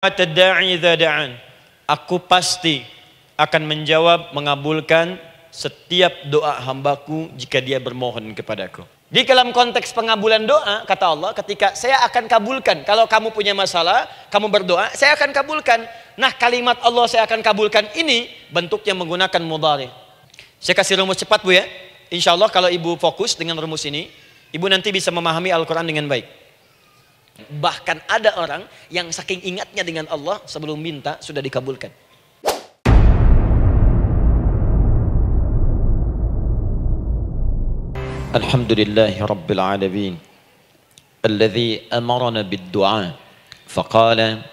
Tadda'i idza da'an. Aku pasti akan menjawab, mengabulkan setiap doa hambaku jika dia bermohon kepadaku. Di dalam konteks pengabulan doa, kata Allah, ketika saya akan kabulkan. Kalau kamu punya masalah, kamu berdoa, saya akan kabulkan. Nah, kalimat Allah saya akan kabulkan ini bentuknya menggunakan mudhari. Saya kasih rumus cepat, Bu, ya. Insya Allah kalau Ibu fokus dengan rumus ini, Ibu nanti bisa memahami Al-Quran dengan baik. Bahkan ada orang yang saking ingatnya dengan Allah, sebelum minta sudah dikabulkan. Alhamdulillahi Rabbil Alamin Alladhi amarana bid-du'a Faqala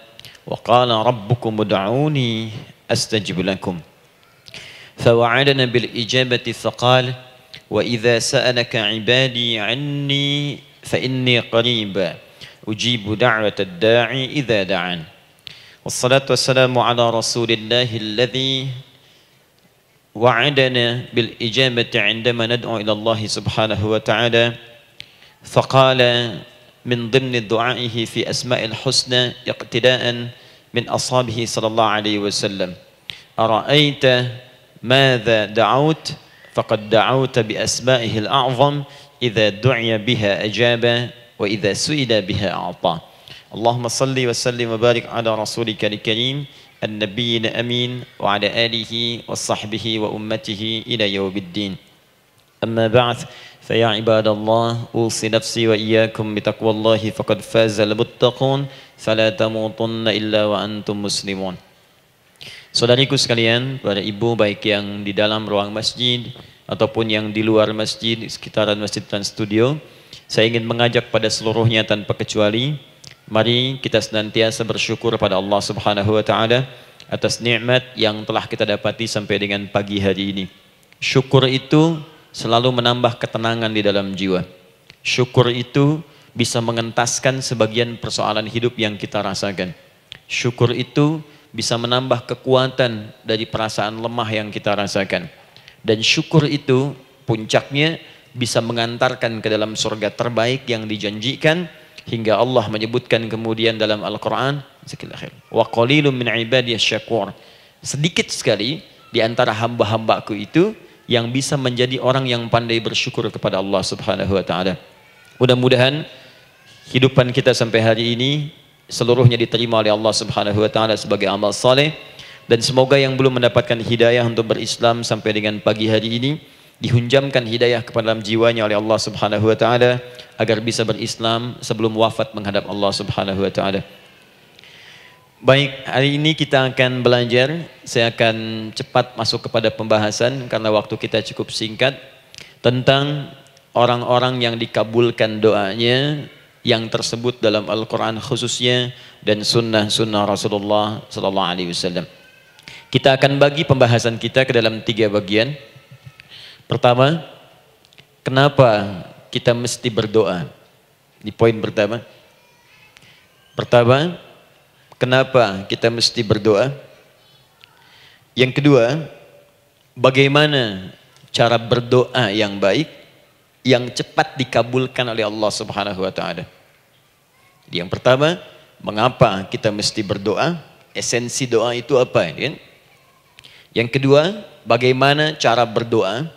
Wa qala rabbukum ud'uni astajib lakum Fawa'adana bil-ijabati faqala Wa idha sa'alaka ibadi anni Fa inni qariba Ujibu da'wata ad-da'i idha da'an Wassalatu wassalamu ala rasulillahi alladhi وعدنا بالإجابة عندما ندعو إلى الله سبحانه وتعالى فقال من ضمن دعائه في أسماء الحسنى اقتداء من أصحابه صلى الله عليه وسلم أرأيت ماذا دعوت فقد دعوت بأسمائه الأعظم إذا دعي بها أجاب وإذا سئل بها أعطى اللهم صل وسلم وبارك على رسولك الكريم النبي الأمين وعلى آله وصحبه وأمته إلى يوم الدين أما بعد فيا عباد الله أوصي نفسي وإياكم بتقوى الله فقد فاز المتقون فلا تموتن إلا وأنتم مسلمون. Saudariku sekalian, para ibu baik yang di dalam ruang masjid ataupun yang di luar masjid, sekitaran Masjid Trans Studio, saya ingin mengajak pada seluruhnya tanpa kecuali, mari kita senantiasa bersyukur pada Allah Subhanahu wa taala atas nikmat yang telah kita dapati sampai dengan pagi hari ini. Syukur itu selalu menambah ketenangan di dalam jiwa. Syukur itu bisa mengentaskan sebagian persoalan hidup yang kita rasakan. Syukur itu bisa menambah kekuatan dari perasaan lemah yang kita rasakan. Dan syukur itu puncaknya bisa mengantarkan ke dalam surga terbaik yang dijanjikan. Hingga Allah menyebutkan kemudian dalam Al-Quran, wa qalilun min ibadiyas syakur. Sedikit sekali di antara hamba-hambaku itu yang bisa menjadi orang yang pandai bersyukur kepada Allah Subhanahu wa taala. Mudah-mudahan hidupan kita sampai hari ini seluruhnya diterima oleh Allah Subhanahu wa taala sebagai amal saleh, dan semoga yang belum mendapatkan hidayah untuk berislam sampai dengan pagi hari ini dihunjamkan hidayah kepada dalam jiwanya oleh Allah Subhanahu wa taala agar bisa berislam sebelum wafat menghadap Allah Subhanahu wa taala. Baik, hari ini kita akan belajar. Saya akan cepat masuk kepada pembahasan karena waktu kita cukup singkat, tentang orang-orang yang dikabulkan doanya yang tersebut dalam Al-Quran khususnya dan sunnah-sunnah Rasulullah sallallahu alaihi wasallam. Kita akan bagi pembahasan kita ke dalam 3 bagian. Pertama, kenapa kita mesti berdoa? Di poin pertama. Pertama, kenapa kita mesti berdoa? Yang kedua, bagaimana cara berdoa yang baik, yang cepat dikabulkan oleh Allah Subhanahu wa taala? Jadi yang pertama, mengapa kita mesti berdoa? Esensi doa itu apa? Yang kedua, bagaimana cara berdoa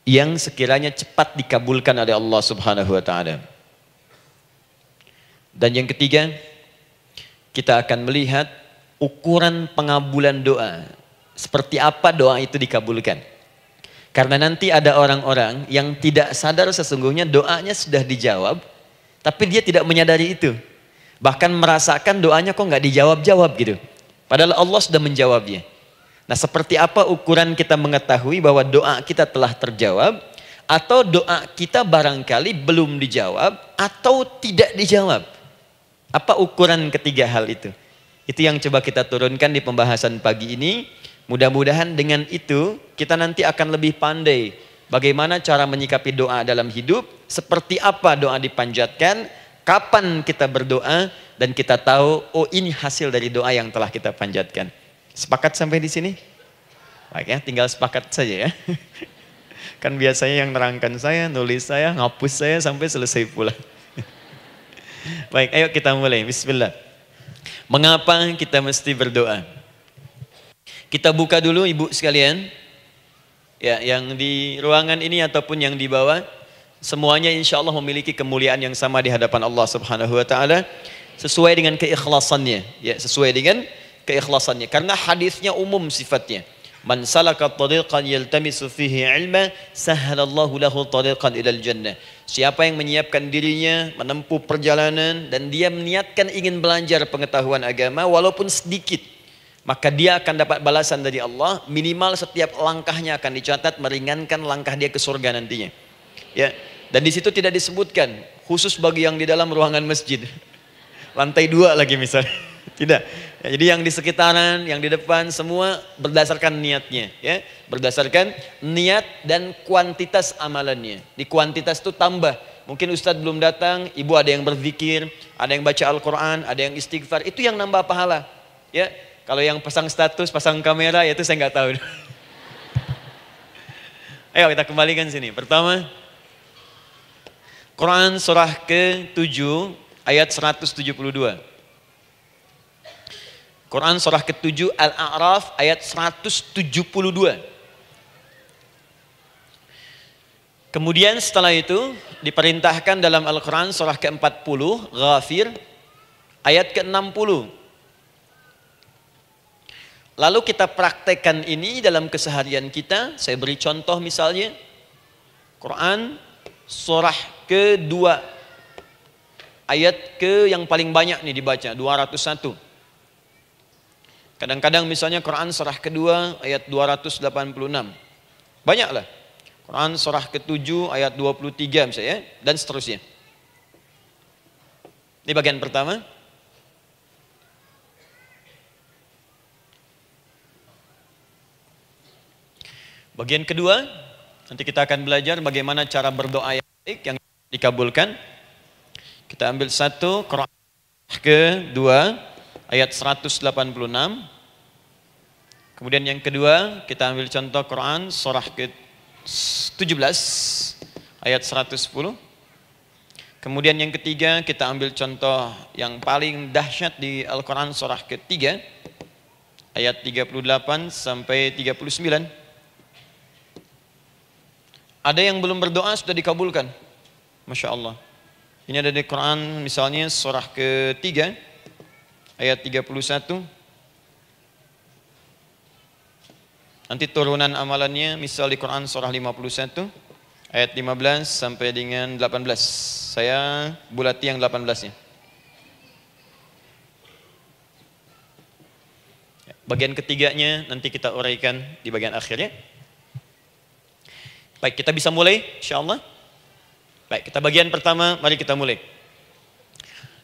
yang sekiranya cepat dikabulkan oleh Allah Subhanahu wa taala. Dan yang ketiga, kita akan melihat ukuran pengabulan doa. Seperti apa doa itu dikabulkan. Karena nanti ada orang-orang yang tidak sadar sesungguhnya doanya sudah dijawab, tapi dia tidak menyadari itu. Bahkan merasakan doanya kok nggak dijawab-jawab gitu. Padahal Allah sudah menjawabnya. Nah, seperti apa ukuran kita mengetahui bahwa doa kita telah terjawab, atau doa kita barangkali belum dijawab atau tidak dijawab? Apa ukuran ketiga hal itu? Itu yang coba kita turunkan di pembahasan pagi ini. Mudah-mudahan dengan itu kita nanti akan lebih pandai bagaimana cara menyikapi doa dalam hidup, seperti apa doa dipanjatkan, kapan kita berdoa, dan kita tahu, oh ini hasil dari doa yang telah kita panjatkan. Sepakat sampai di sini? Baik ya, tinggal sepakat saja ya. Kan biasanya yang nerangkan saya, nulis saya, ngapus saya sampai selesai pula. Baik, ayo kita mulai. Bismillah. Mengapa kita mesti berdoa? Kita buka dulu ibu sekalian, ya, yang di ruangan ini ataupun yang di bawah, semuanya insya Allah memiliki kemuliaan yang sama di hadapan Allah Subhanahu Wa Taala, sesuai dengan keikhlasannya, ya, sesuai dengan keikhlasannya. Karena hadisnya umum sifatnya. Man salaka tariqan yaltamisu fihi ilma sahhalallahu lahu tariqan ilal jannah. Siapa yang menyiapkan dirinya menempuh perjalanan dan dia meniatkan ingin belajar pengetahuan agama walaupun sedikit, maka dia akan dapat balasan dari Allah. Minimal setiap langkahnya akan dicatat meringankan langkah dia ke surga nantinya. Ya, dan di situ tidak disebutkan khusus bagi yang di dalam ruangan masjid, lantai 2 lagi misalnya. Tidak. Ya, jadi yang di sekitaran, yang di depan semua berdasarkan niatnya, ya, berdasarkan niat dan kuantitas amalannya. Di kuantitas itu tambah. Mungkin Ustadz belum datang, ibu ada yang berzikir, ada yang baca Al-Quran, ada yang istighfar. Itu yang nambah pahala. Ya, kalau yang pasang status, pasang kamera, ya itu saya nggak tahu. Ayo kita kembalikan sini. Pertama, Quran surah ke-7 ayat 172. Quran surah ke-7 Al-A'raf ayat 172. Kemudian setelah itu diperintahkan dalam Al-Quran surah ke-40 Ghafir ayat ke-60. Lalu kita praktekkan ini dalam keseharian kita. Saya beri contoh misalnya Quran surah ke-2 ayat ke yang paling banyak nih dibaca 201. Kadang-kadang misalnya Quran surah kedua ayat 286. Banyaklah. Quran surah ke-7 ayat 23 misalnya, dan seterusnya. Ini bagian pertama. Bagian kedua, nanti kita akan belajar bagaimana cara berdoa yang baik yang dikabulkan. Kita ambil satu, Quran kedua ayat 186. Kemudian yang kedua, kita ambil contoh Quran surah ke-17 ayat 110. Kemudian yang ketiga, kita ambil contoh yang paling dahsyat di Al-Quran surah ke-3 ayat 38 sampai 39. Ada yang belum berdoa sudah dikabulkan. Masya Allah. Ini ada di Quran misalnya surah ke-3 ayat 31. Nanti turunan amalannya misal di Quran surah 51 ayat 15 sampai dengan 18. Saya bulati yang 18-nya. Bagian ketiganya nanti kita uraikan di bagian akhirnya. Baik, kita bisa mulai insyaallah. Baik, kita bagian pertama, mari kita mulai.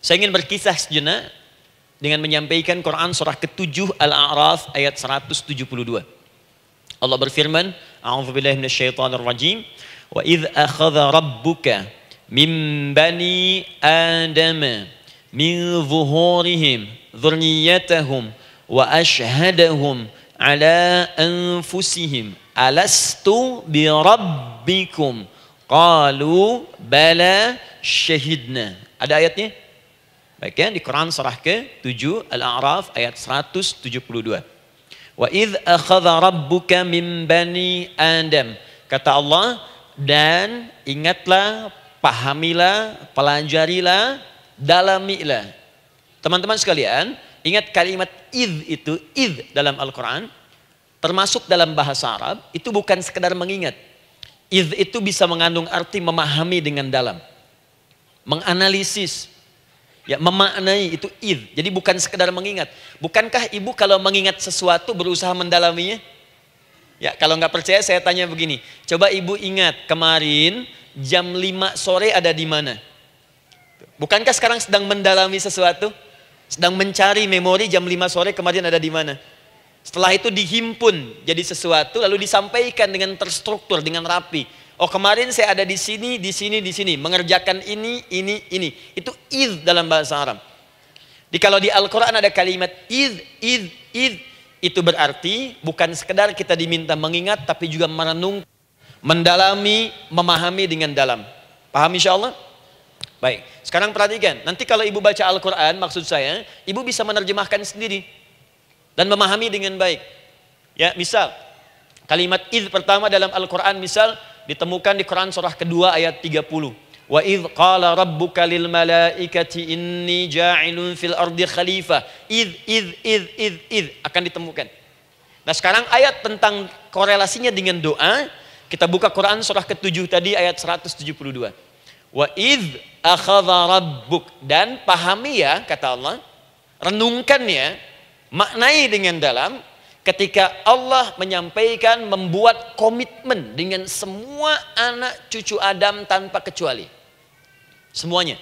Saya ingin berkisah sejenak dengan menyampaikan Quran surah ke-7 Al-A'raf ayat 172. Allah berfirman, A'udzubillahi minasyaitonir rajim, wa idz akhadha rabbuka min bani adama min zuhurihim dzurriyyatahum wa ashhadahum ala anfusihim alastu bi rabbikum qalu bala syahidna. Ada ayatnya? Baik ya, di Quran surah ke-7 Al-A'raf ayat 172. Wa idz akhadha rabbuka min bani Adam. Kata Allah, dan ingatlah, pahamilah, pelajarilah, dalamilah. Teman-teman sekalian, ingat kalimat idz itu, idz dalam Al-Quran, termasuk dalam bahasa Arab, itu bukan sekedar mengingat. Idz itu bisa mengandung arti memahami dengan dalam. Menganalisis. Ya, memaknai itu idz. Jadi bukan sekedar mengingat. Bukankah ibu kalau mengingat sesuatu berusaha mendalaminya? Ya, kalau nggak percaya saya tanya begini. Coba ibu ingat kemarin jam 5 sore ada di mana? Bukankah sekarang sedang mendalami sesuatu? Sedang mencari memori jam 5 sore kemarin ada di mana? Setelah itu dihimpun jadi sesuatu lalu disampaikan dengan terstruktur, dengan rapi. Oh, kemarin saya ada di sini, di sini, di sini, mengerjakan ini. Itu idz dalam bahasa Arab. Kalau di Al-Quran ada kalimat idz, itu berarti bukan sekedar kita diminta mengingat, tapi juga merenung, mendalami, memahami dengan dalam. Paham insya Allah? Baik, sekarang perhatikan. Nanti kalau ibu baca Al-Quran, maksud saya, ibu bisa menerjemahkan sendiri dan memahami dengan baik. Ya, misal kalimat idh pertama dalam Al-Quran misal ditemukan di Quran surah kedua ayat 30. Wa idh qala rabbuka lil malaikati inni ja'ilun fil ardi khalifah. Idh akan ditemukan. Nah, sekarang ayat tentang korelasinya dengan doa, kita buka Quran surah ke-7 tadi ayat 172. Wa idh akhadha rabbuk, dan pahami ya kata Allah, renungkan ya, maknai dengan dalam ketika Allah menyampaikan membuat komitmen dengan semua anak cucu Adam tanpa kecuali. Semuanya.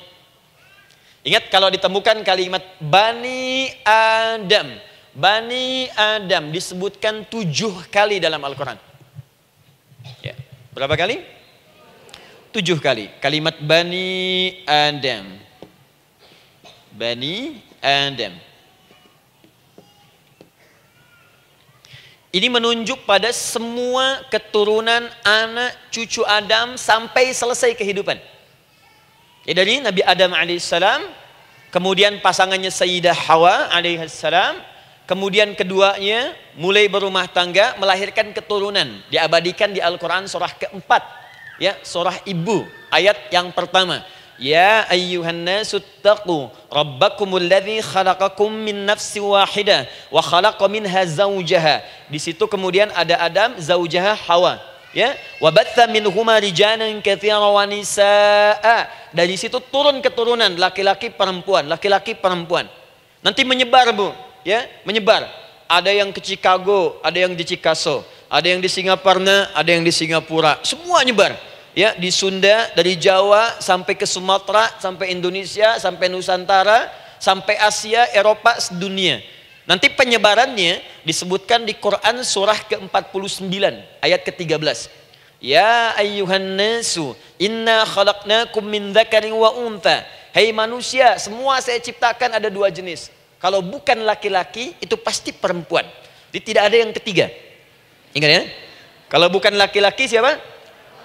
Ingat kalau ditemukan kalimat Bani Adam. Bani Adam disebutkan 7 kali dalam Al-Quran. Ya. Berapa kali? 7 kali. Kalimat Bani Adam. Bani Adam. Ini menunjuk pada semua keturunan anak cucu Adam sampai selesai kehidupan. Ya, dari Nabi Adam alaihissalam, kemudian pasangannya Sayyidah Hawa alaihissalam, kemudian keduanya mulai berumah tangga, melahirkan keturunan, diabadikan di Al-Quran surah keempat, ya, surah Ibu, ayat yang pertama. Ya ayyuhan nasu taqu rabbakumul ladzi khalaqakum min nafsin wahidah wa khalaqa minha zawjaha. Di situ kemudian ada Adam, zaujaha Hawa, ya. Wa batha minhuma rijalan katsiran wa nisaa. Dari situ turun keturunan laki-laki perempuan, laki-laki perempuan. Nanti menyebar, Bu, ya, menyebar. Ada yang ke Chicago, ada yang di Chicago, ada yang di Singaparna, ada yang di Singapura. Semua nyebar. Ya, di Sunda, dari Jawa sampai ke Sumatera, sampai Indonesia, sampai Nusantara, sampai Asia, Eropa, sedunia. Nanti penyebarannya disebutkan di Quran surah ke-49 ayat ke-13. Ya ayyuhan nasu inna khalaqnakum min dzakarin wa untha. Hai manusia, semua saya ciptakan ada 2 jenis. Kalau bukan laki-laki itu pasti perempuan. Jadi tidak ada yang ketiga. Ingat ya? Kalau bukan laki-laki siapa?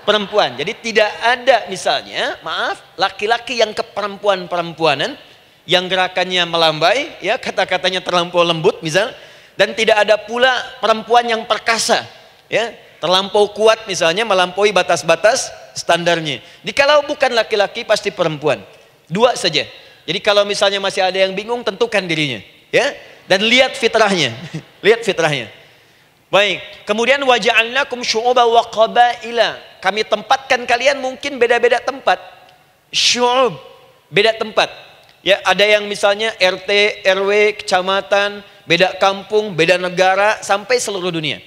Perempuan. Jadi tidak ada misalnya, maaf, laki-laki yang keperempuan-perempuanan, yang gerakannya melambai, ya, kata-katanya terlampau lembut misal, dan tidak ada pula perempuan yang perkasa, ya, terlampau kuat misalnya, melampaui batas-batas standarnya. Jikalau bukan laki-laki pasti perempuan. 2 saja. Jadi kalau misalnya masih ada yang bingung, tentukan dirinya, ya, dan lihat fitrahnya. Lihat fitrahnya. Baik, kemudian waja'alnakum syu'uban wa qabaila. Kami tempatkan kalian mungkin beda-beda tempat. Syu'ub, beda tempat. Ya, ada yang misalnya RT, RW, kecamatan, beda kampung, beda negara, sampai seluruh dunia.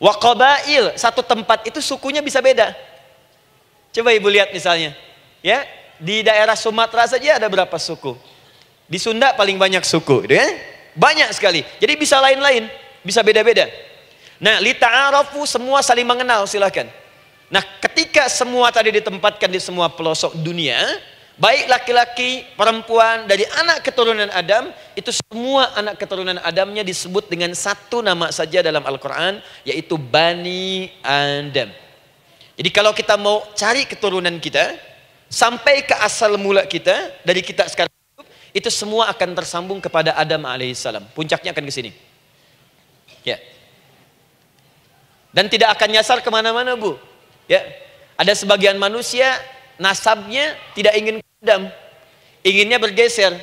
Wa qabail, satu tempat itu sukunya bisa beda. Coba Ibu lihat misalnya, ya, di daerah Sumatera saja ada berapa suku? Di Sunda paling banyak suku, gitu ya? Banyak sekali. Jadi bisa lain-lain, bisa beda-beda. Nah, lita'arafu, semua saling mengenal, silakan. Nah, ketika semua tadi ditempatkan di semua pelosok dunia, baik laki-laki, perempuan, dari anak keturunan Adam, itu semua anak keturunan Adamnya disebut dengan satu nama saja dalam Al-Quran, yaitu Bani Adam. Jadi kalau kita mau cari keturunan kita, sampai ke asal mula kita, dari kita sekarang, itu semua akan tersambung kepada Adam alaihissalam. Puncaknya akan ke sini. Ya. Dan tidak akan nyasar kemana-mana, Bu. Ya, ada sebagian manusia nasabnya tidak ingin ke Adam, inginnya bergeser,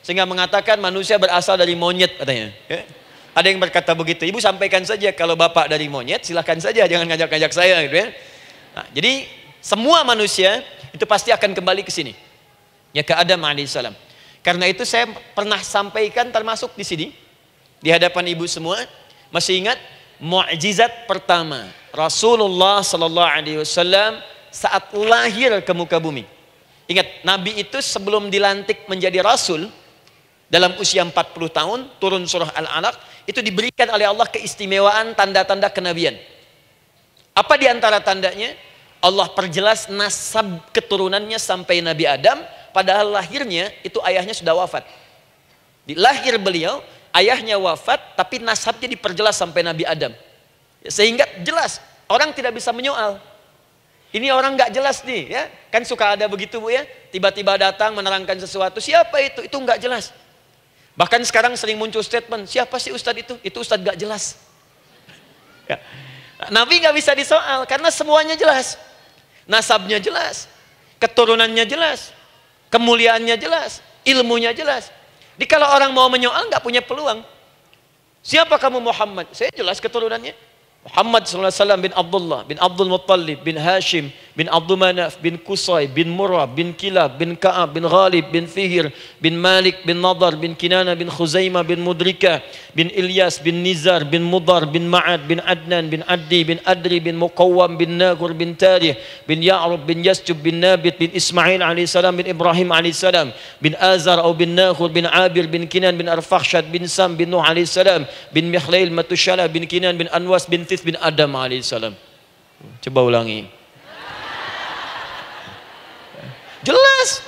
sehingga mengatakan manusia berasal dari monyet katanya. Ya. Ada yang berkata begitu. Ibu sampaikan saja kalau bapak dari monyet, silahkan saja, jangan ngajak-ngajak saya, gitu ya. Nah, jadi semua manusia itu pasti akan kembali ke sini, ya, ke Adam alaihissalam. Karena itu saya pernah sampaikan termasuk di sini di hadapan ibu semua, masih ingat? Mukjizat pertama Rasulullah sallallahu alaihi wasallam saat lahir ke muka bumi. Ingat, Nabi itu sebelum dilantik menjadi Rasul dalam usia 40 tahun, turun surah Al-Alaq, itu diberikan oleh Allah keistimewaan tanda-tanda kenabian. Apa di antara tandanya? Allah perjelas nasab keturunannya sampai Nabi Adam, padahal lahirnya itu ayahnya sudah wafat. Di lahir beliau, ayahnya wafat, tapi nasabnya diperjelas sampai Nabi Adam. Sehingga jelas, orang tidak bisa menyoal. Ini orang nggak jelas nih, ya. Kan suka ada begitu Bu ya. Tiba-tiba datang menerangkan sesuatu. Siapa itu? Itu nggak jelas. Bahkan sekarang sering muncul statement, siapa sih Ustadz itu? Itu Ustadz nggak jelas. Ya. Nabi nggak bisa disoal karena semuanya jelas. Nasabnya jelas, keturunannya jelas, kemuliaannya jelas, ilmunya jelas. Jadi kalau orang mau menyoal nggak punya peluang. Siapa kamu Muhammad? Saya jelas keturunannya. Muhammad SAW bin Abdullah, bin Abdul Muttalib, bin Hashim, bin Abdul Manaf, bin Qusay, bin Murrah, bin Kilab, bin Ka'ab, bin Ghalib, bin Fihir, bin Malik, bin Nadar, bin Kinana, bin Khuzaimah, bin Mudrika, bin Ilyas, bin Nizar, bin Mudar, bin Ma'ad, bin Adnan, bin Addi, bin Adri, bin Muqawwam, bin Nagur, bin Tarih, bin Ya'rub, bin Yasjub, bin Nabit, bin Ismail AS, bin Ibrahim AS, bin Azar atau bin Nakhur, bin Abir, bin Kinan, bin Arfakhshad, bin Sam, bin Nuh AS, bin Mihlail, Matushala, bin Kinan, bin Anwas, bin bin Adam alaihissalam. Coba ulangi. Jelas.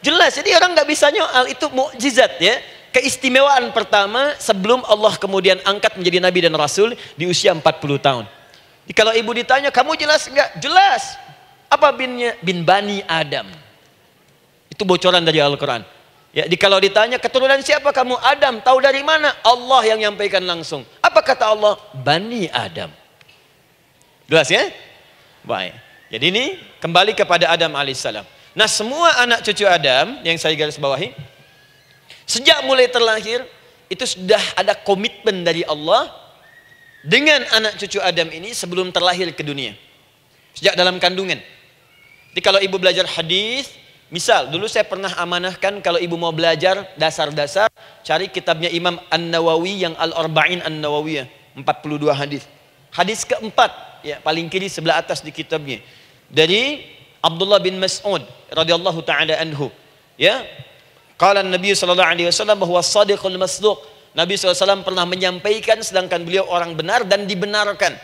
Jelas. Jadi orang nggak bisa nyoal, itu mukjizat ya. Keistimewaan pertama sebelum Allah kemudian angkat menjadi nabi dan rasul di usia 40 tahun. Jadi kalau ibu ditanya, kamu jelas nggak? Jelas. Apa binnya? Bin Bani Adam. Itu bocoran dari Al-Quran. Ya, kalau ditanya keturunan siapa kamu? Adam. Tahu dari mana? Allah yang nyampaikan langsung. Apa kata Allah? Bani Adam. Jelas ya? Baik. Jadi ini kembali kepada Adam alaihissalam. Nah, semua anak cucu Adam yang saya garis bawahi, sejak mulai terlahir itu sudah ada komitmen dari Allah dengan anak cucu Adam ini sebelum terlahir ke dunia. Sejak dalam kandungan. Jadi kalau ibu belajar hadis, misal, dulu saya pernah amanahkan kalau ibu mau belajar dasar-dasar, cari kitabnya Imam An-Nawawi yang Al-Arba'in An-Nawawiyah, 42 hadis. Hadis keempat, ya paling kiri sebelah atas di kitabnya. Dari Abdullah bin Mas'ud radhiyallahu taala anhu, ya. Qala Nabi sallallahu alaihi wasallam bahwa shadiqul masduq. Nabi SAW pernah menyampaikan sedangkan beliau orang benar dan dibenarkan.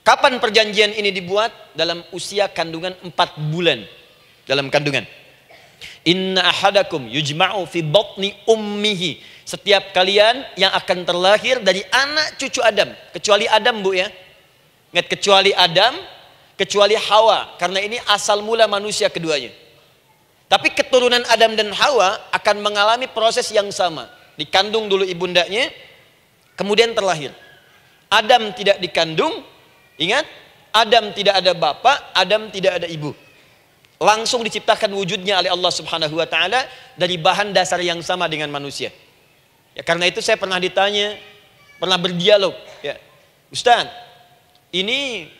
Kapan perjanjian ini dibuat? Dalam usia kandungan 4 bulan. Dalam kandungan. Inna ahadakum yujma'u fi batni ummihi. Setiap kalian yang akan terlahir dari anak cucu Adam, kecuali Adam Bu ya. Ingat, kecuali Adam, kecuali Hawa, karena ini asal mula manusia keduanya. Tapi keturunan Adam dan Hawa akan mengalami proses yang sama. Dikandung dulu ibundanya, kemudian terlahir. Adam tidak dikandung, ingat, Adam tidak ada bapak, Adam tidak ada ibu. Langsung diciptakan wujudnya oleh Allah Subhanahu wa taala dari bahan dasar yang sama dengan manusia. Ya, karena itu saya pernah ditanya, pernah berdialog, ya. Ustaz, ini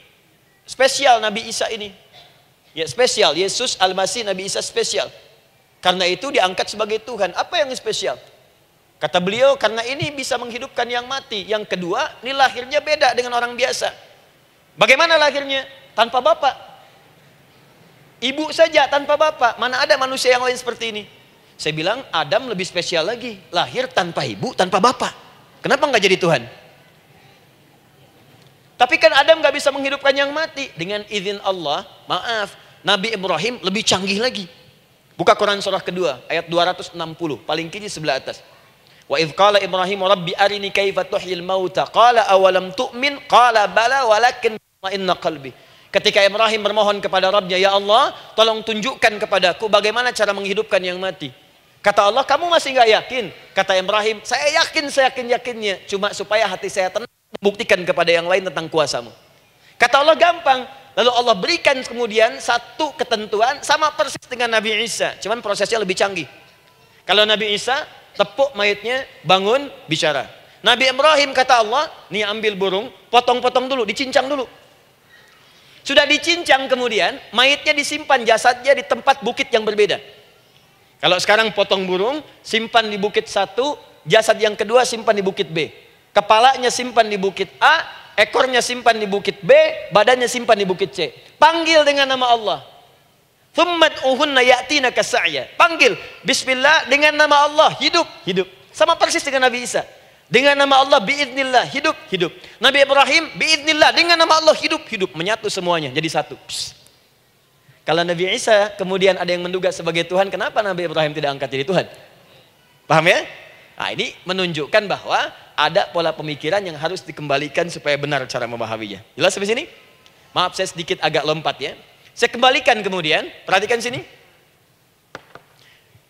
spesial Nabi Isa ini. Ya, spesial, Yesus Al-Masih Nabi Isa spesial. Karena itu diangkat sebagai Tuhan. Apa yang spesial? Kata beliau, karena ini bisa menghidupkan yang mati. Yang kedua, ini lahirnya beda dengan orang biasa. Bagaimana lahirnya? Tanpa bapak. Ibu saja tanpa bapak. Mana ada manusia yang lain seperti ini? Saya bilang Adam lebih spesial lagi. Lahir tanpa ibu, tanpa bapak. Kenapa nggak jadi Tuhan? Tapi kan Adam nggak bisa menghidupkan yang mati. Dengan izin Allah, maaf, Nabi Ibrahim lebih canggih lagi. Buka Quran surah kedua, ayat 260. Paling kiri sebelah atas. Wa idh qala Ibrahim Rabbi arini kaifa tuhyil mauta. Qala awalam tu'min. Qala bala walakin ma'inna qalbi. Ketika Ibrahim bermohon kepada Rabbnya, ya Allah, tolong tunjukkan kepadaku bagaimana cara menghidupkan yang mati. Kata Allah, kamu masih nggak yakin? Kata Ibrahim, saya yakin, saya yakin-yakinnya. Cuma supaya hati saya tenang, membuktikan kepada yang lain tentang kuasamu. Kata Allah, gampang. Lalu Allah berikan kemudian satu ketentuan sama persis dengan Nabi Isa. Cuman prosesnya lebih canggih. Kalau Nabi Isa, tepuk mayatnya, bangun, bicara. Nabi Ibrahim kata Allah, nih ambil burung, potong-potong dulu, dicincang dulu. Sudah dicincang kemudian, mayatnya disimpan, jasadnya di tempat bukit yang berbeda. Kalau sekarang potong burung, simpan di bukit satu, jasad yang kedua simpan di bukit B. Kepalanya simpan di bukit A, ekornya simpan di bukit B, badannya simpan di bukit C. Panggil dengan nama Allah. Thummat uhunna ya'tina kasa'ya. Panggil, bismillah, dengan nama Allah, hidup, hidup. Sama persis dengan Nabi Isa. Dengan nama Allah biiznillah, hidup, hidup. Nabi Ibrahim biiznillah, dengan nama Allah hidup, hidup. Menyatu semuanya jadi satu. Psst. Kalau Nabi Isa kemudian ada yang menduga sebagai Tuhan, kenapa Nabi Ibrahim tidak angkat jadi Tuhan? Paham ya? Nah, ini menunjukkan bahwa ada pola pemikiran yang harus dikembalikan supaya benar cara memahaminya. Jelas sampai sini? Maaf saya sedikit agak lompat ya. Saya kembalikan kemudian, perhatikan sini.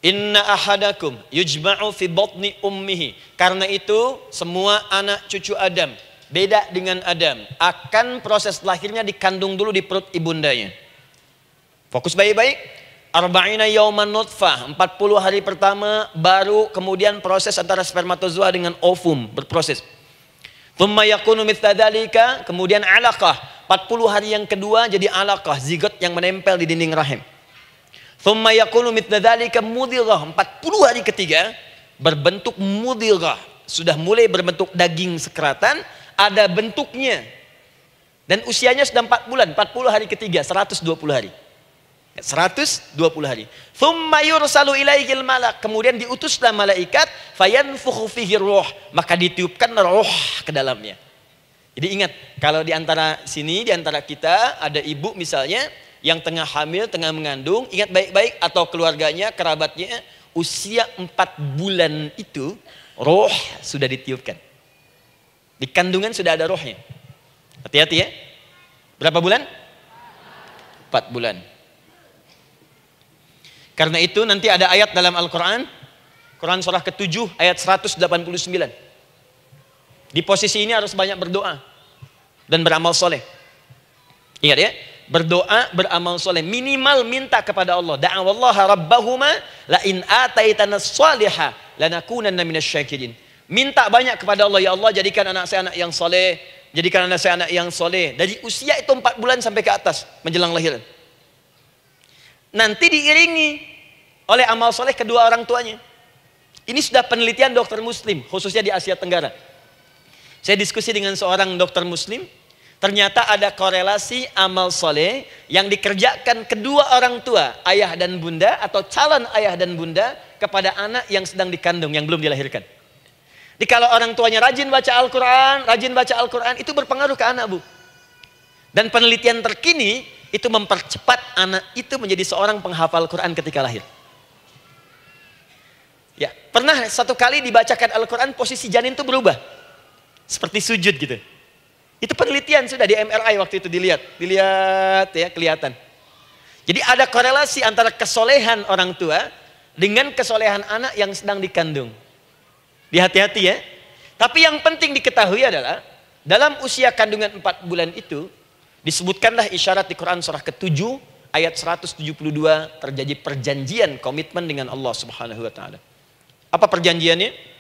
Inna ahadakum yujma'u fi batni ummihi. Karena itu semua anak cucu Adam, beda dengan Adam, akan proses lahirnya dikandung dulu di perut ibundanya. Fokus baik-baik. Arba'ina yauman nutfah, 40 hari pertama baru kemudian proses antara spermatozoa dengan ovum berproses. Thumma yakunu mithla dzalika, kemudian alaqah, 40 hari yang kedua jadi alaqah, zigot yang menempel di dinding rahim. Thumma yakunu mithla dzalika mudghah, 40 hari ketiga berbentuk mudghah, sudah mulai berbentuk daging sekeratan, ada bentuknya. Dan usianya sudah 4 bulan, 40 hari ketiga, 120 hari. 120 hari. Thumma yursalu ilaihil malak, kemudian diutuslah malaikat, fayanfukhu fihi ruh, maka ditiupkan roh ke dalamnya. Jadi ingat, kalau di antara sini, di antara kita ada ibu misalnya yang tengah hamil, tengah mengandung, ingat baik-baik, atau keluarganya, kerabatnya, usia 4 bulan itu roh sudah ditiupkan. Di kandungan sudah ada rohnya. Hati-hati ya. Berapa bulan? 4 bulan. Karena itu nanti ada ayat dalam Al-Quran, Quran surah ke-7 ayat 189. Di posisi ini harus banyak berdoa dan beramal soleh. Ingat ya, berdoa, beramal soleh, minimal minta kepada Allah. Da'awallaha rabbahuma la in ataitana salihah lanakunanna minasyakirin. Minta banyak kepada Allah, ya Allah jadikan anak saya anak yang soleh, jadikan anak saya anak yang soleh. Dari usia itu 4 bulan sampai ke atas menjelang lahiran. Nanti diiringi oleh amal soleh kedua orang tuanya. Ini sudah penelitian dokter muslim, khususnya di Asia Tenggara. Saya diskusi dengan seorang dokter muslim, ternyata ada korelasi amal soleh yang dikerjakan kedua orang tua, ayah dan bunda, atau calon ayah dan bunda, kepada anak yang sedang dikandung, yang belum dilahirkan. Jadi kalau orang tuanya rajin baca Al-Quran, itu berpengaruh ke anak, Bu. Dan penelitian terkini, itu mempercepat anak itu menjadi seorang penghafal Quran ketika lahir. Ya, pernah satu kali dibacakan Al-Quran, posisi janin itu berubah. Seperti sujud gitu. Itu penelitian sudah di MRI waktu itu dilihat ya, kelihatan. Jadi ada korelasi antara kesolehan orang tua dengan kesolehan anak yang sedang dikandung. Hati-hati ya. Tapi yang penting diketahui adalah, dalam usia kandungan 4 bulan itu, disebutkanlah isyarat di Quran surah ke-7 ayat 172 terjadi perjanjian komitmen dengan Allah Subhanahu wa taala. Apa perjanjiannya?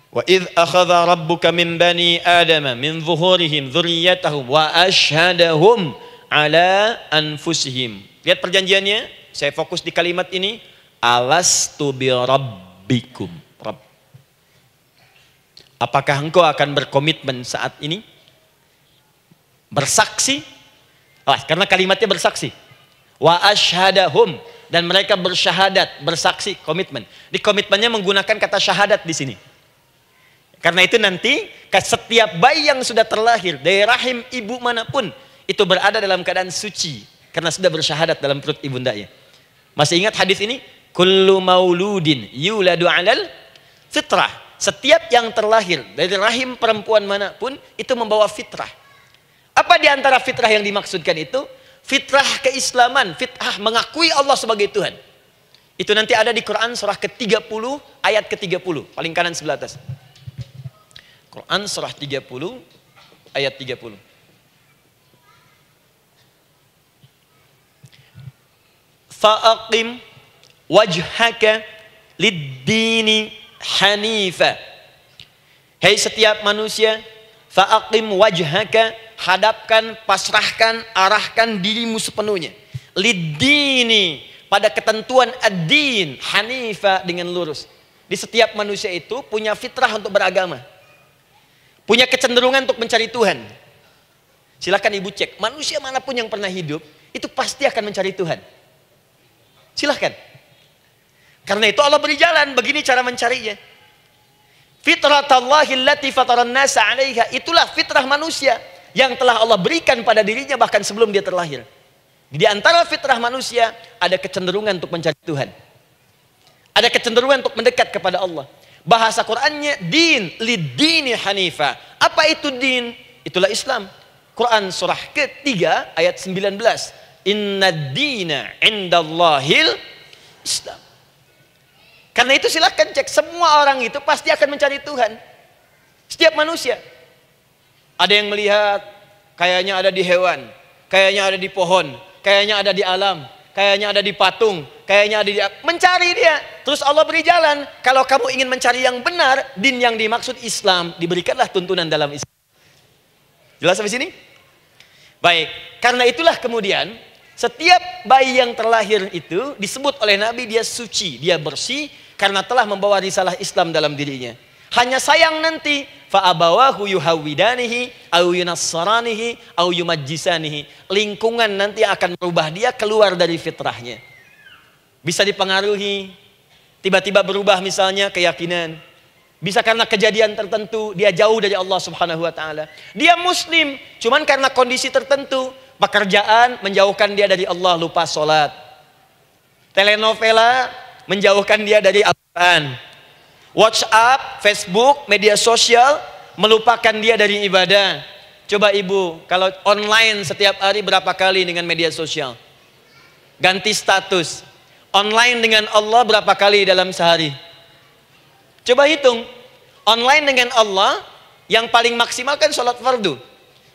Wa idz akhadha rabbuka min bani adama min zuhurihim dzurriyyatahum wa asyhadahum ala anfusihim. Lihat perjanjiannya, saya fokus di kalimat ini, alastu bi rabbikum. Apakah engkau akan berkomitmen saat ini? Bersaksi? Karena kalimatnya bersaksi. Wa asyhadahum, dan mereka bersyahadat, bersaksi, komitmen. Di komitmennya menggunakan kata syahadat di sini. Karena itu nanti setiap bayi yang sudah terlahir dari rahim ibu manapun itu berada dalam keadaan suci karena sudah bersyahadat dalam perut ibundanya. Masih ingat hadis ini? Kullu mauludin yuladu 'alal fitrah. Setiap yang terlahir dari rahim perempuan manapun itu membawa fitrah. Apa di antara fitrah yang dimaksudkan itu? Fitrah keislaman, fitrah mengakui Allah sebagai Tuhan. Itu nanti ada di Quran surah ke-30 ayat ke-30, paling kanan sebelah atas. Quran surah 30 ayat 30. Fa'aqim wajhaka lid-dini hanifa. Hei setiap manusia, fa'aqim wajhaka, hadapkan, pasrahkan, arahkan dirimu sepenuhnya. Lid-dini, pada ketentuan ad-din, hanifa, dengan lurus. Di setiap manusia itu punya fitrah untuk beragama. Punya kecenderungan untuk mencari Tuhan. Silakan ibu cek, manusia manapun yang pernah hidup, itu pasti akan mencari Tuhan. Silahkan. Karena itu Allah beri jalan, begini cara mencarinya. Fitratallahi allati fataran nasa 'alaiha, itulah fitrah manusia yang telah Allah berikan pada dirinya bahkan sebelum dia terlahir. Di antara fitrah manusia ada kecenderungan untuk mencari Tuhan. Ada kecenderungan untuk mendekat kepada Allah. Bahasa Qur'annya din, lid-dini hanifa. Apa itu din? Itulah Islam. Quran surah ketiga ayat 19. Inna dina indallahil Islam. Karena itu silakan cek, semua orang itu pasti akan mencari Tuhan. Setiap manusia. Ada yang melihat kayaknya ada di hewan, kayaknya ada di pohon, kayaknya ada di alam, kayaknya ada di patung, kayaknya ada di... Mencari dia. Terus Allah beri jalan. Kalau kamu ingin mencari yang benar, din yang dimaksud Islam, diberikanlah tuntunan dalam Islam. Jelas sampai sini? Baik. Karena itulah kemudian setiap bayi yang terlahir itu disebut oleh Nabi dia suci, dia bersih karena telah membawa risalah Islam dalam dirinya. Hanya sayang nanti fa abawahu yuhawidanihi au yunassaranihi au yumajjisanihi. Lingkungan nanti akan merubah dia keluar dari fitrahnya. Bisa dipengaruhi, tiba-tiba berubah misalnya keyakinan. Bisa karena kejadian tertentu dia jauh dari Allah Subhanahu wa taala. Dia muslim, cuman karena kondisi tertentu, pekerjaan menjauhkan dia dari Allah, lupa sholat. Telenovela menjauhkan dia dari Al-Quran. WhatsApp, Facebook, media sosial melupakan dia dari ibadah. Coba ibu, kalau online setiap hari berapa kali dengan media sosial? Ganti status. Online dengan Allah berapa kali dalam sehari? Coba hitung. Online dengan Allah yang paling maksimal kan sholat fardu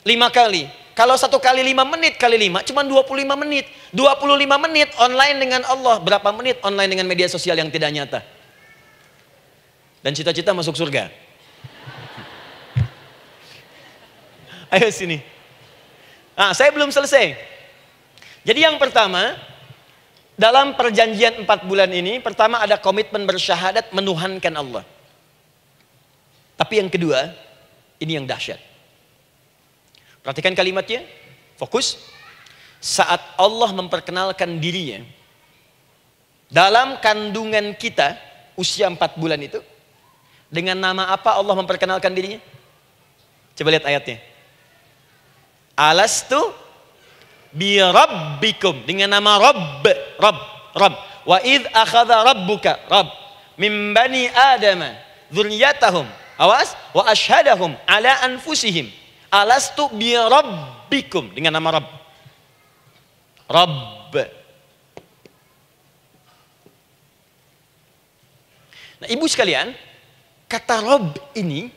5 kali. Kalau 1 kali 5 menit kali 5 cuma 25 menit. 25 menit online dengan Allah. Berapa menit online dengan media sosial yang tidak nyata? Dan cita-cita masuk surga. Ayo sini. Nah, saya belum selesai. Jadi yang pertama, dalam perjanjian 4 bulan ini, pertama ada komitmen bersyahadat menuhankan Allah. Tapi yang kedua, ini yang dahsyat. Perhatikan kalimatnya, fokus. Saat Allah memperkenalkan dirinya, dalam kandungan kita, usia 4 bulan itu, dengan nama apa Allah memperkenalkan dirinya? Coba lihat ayatnya. Alastu bi rabbikum, dengan nama Rabb, Rabb. Wa idh akhadha rabbuka, Rabb, min bani Adama, dzurriyyatahum, awas, wa ashhadahum ala anfusihim, alastu bi rabbikum, dengan nama Rabb. Rabb. Nah, ibu sekalian, kata Rabb ini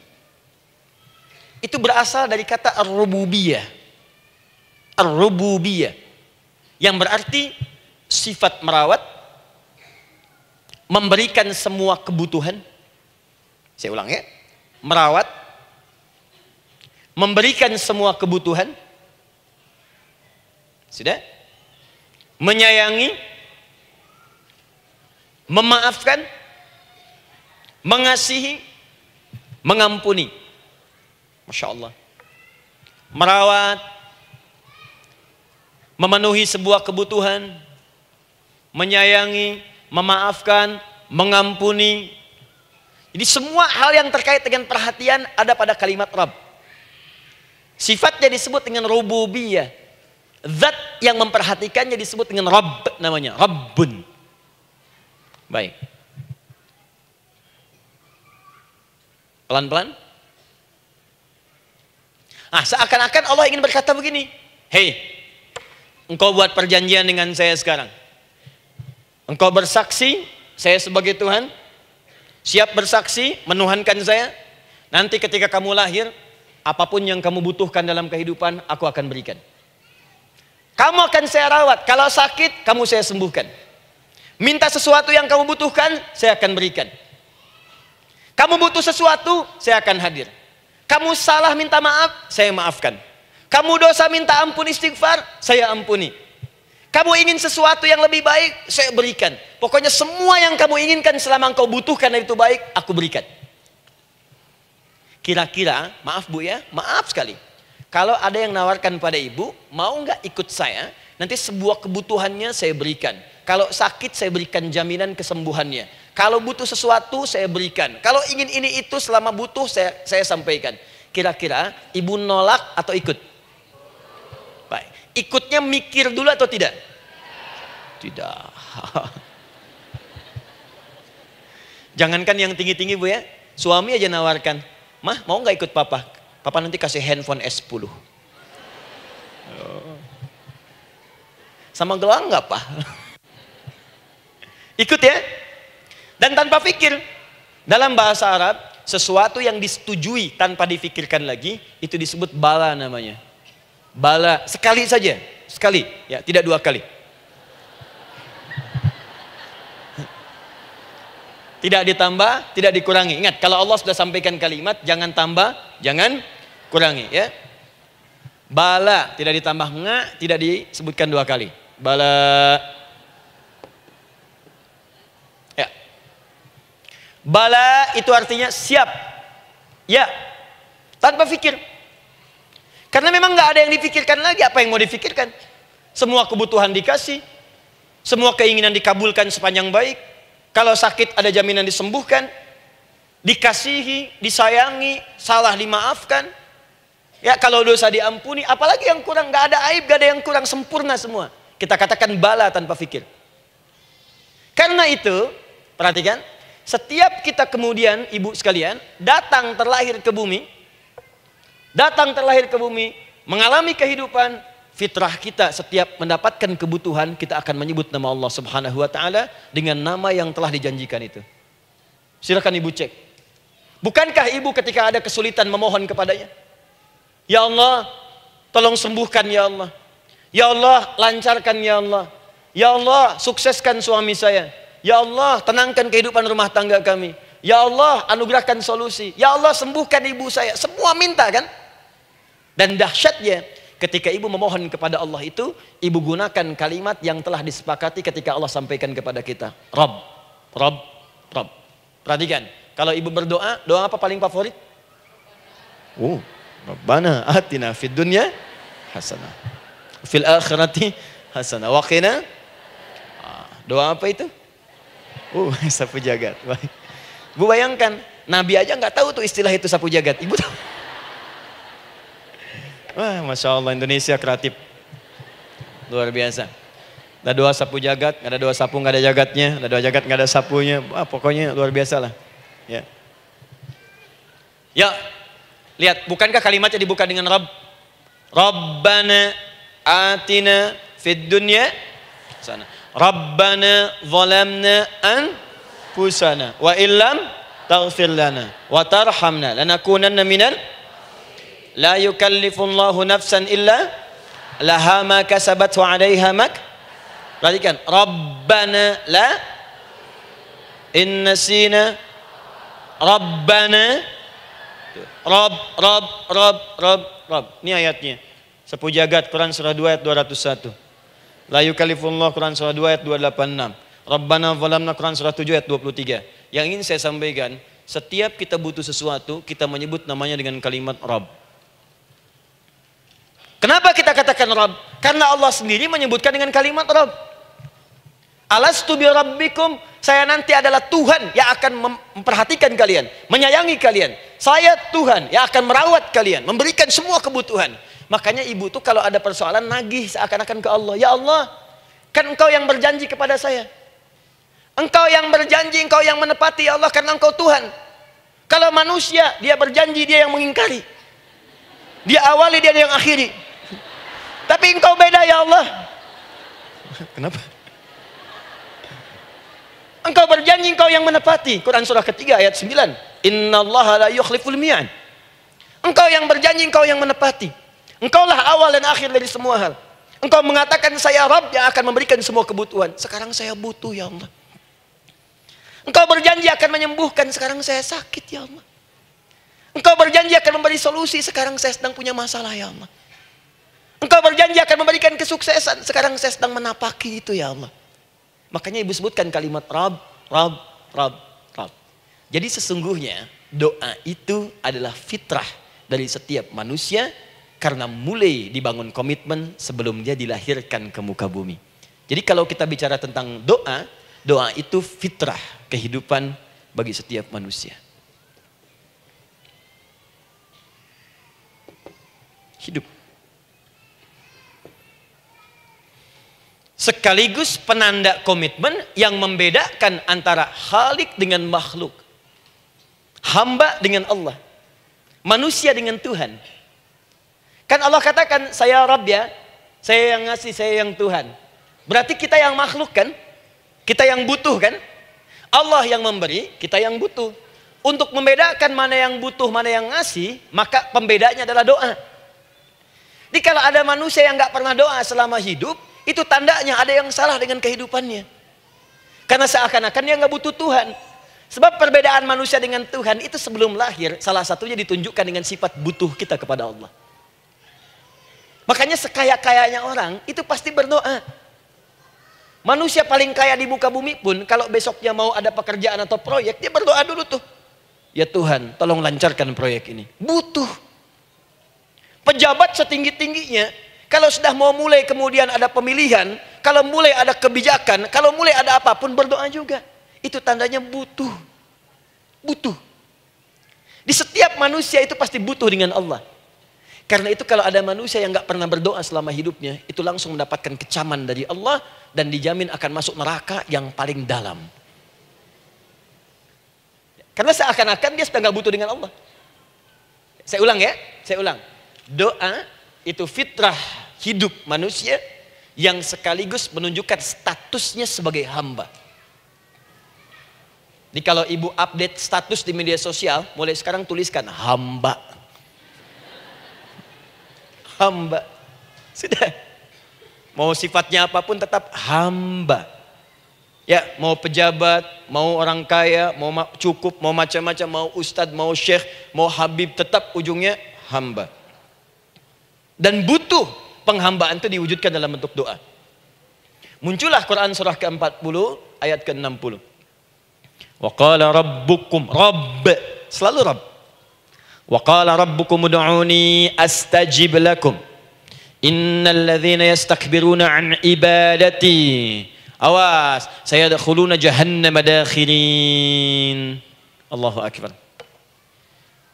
itu berasal dari kata ar-rububiyah. Ar-rububiyah yang berarti sifat merawat, memberikan semua kebutuhan. Saya ulang ya. Merawat, memberikan semua kebutuhan. Sudah? Menyayangi, memaafkan, mengasihi, mengampuni. Masya Allah. Merawat, memenuhi sebuah kebutuhan, menyayangi, memaafkan, mengampuni. Jadi semua hal yang terkait dengan perhatian ada pada kalimat Rabb. Sifatnya disebut dengan rububiyah. Zat yang memperhatikannya disebut dengan Rabb namanya. Rabbun. Baik. Pelan-pelan. Seakan-akan Allah ingin berkata begini. Hei, engkau buat perjanjian dengan saya sekarang. Engkau bersaksi, saya sebagai Tuhan. Siap bersaksi, menuhankan saya. Nanti ketika kamu lahir, apapun yang kamu butuhkan dalam kehidupan, aku akan berikan. Kamu akan saya rawat. Kalau sakit, kamu saya sembuhkan. Minta sesuatu yang kamu butuhkan, saya akan berikan. Kamu butuh sesuatu, saya akan hadir. Kamu salah minta maaf, saya maafkan. Kamu dosa minta ampun istighfar, saya ampuni. Kamu ingin sesuatu yang lebih baik, saya berikan. Pokoknya semua yang kamu inginkan selama engkau butuhkan dan itu baik, aku berikan. Kira-kira, maaf Bu ya, maaf sekali. Kalau ada yang nawarkan pada ibu, mau nggak ikut saya? Nanti sebuah kebutuhannya saya berikan. Kalau sakit saya berikan jaminan kesembuhannya. Kalau butuh sesuatu saya berikan. Kalau ingin ini itu selama butuh saya sampaikan. Kira-kira ibu nolak atau ikut? Baik. Ikutnya mikir dulu atau tidak? Tidak. Jangankan yang tinggi-tinggi Bu ya. Suami aja nawarkan. Mah mau nggak ikut papa? Papa nanti kasih handphone S10. Sama gelang nggak, Pak? Ikut ya. Dan tanpa pikir. Dalam bahasa Arab, sesuatu yang disetujui tanpa difikirkan lagi, itu disebut bala namanya. Bala, sekali saja. Sekali, ya, tidak 2 kali. Tidak ditambah, tidak dikurangi. Ingat, kalau Allah sudah sampaikan kalimat, jangan tambah, jangan kurangi, ya. Bala, tidak ditambah nga, tidak disebutkan 2 kali. Bala. Ya. Bala itu artinya siap. Ya. Tanpa pikir. Karena memang nggak ada yang dipikirkan lagi. Apa yang mau dipikirkan? Semua kebutuhan dikasih. Semua keinginan dikabulkan sepanjang baik. Kalau sakit ada jaminan disembuhkan. Dikasihi, disayangi, salah dimaafkan. Ya, kalau dosa diampuni, apalagi yang kurang, nggak ada aib, nggak ada yang kurang, sempurna semua. Kita katakan bala tanpa fikir. Karena itu, perhatikan, setiap kita kemudian, ibu sekalian, datang terlahir ke bumi, mengalami kehidupan, fitrah kita setiap mendapatkan kebutuhan, kita akan menyebut nama Allah Subhanahu wa Ta'ala dengan nama yang telah dijanjikan itu. Silakan ibu cek. Bukankah ibu ketika ada kesulitan memohon kepadanya? Ya Allah, tolong sembuhkan ya Allah. Ya Allah, lancarkan ya Allah. Ya Allah, sukseskan suami saya. Ya Allah, tenangkan kehidupan rumah tangga kami. Ya Allah, anugerahkan solusi. Ya Allah, sembuhkan ibu saya. Semua minta kan? Dan dahsyatnya, ketika ibu memohon kepada Allah itu, ibu gunakan kalimat yang telah disepakati ketika Allah sampaikan kepada kita. Rabb, Rabb, Rabb. Perhatikan, kalau ibu berdoa, doa apa paling favorit? Rabbana atina fid dunya hasanah. Fil akhirati hasanah wa qina. Doa apa itu? Sapu jagat. Bu bayangkan, Nabi aja nggak tahu tuh istilah itu sapu jagat. Ibu tahu? Wah, Masya Allah, Indonesia kreatif. Luar biasa. Ada doa sapu jagat, nggak ada doa sapu nggak ada jagatnya, ada doa jagat nggak ada sapunya. Pokoknya luar biasa lah. Ya. Ya, lihat, bukankah kalimatnya dibuka dengan Rabb? Rabbana atina fid dunya sana. Rabbana zalamna anfusana wa illam taghfir lana wa tarhamna lanakunanna minal la yukallifullahu nafsan illa laha ma kasabat wa 'alaiha mak. Perhatikan, Rabbana la innasina Rabbana Rabb. Ini ayatnya. Sapu jagat Quran surah 2 ayat 201. La yukallifullah Quran surah 2 ayat 286. Rabbana zalamna Quran surah 7 ayat 23. Yang ingin saya sampaikan, setiap kita butuh sesuatu, kita menyebut namanya dengan kalimat Rabb. Kenapa kita katakan Rabb? Karena Allah sendiri menyebutkan dengan kalimat Rabb. Alastu bi rabbikum, saya nanti adalah Tuhan yang akan memperhatikan kalian, menyayangi kalian. Saya Tuhan yang akan merawat kalian, memberikan semua kebutuhan. Makanya ibu tuh kalau ada persoalan nagih seakan-akan ke Allah. Ya Allah, kan engkau yang berjanji kepada saya. Engkau yang berjanji, engkau yang menepati ya Allah, karena engkau Tuhan. Kalau manusia, dia berjanji, dia yang mengingkari. Dia awali, dia yang akhiri. Tapi engkau beda ya Allah. Kenapa? Engkau berjanji, engkau yang menepati. Quran surah ketiga ayat 9. Innallaha la yukhliful mi'ad. Engkau yang berjanji, engkau yang menepati. Engkaulah awal dan akhir dari semua hal. Engkau mengatakan saya Rabb yang akan memberikan semua kebutuhan. Sekarang saya butuh ya Allah. Engkau berjanji akan menyembuhkan, sekarang saya sakit ya Allah. Engkau berjanji akan memberi solusi, sekarang saya sedang punya masalah ya Allah. Engkau berjanji akan memberikan kesuksesan, sekarang saya sedang menapaki itu ya Allah. Makanya ibu sebutkan kalimat Rabb, Rabb, Rabb, Rabb. Jadi sesungguhnya doa itu adalah fitrah dari setiap manusia, karena mulai dibangun komitmen sebelum dia dilahirkan ke muka bumi. Jadi kalau kita bicara tentang doa, doa itu fitrah kehidupan bagi setiap manusia. Hidup. Sekaligus penanda komitmen yang membedakan antara Khalik dengan makhluk. Hamba dengan Allah. Manusia dengan Tuhan. Kan Allah katakan, saya Rabb ya, saya yang ngasih, saya yang Tuhan. Berarti kita yang makhluk kan? Kita yang butuh kan? Allah yang memberi, kita yang butuh. Untuk membedakan mana yang butuh, mana yang ngasih, maka pembedanya adalah doa. Jadi kalau ada manusia yang nggak pernah doa selama hidup, itu tandanya ada yang salah dengan kehidupannya. Karena seakan-akan dia nggak butuh Tuhan. Sebab perbedaan manusia dengan Tuhan itu sebelum lahir, salah satunya ditunjukkan dengan sifat butuh kita kepada Allah. Makanya sekaya-kayanya orang, itu pasti berdoa. Manusia paling kaya di muka bumi pun, kalau besoknya mau ada pekerjaan atau proyek, dia berdoa dulu tuh. Ya Tuhan, tolong lancarkan proyek ini. Butuh. Pejabat setinggi-tingginya, kalau sudah mau mulai kemudian ada pemilihan, kalau mulai ada kebijakan, kalau mulai ada apapun berdoa juga. Itu tandanya butuh. Butuh. Di setiap manusia itu pasti butuh dengan Allah. Karena itu kalau ada manusia yang nggak pernah berdoa selama hidupnya, itu langsung mendapatkan kecaman dari Allah dan dijamin akan masuk neraka yang paling dalam. Karena seakan-akan dia sudah nggak butuh dengan Allah. Saya ulang ya, saya ulang. Doa itu fitrah hidup manusia yang sekaligus menunjukkan statusnya sebagai hamba. Jadi kalau ibu update status di media sosial, mulai sekarang tuliskan hamba. Hamba. Sudah. Mau sifatnya apapun tetap hamba. Ya, mau pejabat, mau orang kaya, mau cukup, mau macam-macam, mau ustadz, mau syekh, mau habib, tetap ujungnya hamba. Dan butuh penghambaan itu diwujudkan dalam bentuk doa. Muncullah Quran surah ke-40 ayat ke-60. Wa qala rabbukum, Rabb, selalu Rabb. Wa qala rabbukum ud'uni astajib lakum. Innal ladzina yastakbiruna an ibadati, awas, saya dakhuluna jahannam dakhirin. Allahu akbar.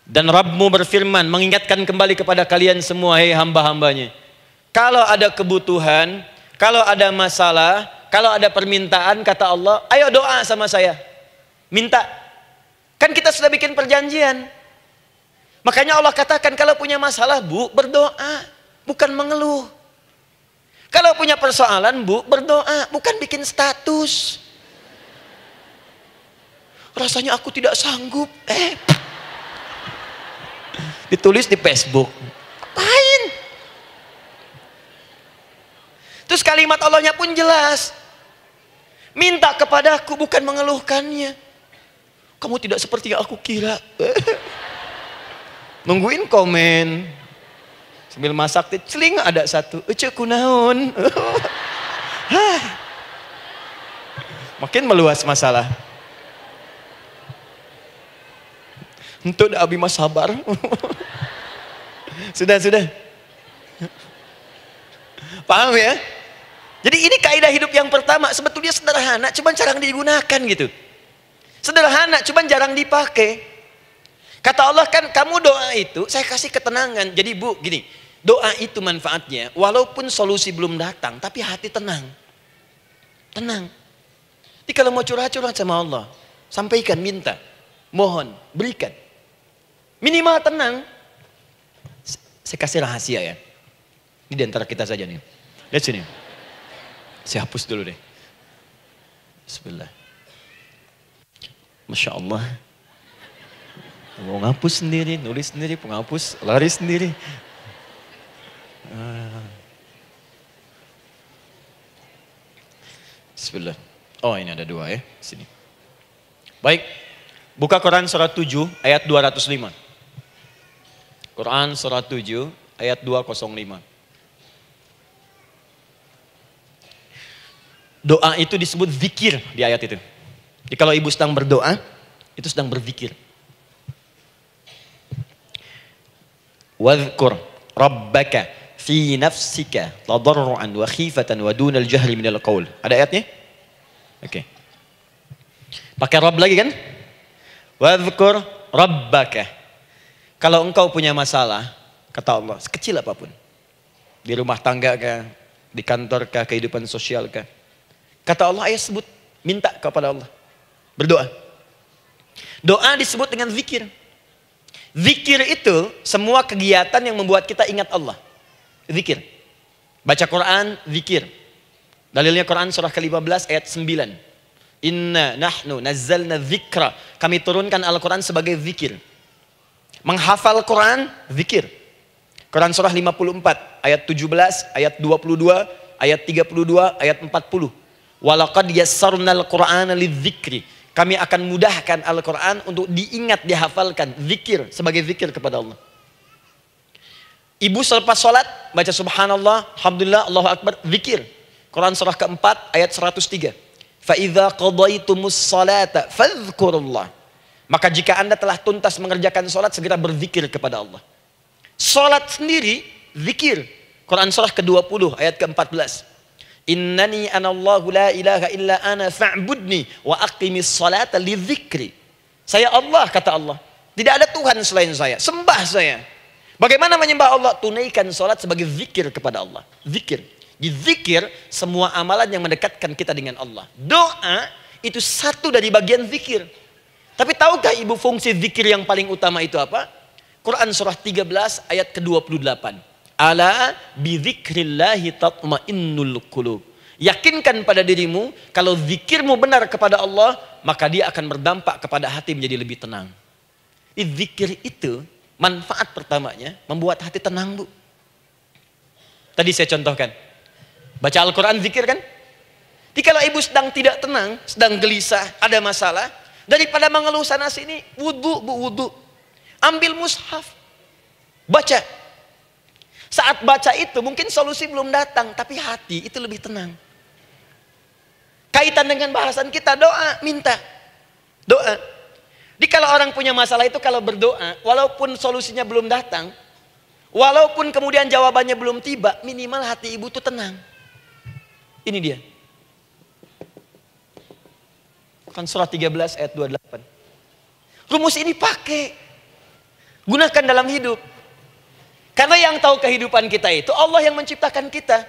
Dan Rabbmu berfirman, mengingatkan kembali kepada kalian semua, hei hamba-hambanya. Kalau ada kebutuhan, kalau ada masalah, kalau ada permintaan, kata Allah, ayo doa sama saya. Minta. Kan kita sudah bikin perjanjian. Makanya Allah katakan, kalau punya masalah, Bu, berdoa. Bukan mengeluh. Kalau punya persoalan, Bu, berdoa. Bukan bikin status. Rasanya aku tidak sanggup. Ditulis di Facebook. Apain? Terus kalimat Allahnya pun jelas. Minta kepadaku, bukan mengeluhkannya. Kamu tidak seperti yang aku kira. Nungguin komen. Sambil masak, celing ada satu. Ucuk kunaun. Makin meluas masalah. Untuk abi mas sabar. Sudah. Paham ya? Jadi ini kaidah hidup yang pertama. Sebetulnya sederhana, cuman jarang digunakan gitu. Sederhana, cuman jarang dipakai. Kata Allah kan, kamu doa itu, saya kasih ketenangan. Jadi Bu, gini, doa itu manfaatnya, walaupun solusi belum datang, tapi hati tenang. Tenang. Jadi kalau mau curhat-curhat sama Allah, sampaikan, minta, mohon, berikan. Minimal tenang. Saya kasih rahasia ya. Ini di antara kita saja nih. Lihat sini. Saya hapus dulu deh. Bismillah. Masya Allah. Mau ngapus sendiri, nulis sendiri, penghapus, lari sendiri. Bismillah. Oh ini ada dua ya, sini. Baik, buka Quran surat 7 ayat 205. Quran surat 7 ayat 205. Doa itu disebut zikir di ayat itu. Jadi kalau ibu sedang berdoa, itu sedang berzikir. Wadhkur rabbaka fi nafsika tadarruan wa khifatan wa dunal jahri minal qaul. Ada ayatnya? Oke. Pakai Rabb lagi kan? Wadhkur rabbaka. Kalau engkau punya masalah, kata Allah, sekecil apapun. Di rumah tangga kah, di kantor kah, kehidupan sosial kah. Kata Allah, ayo sebut, minta kepada Allah. Berdoa. Doa disebut dengan zikir. Zikir itu semua kegiatan yang membuat kita ingat Allah. Zikir. Baca Quran, zikir. Dalilnya Quran surah ke-15 ayat 9. Inna nahnu nazzalna dzikra. Kami turunkan Al-Quran sebagai zikir. Menghafal Quran, zikir. Quran surah 54 ayat 17, ayat 22, ayat 32, ayat 40. Walaqad yassarnal Qur'ana lidzikri. Kami akan mudahkan Al-Quran untuk diingat, dihafalkan. Zikir, sebagai zikir kepada Allah. Ibu selepas sholat, baca subhanallah, alhamdulillah, Allahu Akbar, zikir. Quran surah keempat, ayat 103. فَإِذَا قَضَيْتُمُ الصَّلَاةَ فَاذْكُرُوا اللَّهَ. Maka jika anda telah tuntas mengerjakan sholat, segera berzikir kepada Allah. Sholat sendiri, zikir. Quran surah ke-20, ayat ke-14. Innani anallahu la ilaha illa ana fa'budni wa aqimis salata lidzikri. Saya Allah, kata Allah. Tidak ada Tuhan selain saya. Sembah saya. Bagaimana menyembah Allah? Tunaikan salat sebagai zikir kepada Allah. Zikir. Di zikir semua amalan yang mendekatkan kita dengan Allah. Doa itu satu dari bagian zikir. Tapi tahukah ibu fungsi zikir yang paling utama itu apa? Quran surah 13 ayat ke-28. Ala bidzikrillahi tatmainnul qulub. Yakinkan pada dirimu, kalau zikirmu benar kepada Allah, maka dia akan berdampak kepada hati menjadi lebih tenang. Zikir itu manfaat pertamanya membuat hati tenang, Bu. Tadi saya contohkan. Baca Al-Quran zikir kan? Jadi kalau ibu sedang tidak tenang, sedang gelisah, ada masalah, daripada mengeluh sana sini, wudu, Bu, wudu. Ambil mushaf. Baca. Saat baca itu mungkin solusi belum datang, tapi hati itu lebih tenang. Kaitan dengan bahasan kita, doa, minta. Doa. Jadi kalau orang punya masalah itu kalau berdoa, walaupun solusinya belum datang, walaupun kemudian jawabannya belum tiba, minimal hati ibu itu tenang. Ini dia. Kan surah 13 ayat 28. Rumus ini pakai. Gunakan dalam hidup. Karena yang tahu kehidupan kita itu Allah yang menciptakan kita.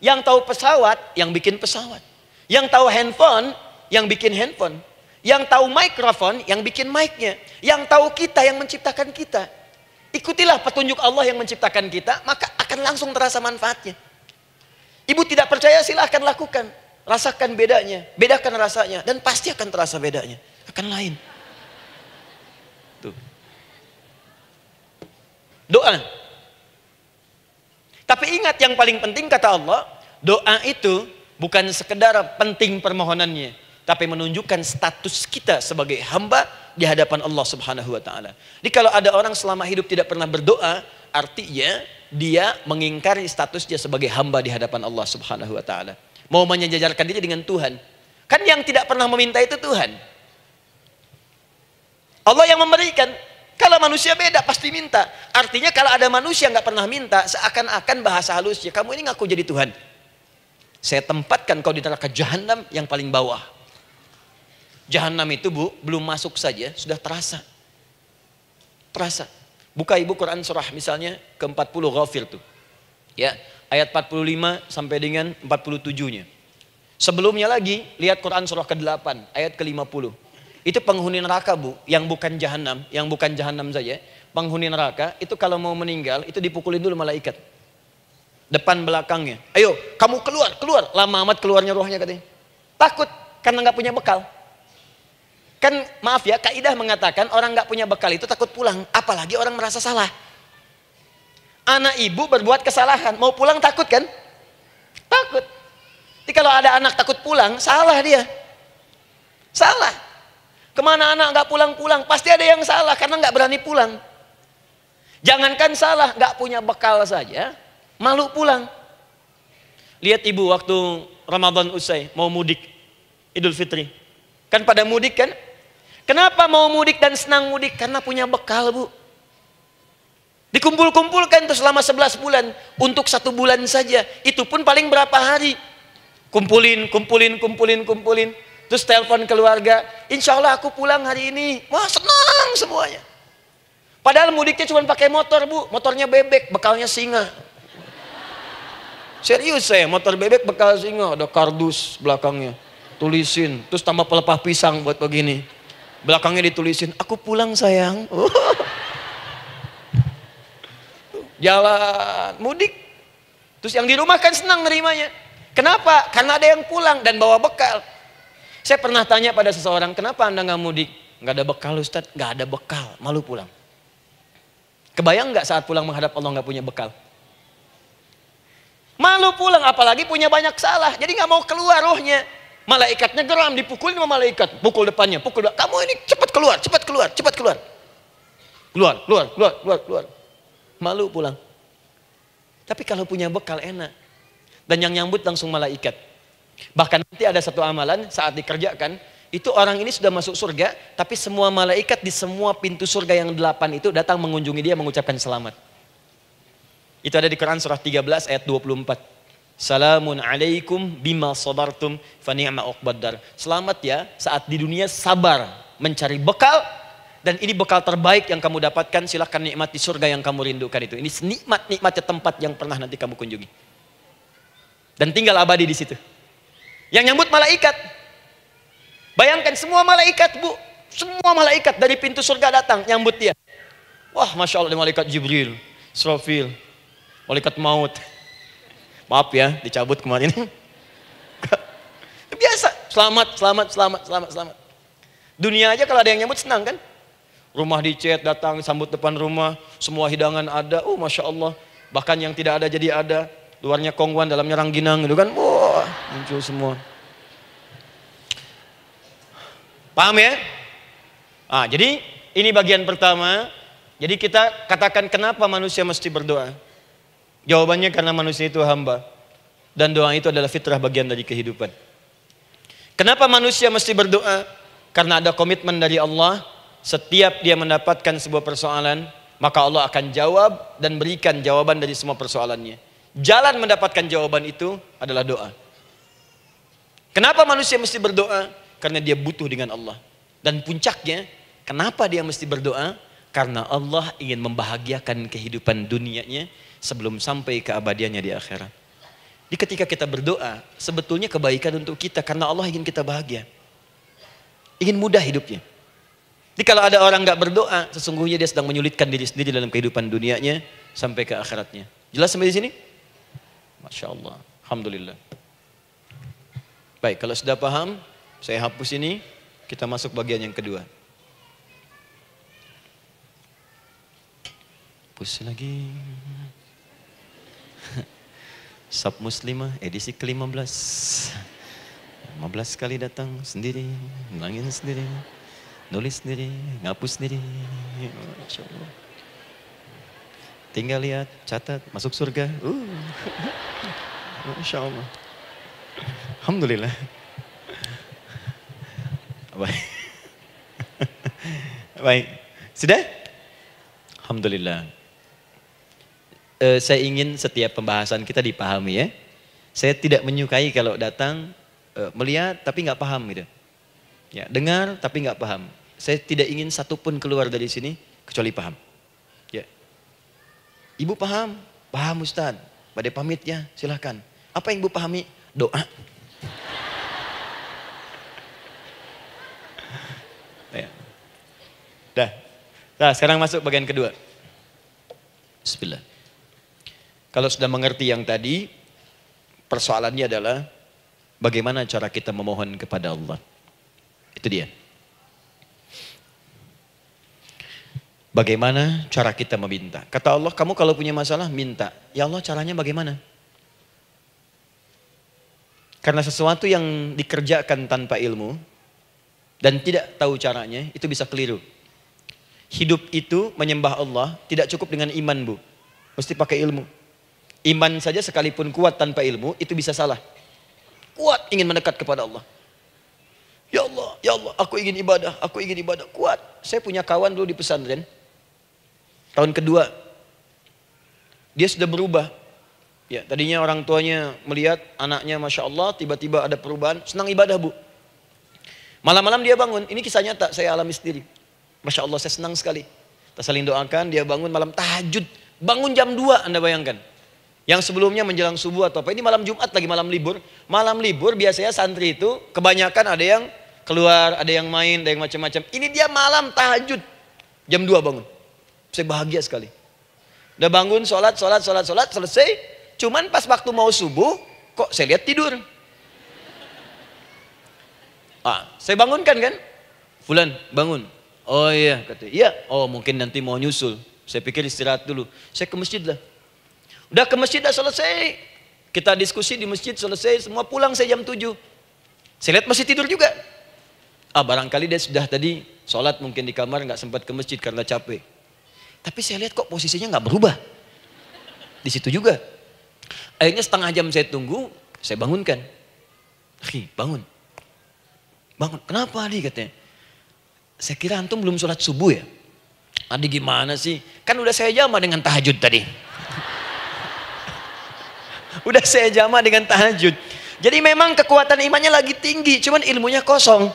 Yang tahu pesawat, yang bikin pesawat. Yang tahu handphone, yang bikin handphone. Yang tahu mikrofon, yang bikin mic-nya. Yang tahu kita, yang menciptakan kita. Ikutilah petunjuk Allah yang menciptakan kita, maka akan langsung terasa manfaatnya. Ibu tidak percaya, silahkan lakukan. Rasakan bedanya, bedakan rasanya, dan pasti akan terasa bedanya. Akan lain. Tuh. Doa. Tapi ingat yang paling penting kata Allah, doa itu bukan sekedar penting permohonannya, tapi menunjukkan status kita sebagai hamba di hadapan Allah Subhanahu wa taala. Jadi kalau ada orang selama hidup tidak pernah berdoa, artinya dia mengingkari status dia sebagai hamba di hadapan Allah Subhanahu wa taala. Mau menyejajarkan diri dengan Tuhan. Kan yang tidak pernah meminta itu Tuhan. Allah yang memberikan. Kalau manusia beda pasti minta. Artinya kalau ada manusia nggak pernah minta, seakan-akan bahasa halusnya, kamu ini ngaku jadi Tuhan. Saya tempatkan kau di neraka jahanam yang paling bawah. Jahanam itu, Bu, belum masuk saja sudah terasa. Terasa. Buka ibu Quran surah misalnya ke-40 Ghafir tuh. Ya, ayat 45 sampai dengan 47-nya. Sebelumnya lagi lihat Quran surah ke-8 ayat ke-50. Itu penghuni neraka, Bu, yang bukan jahanam saja. Penghuni neraka itu kalau mau meninggal itu dipukulin dulu malaikat. Depan belakangnya. Ayo, kamu keluar. Lama amat keluarnya rohnya katanya. Takut karena nggak punya bekal. Kan maaf ya, kaidah mengatakan orang nggak punya bekal itu takut pulang. Apalagi orang merasa salah. Anak ibu berbuat kesalahan, mau pulang takut kan? Takut. Jadi kalau ada anak takut pulang, salah dia. Salah. Kemana anak nggak pulang-pulang, pasti ada yang salah karena nggak berani pulang. Jangankan salah, nggak punya bekal saja, malu pulang. Lihat ibu waktu Ramadan usai, mau mudik, Idul Fitri. Kan pada mudik kan? Kenapa mau mudik dan senang mudik? Karena punya bekal, Bu. Dikumpul-kumpulkan tuh selama 11 bulan. Untuk 1 bulan saja. Itu pun paling berapa hari. Kumpulin. Terus telepon keluarga, insya Allah aku pulang hari ini. Wah, senang semuanya. Padahal mudiknya cuma pakai motor, Bu. Motornya bebek, bekalnya singa. Serius saya, motor bebek bekal singa. Ada kardus belakangnya. Tulisin, terus tambah pelepah pisang buat begini. Belakangnya ditulisin, aku pulang sayang. jalan mudik. Terus yang di rumah kan senang nerimanya. Kenapa? Karena ada yang pulang dan bawa bekal. Saya pernah tanya pada seseorang, kenapa Anda nggak mudik? Nggak ada bekal Ustadz, nggak ada bekal, malu pulang. Kebayang nggak saat pulang menghadap Allah nggak punya bekal? Malu pulang, apalagi punya banyak salah. Jadi nggak mau keluar rohnya. Malaikatnya geram, dipukulin sama malaikat. Pukul depannya, pukul depan. Kamu ini cepat keluar, cepat keluar, cepat keluar. Keluar, keluar, keluar, keluar, keluar. Malu pulang. Tapi kalau punya bekal enak. Dan yang nyambut langsung malaikat. Bahkan nanti ada satu amalan saat dikerjakan. Itu orang ini sudah masuk surga. Tapi semua malaikat di semua pintu surga yang 8 itu datang mengunjungi dia mengucapkan selamat. Itu ada di Quran surah 13 ayat 24. Salamun alaikum bima sabartum fa ni'ma uqbaddar. Selamat ya saat di dunia sabar mencari bekal. Dan ini bekal terbaik yang kamu dapatkan. Silahkan nikmati surga yang kamu rindukan itu. Ini nikmat-nikmatnya tempat yang pernah nanti kamu kunjungi. Dan tinggal abadi di situ. Yang nyambut malaikat. Bayangkan semua malaikat bu. Semua malaikat dari pintu surga datang nyambut dia. Wah Masya Allah, malaikat Jibril, Israfil, malaikat maut. Maaf ya dicabut kemarin. Biasa. Selamat, selamat, selamat, selamat, selamat. Dunia aja kalau ada yang nyambut senang kan. Rumah dicet datang sambut depan rumah. Semua hidangan ada. Masya Allah. Bahkan yang tidak ada jadi ada. Luarnya kongwan, dalamnya rangginang gitu kan. Wah, muncul semua. Paham ya? Jadi ini bagian pertama. Jadi kita katakan kenapa manusia mesti berdoa? Jawabannya karena manusia itu hamba. Dan doa itu adalah fitrah bagian dari kehidupan. Kenapa manusia mesti berdoa? Karena ada komitmen dari Allah. Setiap dia mendapatkan sebuah persoalan, maka Allah akan jawab dan berikan jawaban dari semua persoalannya. Jalan mendapatkan jawaban itu adalah doa. Kenapa manusia mesti berdoa? Karena dia butuh dengan Allah. Dan puncaknya, kenapa dia mesti berdoa? Karena Allah ingin membahagiakan kehidupan dunianya sebelum sampai keabadiannya di akhirat. Jadi ketika kita berdoa, sebetulnya kebaikan untuk kita karena Allah ingin kita bahagia. Ingin mudah hidupnya. Jadi kalau ada orang nggak berdoa, sesungguhnya dia sedang menyulitkan diri sendiri dalam kehidupan dunianya sampai ke akhiratnya. Jelas sampai di sini? Masya Allah, alhamdulillah. Baik, kalau sudah paham, saya hapus ini, kita masuk bagian yang kedua. Hapus lagi. Sab Muslimah edisi ke-15. 15 kali datang sendiri, ngulangin sendiri, nulis sendiri, ngapus sendiri. Masya Allah. Tinggal lihat, catat, masuk surga. Masya Allah. Alhamdulillah. Baik. Baik. Sudah? Alhamdulillah. Saya ingin setiap pembahasan kita dipahami ya. Saya tidak menyukai kalau datang melihat tapi nggak paham gitu. Ya, dengar tapi nggak paham. Saya tidak ingin satupun keluar dari sini kecuali paham. Ya. Ibu paham? Paham Ustaz. Pada pamitnya silahkan. Apa yang ibu pahami? Doa. Ya. Dah. Nah, sekarang masuk bagian kedua. Bismillah. Kalau sudah mengerti yang tadi, persoalannya adalah bagaimana cara kita memohon kepada Allah. Itu dia. Bagaimana cara kita meminta? Kata Allah, kamu kalau punya masalah minta. Ya Allah, caranya bagaimana? Karena sesuatu yang dikerjakan tanpa ilmu dan tidak tahu caranya, itu bisa keliru. Hidup itu menyembah Allah tidak cukup dengan iman, Bu. Mesti pakai ilmu. Iman saja sekalipun kuat tanpa ilmu, itu bisa salah. Kuat ingin mendekat kepada Allah. Ya Allah, aku ingin ibadah, kuat. Saya punya kawan dulu di pesantren. Tahun kedua, dia sudah berubah. Ya, tadinya orang tuanya melihat anaknya Masya Allah, tiba-tiba ada perubahan, senang ibadah Bu. Malam-malam dia bangun, ini kisah nyata, saya alami sendiri. Masya Allah, saya senang sekali. Kita saling doakan, dia bangun malam tahajud. Bangun jam 2, Anda bayangkan. Yang sebelumnya menjelang subuh atau apa, ini malam Jumat lagi, malam libur. Malam libur biasanya santri itu kebanyakan ada yang keluar, ada yang main, ada yang macam-macam. Ini dia malam tahajud, jam 2 bangun. Saya bahagia sekali. Udah bangun, sholat, selesai. Cuman pas waktu mau subuh, kok saya lihat tidur. Saya bangunkan kan? Fulan, bangun. Oh iya, katanya. Iya, oh mungkin nanti mau nyusul. Saya pikir istirahat dulu. Saya ke masjid lah. Udah ke masjid dah selesai. Kita diskusi di masjid selesai, semua pulang saya jam 7. Saya lihat masih tidur juga. Barangkali dia sudah tadi sholat mungkin di kamar, nggak sempat ke masjid karena capek. Tapi saya lihat kok posisinya nggak berubah. Di situ juga. Akhirnya setengah jam saya tunggu, saya bangunkan. Bangun. Bangun, kenapa Adi katanya? Saya kira antum belum sholat subuh ya? Adi gimana sih? Kan udah saya jama dengan tahajud tadi. Udah saya jama dengan tahajud. Jadi memang kekuatan imannya lagi tinggi, cuman ilmunya kosong.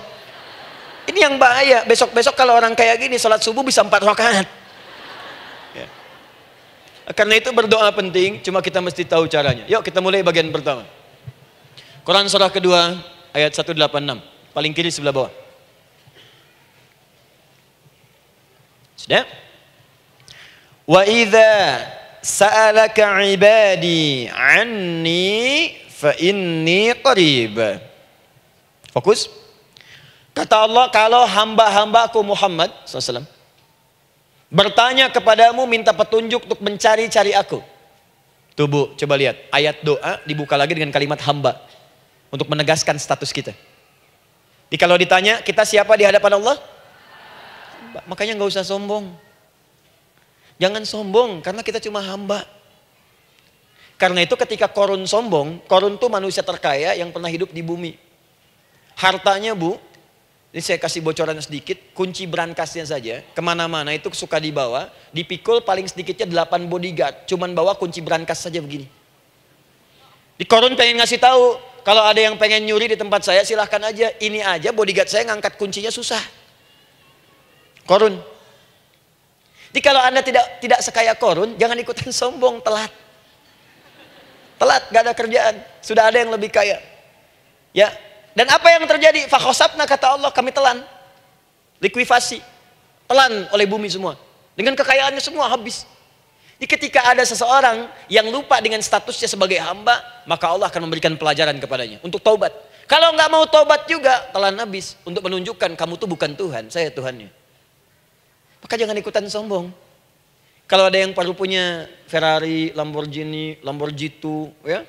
Ini yang bahaya. Besok-besok kalau orang kayak gini sholat subuh bisa 4 rakaat. Ya. Karena itu berdoa penting, cuma kita mesti tahu caranya. Yuk kita mulai bagian pertama. Quran surah kedua ayat 186. Paling kiri sebelah bawah. Sudah? Wa idza sa'alaka 'ibadi 'anni fa inni qarib. Fokus. Kata Allah, kalau hamba-hambaku Muhammad SAW bertanya kepadamu, minta petunjuk untuk mencari-cari aku. Tuh Bu, coba lihat. Ayat doa dibuka lagi dengan kalimat hamba. Untuk menegaskan status kita. Jadi kalau ditanya, kita siapa di hadapan Allah? Makanya nggak usah sombong. Jangan sombong, karena kita cuma hamba. Karena itu ketika Korun sombong, Korun tuh manusia terkaya yang pernah hidup di bumi. Hartanya Bu, ini saya kasih bocoran sedikit, kunci berangkasnya saja, kemana-mana itu suka dibawa, dipikul paling sedikitnya 8 bodyguard, cuman bawa kunci berangkas saja begini. Di Korun pengen ngasih tahu, kalau ada yang pengen nyuri di tempat saya silahkan aja, ini aja bodyguard saya ngangkat kuncinya susah. Korun. Jadi kalau Anda tidak sekaya Korun, jangan ikutan sombong, telat. Telat, gak ada kerjaan, sudah ada yang lebih kaya. Ya. Dan apa yang terjadi? Fakhosabna kata Allah, kami telan. Likuifasi. Telan oleh bumi semua. Dengan kekayaannya semua habis. Jadi ketika ada seseorang yang lupa dengan statusnya sebagai hamba, maka Allah akan memberikan pelajaran kepadanya untuk taubat. Kalau nggak mau taubat juga, telan habis untuk menunjukkan kamu tuh bukan Tuhan, saya Tuhannya. Maka jangan ikutan sombong. Kalau ada yang baru punya Ferrari, Lamborghini, Lamborghini, ya,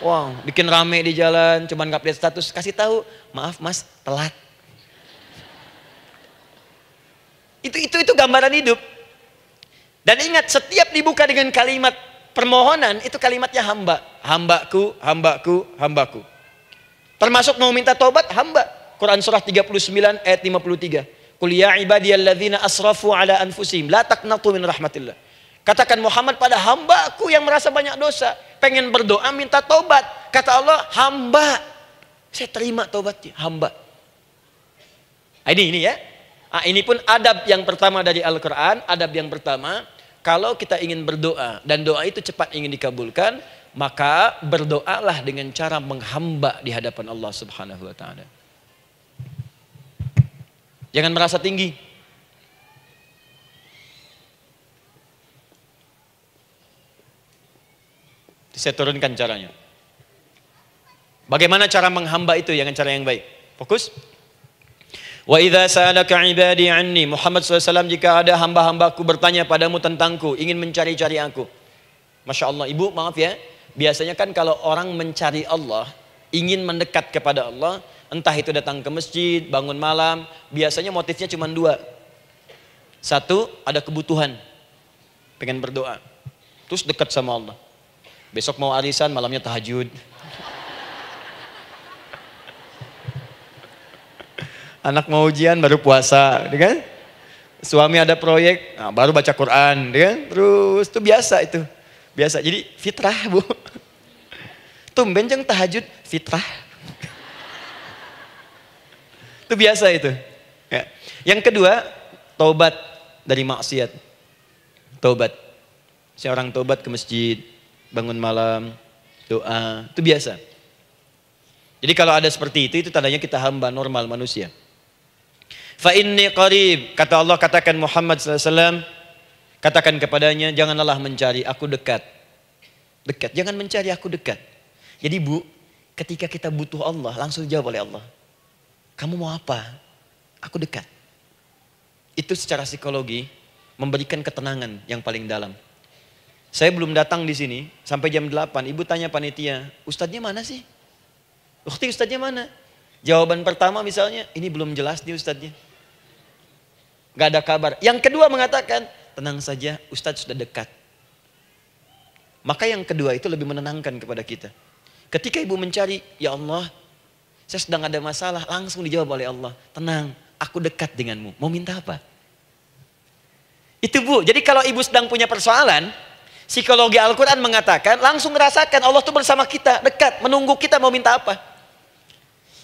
wow, bikin rame di jalan, cuman nggak update status, kasih tahu, maaf Mas, telat. Itu gambaran hidup. Dan ingat, setiap dibuka dengan kalimat permohonan, itu kalimatnya hamba. Hambaku, hambaku, hambaku. Termasuk mau minta taubat, hamba. Quran surah 39 ayat 53. Qul ya ibadiyalladzina asrafu ala anfusihim la taqnatu min rahmatillah. Katakan Muhammad pada hambaku yang merasa banyak dosa, pengen berdoa minta taubat. Kata Allah, hamba. Saya terima taubatnya, hamba. Ini ya. Ini pun adab yang pertama dari Al-Quran. Adab yang pertama, kalau kita ingin berdoa dan doa itu cepat ingin dikabulkan, maka berdoalah dengan cara menghamba di hadapan Allah Subhanahu wa taala. Jangan merasa tinggi. Saya turunkan caranya. Bagaimana cara menghamba itu dengan cara yang baik? Fokus. Wa idza sa'alaka 'ibadi 'anni, Muhammad SAW, jika ada hamba-hambaku bertanya padamu tentangku, ingin mencari-cari aku. Masya Allah, Ibu maaf ya, biasanya kan kalau orang mencari Allah, ingin mendekat kepada Allah, entah itu datang ke masjid, bangun malam, biasanya motifnya cuma 2. Satu, ada kebutuhan, pengen berdoa, terus dekat sama Allah. Besok mau arisan, malamnya tahajud. Anak mau ujian baru puasa, kan? Suami ada proyek, nah, baru baca Quran, kan? Terus itu biasa itu, biasa. Jadi fitrah Bu. Tumben jeng tahajud, fitrah. Itu biasa itu. Ya. Yang kedua, taubat dari maksiat. Taubat. Seorang taubat ke masjid, bangun malam, doa, itu biasa. Jadi kalau ada seperti itu tandanya kita hamba normal manusia. Fa inni qarib, kata Allah, katakan Muhammad SAW, Katakan kepadanya, janganlah mencari, aku dekat. Dekat, jangan mencari, aku dekat. Jadi Bu, ketika kita butuh Allah, langsung dijawab oleh Allah. Kamu mau apa? Aku dekat. Itu secara psikologi memberikan ketenangan yang paling dalam. Saya belum datang di sini sampai jam 8. Ibu tanya panitia, ustadznya mana sih? Ukti, ustadznya mana? Jawaban pertama misalnya, ini belum jelas nih ustadznya. Gak ada kabar. Yang kedua mengatakan, tenang saja, ustadz sudah dekat. Maka yang kedua itu lebih menenangkan kepada kita. Ketika ibu mencari, ya Allah, saya sedang ada masalah, langsung dijawab oleh Allah. Tenang, aku dekat denganmu. Mau minta apa? Itu Bu, jadi kalau ibu sedang punya persoalan, psikologi Al-Quran mengatakan, langsung merasakan Allah itu bersama kita, dekat, menunggu kita mau minta apa.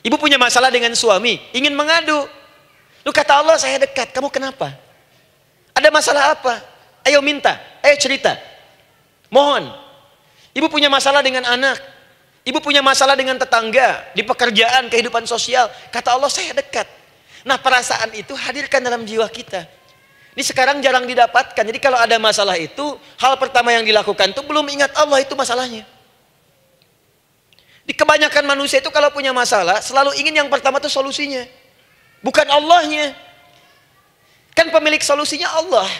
Ibu punya masalah dengan suami, ingin mengadu. Lu kata Allah, saya dekat, kamu kenapa? Ada masalah apa? Ayo minta, ayo cerita. Mohon. Ibu punya masalah dengan anak. Ibu punya masalah dengan tetangga, di pekerjaan, kehidupan sosial. Kata Allah, saya dekat. Nah, perasaan itu hadirkan dalam jiwa kita. Ini sekarang jarang didapatkan. Jadi kalau ada masalah itu, hal pertama yang dilakukan itu belum ingat Allah itu masalahnya. Di kebanyakan manusia itu kalau punya masalah, selalu ingin yang pertama itu solusinya. Bukan Allahnya. Kan pemilik solusinya Allah.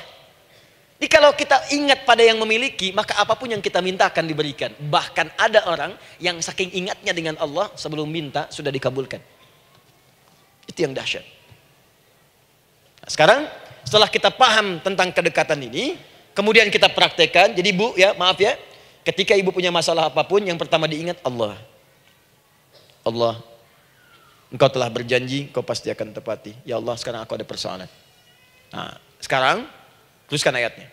Jadi kalau kita ingat pada yang memiliki, maka apapun yang kita minta akan diberikan. Bahkan ada orang yang saking ingatnya dengan Allah, sebelum minta sudah dikabulkan. Itu yang dahsyat. Nah, sekarang setelah kita paham tentang kedekatan ini, kemudian kita praktekkan. Jadi Bu, ya maaf ya, ketika ibu punya masalah apapun, yang pertama diingat Allah. Allah, Engkau telah berjanji, Engkau pasti akan tepati. Ya Allah, sekarang aku ada persoalan. Nah, sekarang teruskan ayatnya.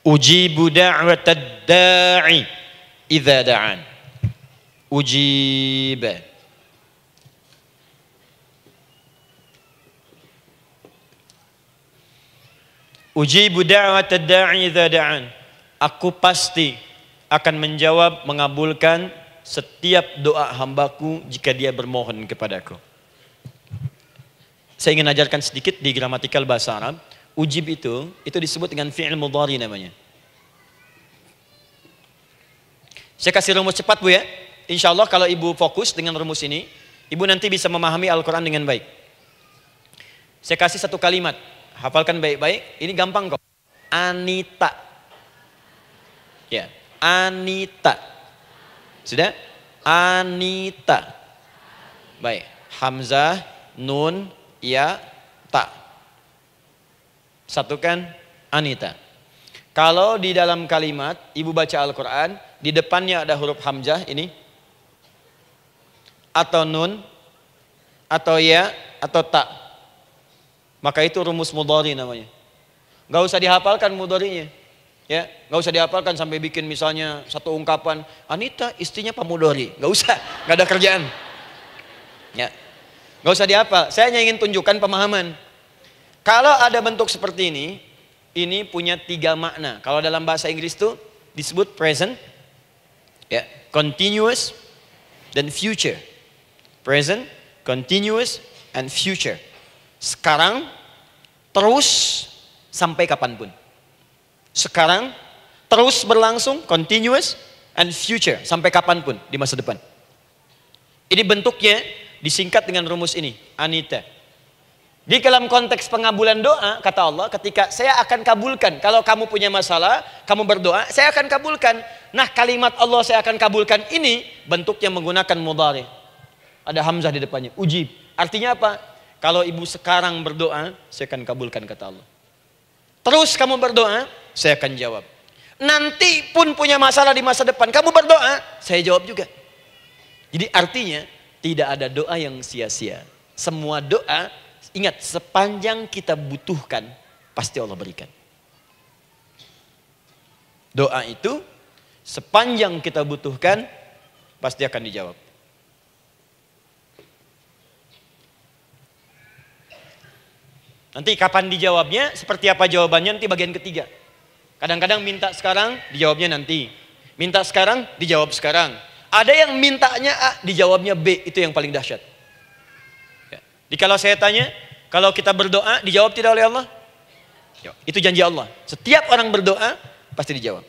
Ujibu da'watad da'i idza da'an. Ujiba. Ujibu da'watad da'i idza da'an. Aku pasti akan menjawab, mengabulkan setiap doa hambaku jika dia bermohon kepadaku. Saya ingin ajarkan sedikit di gramatikal bahasa Arab. Ujib itu disebut dengan fi'il mudhari namanya. Saya kasih rumus cepat Bu ya. Insya Allah kalau ibu fokus dengan rumus ini, ibu nanti bisa memahami Al-Quran dengan baik. Saya kasih satu kalimat. Hafalkan baik-baik. Ini gampang kok. Anita. Ya, Anita. Sudah? Anita. Baik. Hamzah, nun, ya, ta. Satukan Anita. Kalau di dalam kalimat ibu baca Al-Quran, di depannya ada huruf hamzah ini, atau nun, atau ya, atau ta, maka itu rumus mudhari namanya. Gak usah dihafalkan mudharinya. Ya, nggak usah dihafalkan sampai bikin misalnya satu ungkapan, Anita istrinya Pak Mudhari, nggak usah, nggak ada kerjaan. Ya, nggak usah dihafal. Saya hanya ingin tunjukkan pemahaman. Kalau ada bentuk seperti ini punya 3 makna. Kalau dalam bahasa Inggris itu disebut present, ya, continuous, dan future. Present, continuous, and future. Sekarang, terus, sampai kapanpun. Sekarang, terus berlangsung, continuous, and future, sampai kapanpun di masa depan. Ini bentuknya disingkat dengan rumus ini, Anita. Di dalam konteks pengabulan doa, kata Allah, ketika saya akan kabulkan, kalau kamu punya masalah, kamu berdoa, saya akan kabulkan. Nah, kalimat Allah saya akan kabulkan ini, bentuknya menggunakan mudhari. Ada hamzah di depannya, ujib. Artinya apa? Kalau ibu sekarang berdoa, saya akan kabulkan, kata Allah. Terus kamu berdoa, saya akan jawab. Nanti pun punya masalah di masa depan, kamu berdoa, saya jawab juga. Jadi artinya tidak ada doa yang sia-sia. Semua doa, ingat, sepanjang kita butuhkan, pasti Allah berikan. Doa itu sepanjang kita butuhkan, pasti akan dijawab. Nanti kapan dijawabnya, seperti apa jawabannya, nanti bagian ketiga. Kadang-kadang minta sekarang, dijawabnya nanti. Minta sekarang, dijawab sekarang. Ada yang mintanya A, dijawabnya B. Itu yang paling dahsyat. Ya. Jadi kalau saya tanya, kalau kita berdoa, dijawab tidak oleh Allah? Itu janji Allah. Setiap orang berdoa pasti dijawab.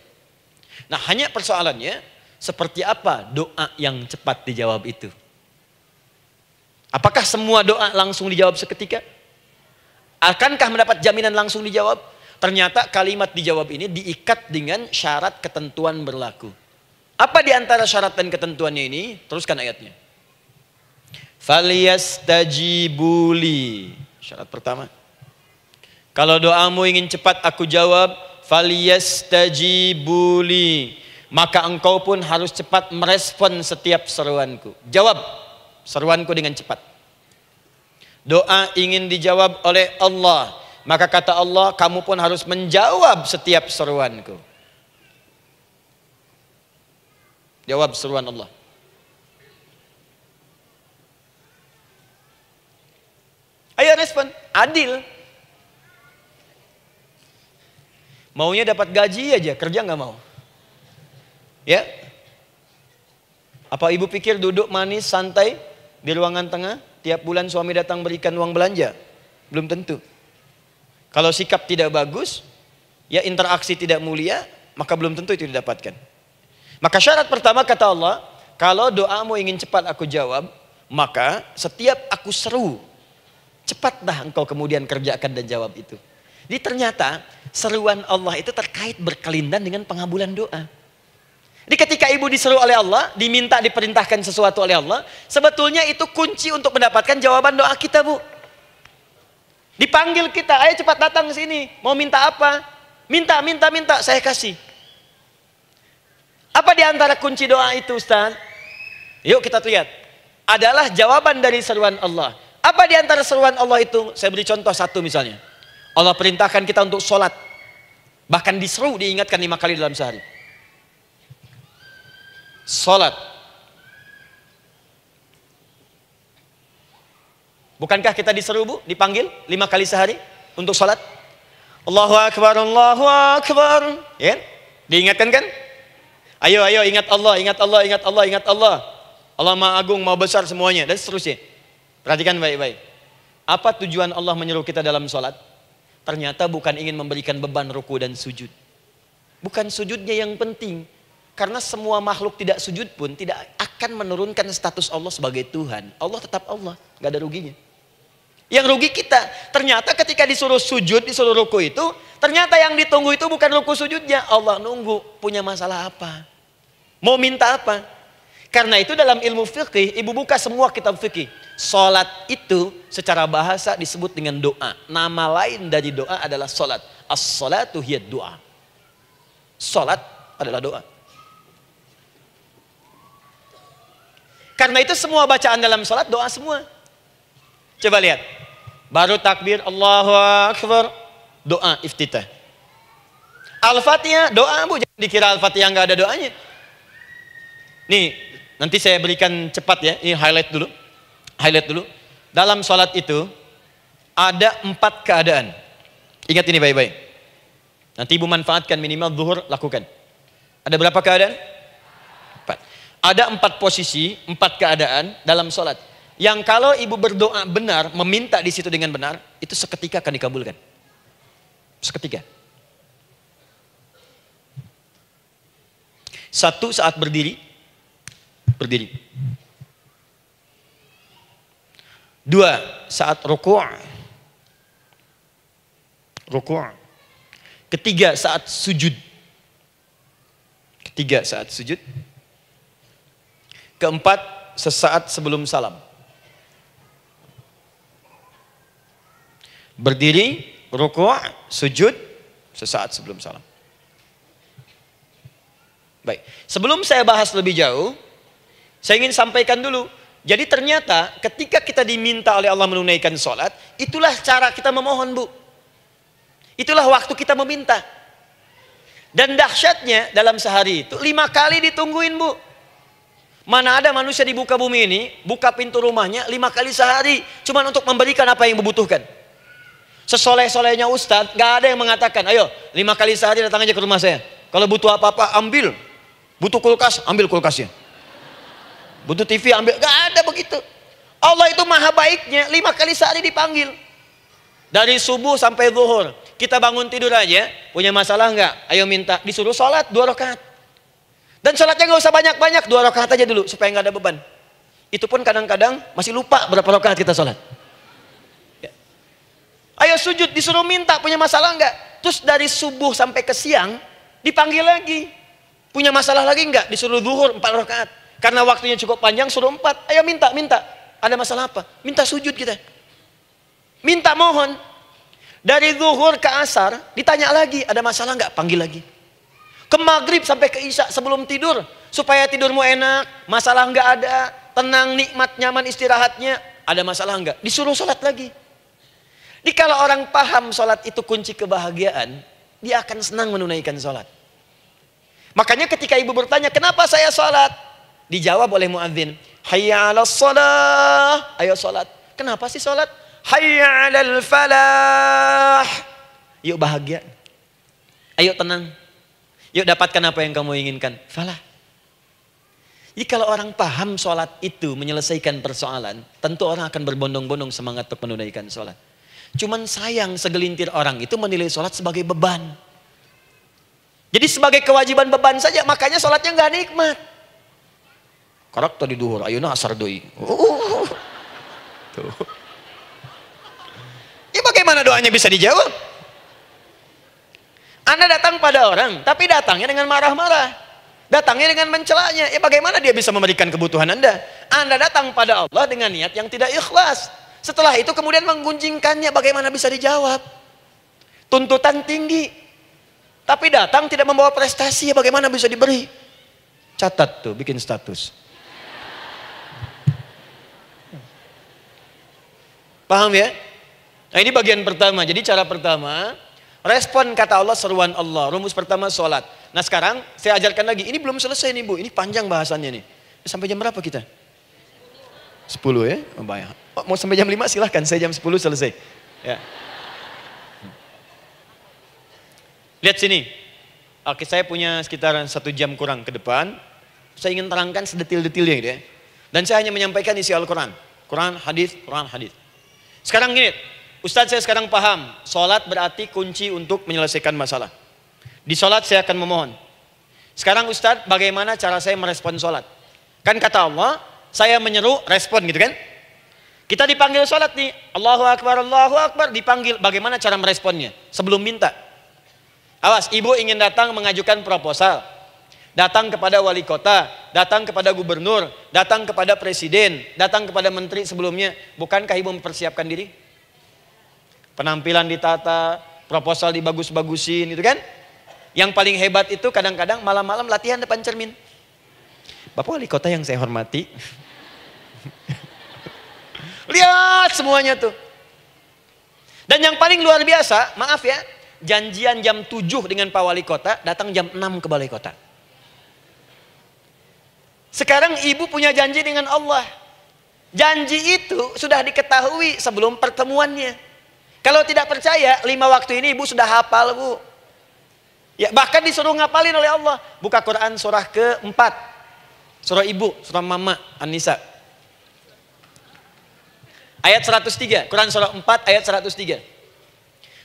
Nah, hanya persoalannya seperti apa doa yang cepat dijawab itu? Apakah semua doa langsung dijawab seketika? Akankah mendapat jaminan langsung dijawab? Ternyata kalimat dijawab ini diikat dengan syarat ketentuan berlaku. Apa di antara syarat dan ketentuannya ini? Teruskan ayatnya. Falyastajibuli. Syarat pertama. Kalau doamu ingin cepat aku jawab, falyastajibuli. Maka engkau pun harus cepat merespon setiap seruanku. Jawab seruanku dengan cepat. Doa ingin dijawab oleh Allah. Maka kata Allah, kamu pun harus menjawab setiap seruanku. Jawab seruan Allah. Ayo respon, adil. Maunya dapat gaji aja, kerja nggak mau. Ya? Apa ibu pikir duduk manis, santai di ruangan tengah, tiap bulan suami datang berikan uang belanja? Belum tentu. Kalau sikap tidak bagus, ya interaksi tidak mulia, maka belum tentu itu didapatkan. Maka syarat pertama kata Allah, kalau doamu ingin cepat aku jawab, maka setiap aku seru, cepatlah engkau kemudian kerjakan dan jawab itu. Jadi ternyata seruan Allah itu terkait berkelindan dengan pengabulan doa. Jadi ketika ibu diseru oleh Allah, diminta diperintahkan sesuatu oleh Allah, sebetulnya itu kunci untuk mendapatkan jawaban doa kita, Bu. Dipanggil kita, ayo cepat datang ke sini. Mau minta apa? Minta, saya kasih. Apa di antara kunci doa itu, Ustaz? Yuk kita lihat. Adalah jawaban dari seruan Allah. Apa di antara seruan Allah itu? Saya beri contoh satu misalnya. Allah perintahkan kita untuk sholat. Bahkan diseru, diingatkan 5 kali dalam sehari. Sholat. Bukankah kita diseru, Bu? Dipanggil 5 kali sehari untuk sholat? Allahu Akbar, Allahu Akbar. Ya? Diingatkan kan? Ayo ingat Allah, ingat Allah, ingat Allah, ingat Allah. Allah Maha Agung, Maha Besar semuanya. Dan seterusnya. Perhatikan baik-baik. Apa tujuan Allah menyuruh kita dalam sholat? Ternyata bukan ingin memberikan beban ruku dan sujud. Bukan sujudnya yang penting. Karena semua makhluk tidak sujud pun tidak akan menurunkan status Allah sebagai Tuhan. Allah tetap Allah, gak ada ruginya. Yang rugi kita. Ternyata ketika disuruh sujud, disuruh ruku itu, ternyata yang ditunggu itu bukan ruku sujudnya. Allah nunggu, punya masalah apa? Mau minta apa? Karena itu dalam ilmu fikih, ibu buka semua kitab fikih. Salat itu secara bahasa disebut dengan doa. Nama lain dari doa adalah salat. As-salatu hiya doa. Salat adalah doa. Karena itu semua bacaan dalam salat doa semua. Coba lihat. Baru takbir Allahu Akbar, doa iftitah. Al-Fatihah doa, Bu. Jangan dikira Al-Fatihah nggak ada doanya. Nih, nanti saya berikan cepat ya. Ini highlight dulu. Highlight dulu. Dalam sholat itu ada 4 keadaan. Ingat ini baik-baik. Nanti ibu manfaatkan minimal zuhur lakukan. Ada berapa keadaan? 4. Ada 4 posisi, 4 keadaan dalam sholat. Yang kalau ibu berdoa benar, meminta di situ dengan benar, itu seketika akan dikabulkan. Seketika. 1 saat berdiri. Berdiri. 2 saat ruku'. Ruku'. 3 saat sujud. 3 saat sujud. 4 sesaat sebelum salam. Berdiri, ruku', sujud, sesaat sebelum salam. Baik, sebelum saya bahas lebih jauh, saya ingin sampaikan dulu. Jadi ternyata ketika kita diminta oleh Allah menunaikan sholat, itulah cara kita memohon, Bu. Itulah waktu kita meminta. Dan dahsyatnya dalam sehari itu 5 kali ditungguin, Bu. Mana ada manusia di muka bumi ini buka pintu rumahnya 5 kali sehari cuma untuk memberikan apa yang dibutuhkan. Sesoleh-solehnya Ustadz, gak ada yang mengatakan, ayo 5 kali sehari datang aja ke rumah saya. Kalau butuh apa-apa ambil. Butuh kulkas, ambil kulkasnya. Butuh TV, ambil. Gak ada begitu. Allah itu maha baiknya, 5 kali sehari dipanggil. Dari subuh sampai zuhur. Kita bangun tidur aja, punya masalah nggak? Ayo minta, disuruh sholat 2 rakaat. Dan sholatnya nggak usah banyak-banyak, 2 rakaat aja dulu supaya nggak ada beban. Itu pun kadang-kadang masih lupa berapa rakaat kita sholat. Ya. Ayo sujud, disuruh minta, punya masalah nggak? Terus dari subuh sampai ke siang dipanggil lagi, punya masalah lagi nggak? Disuruh zuhur 4 rakaat. Karena waktunya cukup panjang, suruh 4. Ayo minta. Ada masalah apa? Minta sujud kita. Minta mohon. Dari zuhur ke asar ditanya lagi, ada masalah nggak? Panggil lagi. Ke maghrib sampai ke isya sebelum tidur, supaya tidurmu enak, masalah nggak ada, tenang, nikmat, nyaman istirahatnya. Ada masalah nggak? Disuruh sholat lagi. Jadi kalau orang paham sholat itu kunci kebahagiaan, dia akan senang menunaikan sholat. Makanya ketika ibu bertanya, kenapa saya sholat? Dijawab oleh muadzin, hayya 'alas shalah, ayo sholat. Kenapa sih sholat? Hayya 'alal falah, yuk bahagia, ayo tenang, yuk dapatkan apa yang kamu inginkan, falah. Jadi kalau orang paham sholat itu menyelesaikan persoalan, tentu orang akan berbondong-bondong semangat untuk menunaikan sholat. Cuman sayang segelintir orang itu menilai sholat sebagai beban. Jadi sebagai kewajiban beban saja, makanya sholatnya nggak nikmat. Karak tadi duhur, ayeuna asar deui. Tuh. Ya bagaimana doanya bisa dijawab? Anda datang pada orang, tapi datangnya dengan marah-marah. Datangnya dengan mencelanya. Ya bagaimana dia bisa memberikan kebutuhan Anda? Anda datang pada Allah dengan niat yang tidak ikhlas. Setelah itu kemudian menggunjingkannya, bagaimana bisa dijawab? Tuntutan tinggi. Tapi datang tidak membawa prestasi, ya bagaimana bisa diberi? Catat tuh, bikin status. Paham ya? Nah ini bagian pertama. Jadi cara pertama, respon kata Allah, seruan Allah. Rumus pertama sholat. Nah sekarang saya ajarkan lagi. Ini belum selesai nih Bu. Ini panjang bahasannya nih. Sampai jam berapa kita? 10 ya? Oh, banyak. Oh, mau sampai jam 5 silahkan. Saya jam 10 selesai. Ya. Lihat sini. Oke, saya punya sekitar 1 jam kurang ke depan. Saya ingin terangkan sedetil-detilnya gitu ya. Dan saya hanya menyampaikan isi Al-Quran. Quran, hadis, Quran, hadis. Sekarang gini, Ustadz saya sekarang paham, sholat berarti kunci untuk menyelesaikan masalah. Di sholat saya akan memohon. Sekarang Ustadz, bagaimana cara saya merespon sholat? Kan kata Allah, saya menyeru, respon gitu kan? Kita dipanggil sholat nih, Allahu Akbar, dipanggil. Bagaimana cara meresponnya? Sebelum minta. Awas, ibu ingin datang mengajukan proposal. Datang kepada wali kota, datang kepada gubernur, datang kepada presiden, datang kepada menteri sebelumnya. Bukankah ibu mempersiapkan diri? Penampilan ditata, proposal dibagus-bagusin gitu kan? Yang paling hebat itu kadang-kadang malam-malam latihan depan cermin. Bapak wali kota yang saya hormati. Lihat semuanya tuh. Dan yang paling luar biasa, maaf ya, janjian jam 7 dengan Pak Wali Kota, datang jam 6 ke Balai Kota. Sekarang ibu punya janji dengan Allah. Janji itu sudah diketahui sebelum pertemuannya. Kalau tidak percaya, 5 waktu ini ibu sudah hafal Bu. Ya, bahkan disuruh ngapalin oleh Allah. Buka Quran surah ke-4. Surah ibu, surah mama, An-Nisa. Ayat 103, Quran surah 4 ayat 103.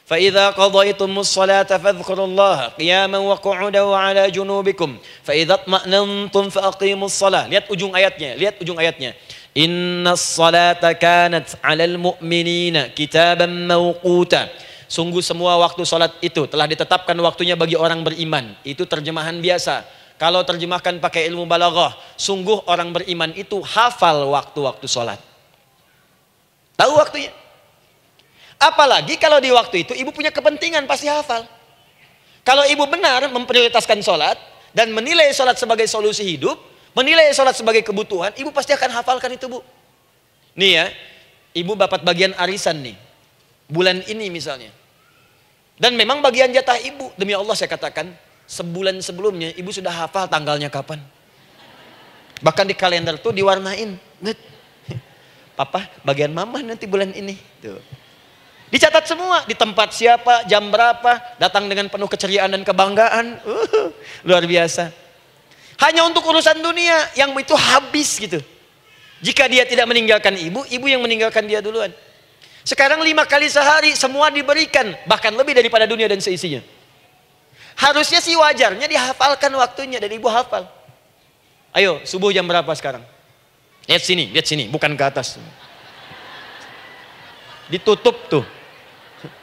فَإِذَا قَضَيْتُمُ الصَّلَاةَ فَاذْكُرُوا اللَّهَ قِيَامًا وَقُعُودًا وَعَلَى جُنُوبِكُمْ فَإِذَا اطْمَأْنَنْتُمْ فَأَقِيمُوا الصَّلَاةَ. Lihat ujung ayatnya, lihat ujung ayatnya. Inna as-salata kanat 'alal mu'minina kitaban mawquta. Sungguh semua waktu salat itu telah ditetapkan waktunya bagi orang beriman. Itu terjemahan biasa. Kalau terjemahkan pakai ilmu balaghah, sungguh orang beriman itu hafal waktu-waktu salat. Tahu waktunya. Apalagi kalau di waktu itu ibu punya kepentingan, pasti hafal. Kalau ibu benar memprioritaskan sholat dan menilai sholat sebagai solusi hidup, menilai sholat sebagai kebutuhan, ibu pasti akan hafalkan itu Bu. Nih ya, ibu dapat bagian arisan nih, bulan ini misalnya. Dan memang bagian jatah ibu, demi Allah saya katakan, sebulan sebelumnya ibu sudah hafal tanggalnya kapan. Bahkan di kalender tuh diwarnain. Papa, bagian mama nanti bulan ini. Tuh. Dicatat semua, di tempat siapa, jam berapa, datang dengan penuh keceriaan dan kebanggaan. Luar biasa. Hanya untuk urusan dunia yang itu habis gitu. Jika dia tidak meninggalkan ibu, ibu yang meninggalkan dia duluan. Sekarang 5 kali sehari semua diberikan, bahkan lebih daripada dunia dan seisinya. Harusnya sih wajarnya dihafalkan waktunya, dan ibu hafal. Ayo, subuh jam berapa sekarang? Lihat sini, bukan ke atas. Ditutup tuh.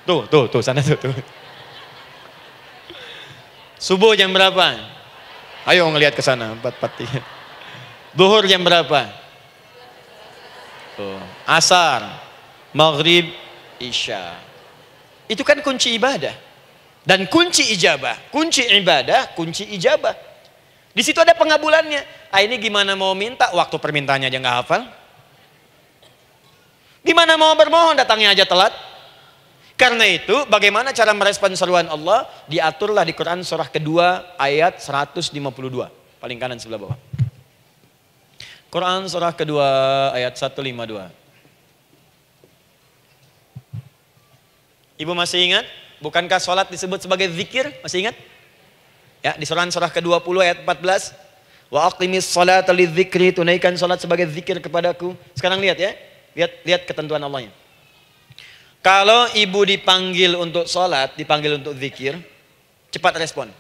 Tuh, sana tuh. Subuh jam berapa? Ayo ngelihat ke sana, 4:43. Zuhur jam berapa? Tuh, asar, maghrib, isya. Itu kan kunci ibadah. Dan kunci ijabah, kunci ibadah, kunci ijabah. Di situ ada pengabulannya. Ini gimana mau minta, waktu permintaannya aja nggak hafal? Gimana mau bermohon, datangnya aja telat? Karena itu, bagaimana cara merespon seruan Allah? Diaturlah di Quran surah kedua ayat 152. Paling kanan sebelah bawah. Quran surah kedua ayat 152. Ibu masih ingat? Bukankah sholat disebut sebagai zikir? Masih ingat? Ya, di surah ke-20 ayat 14. Wa aqimis sholata lidzikri, tunaikan sholat sebagai zikir kepadaku. Sekarang lihat ya. Lihat ketentuan Allahnya. Kalau ibu dipanggil untuk sholat, dipanggil untuk zikir, cepat respon.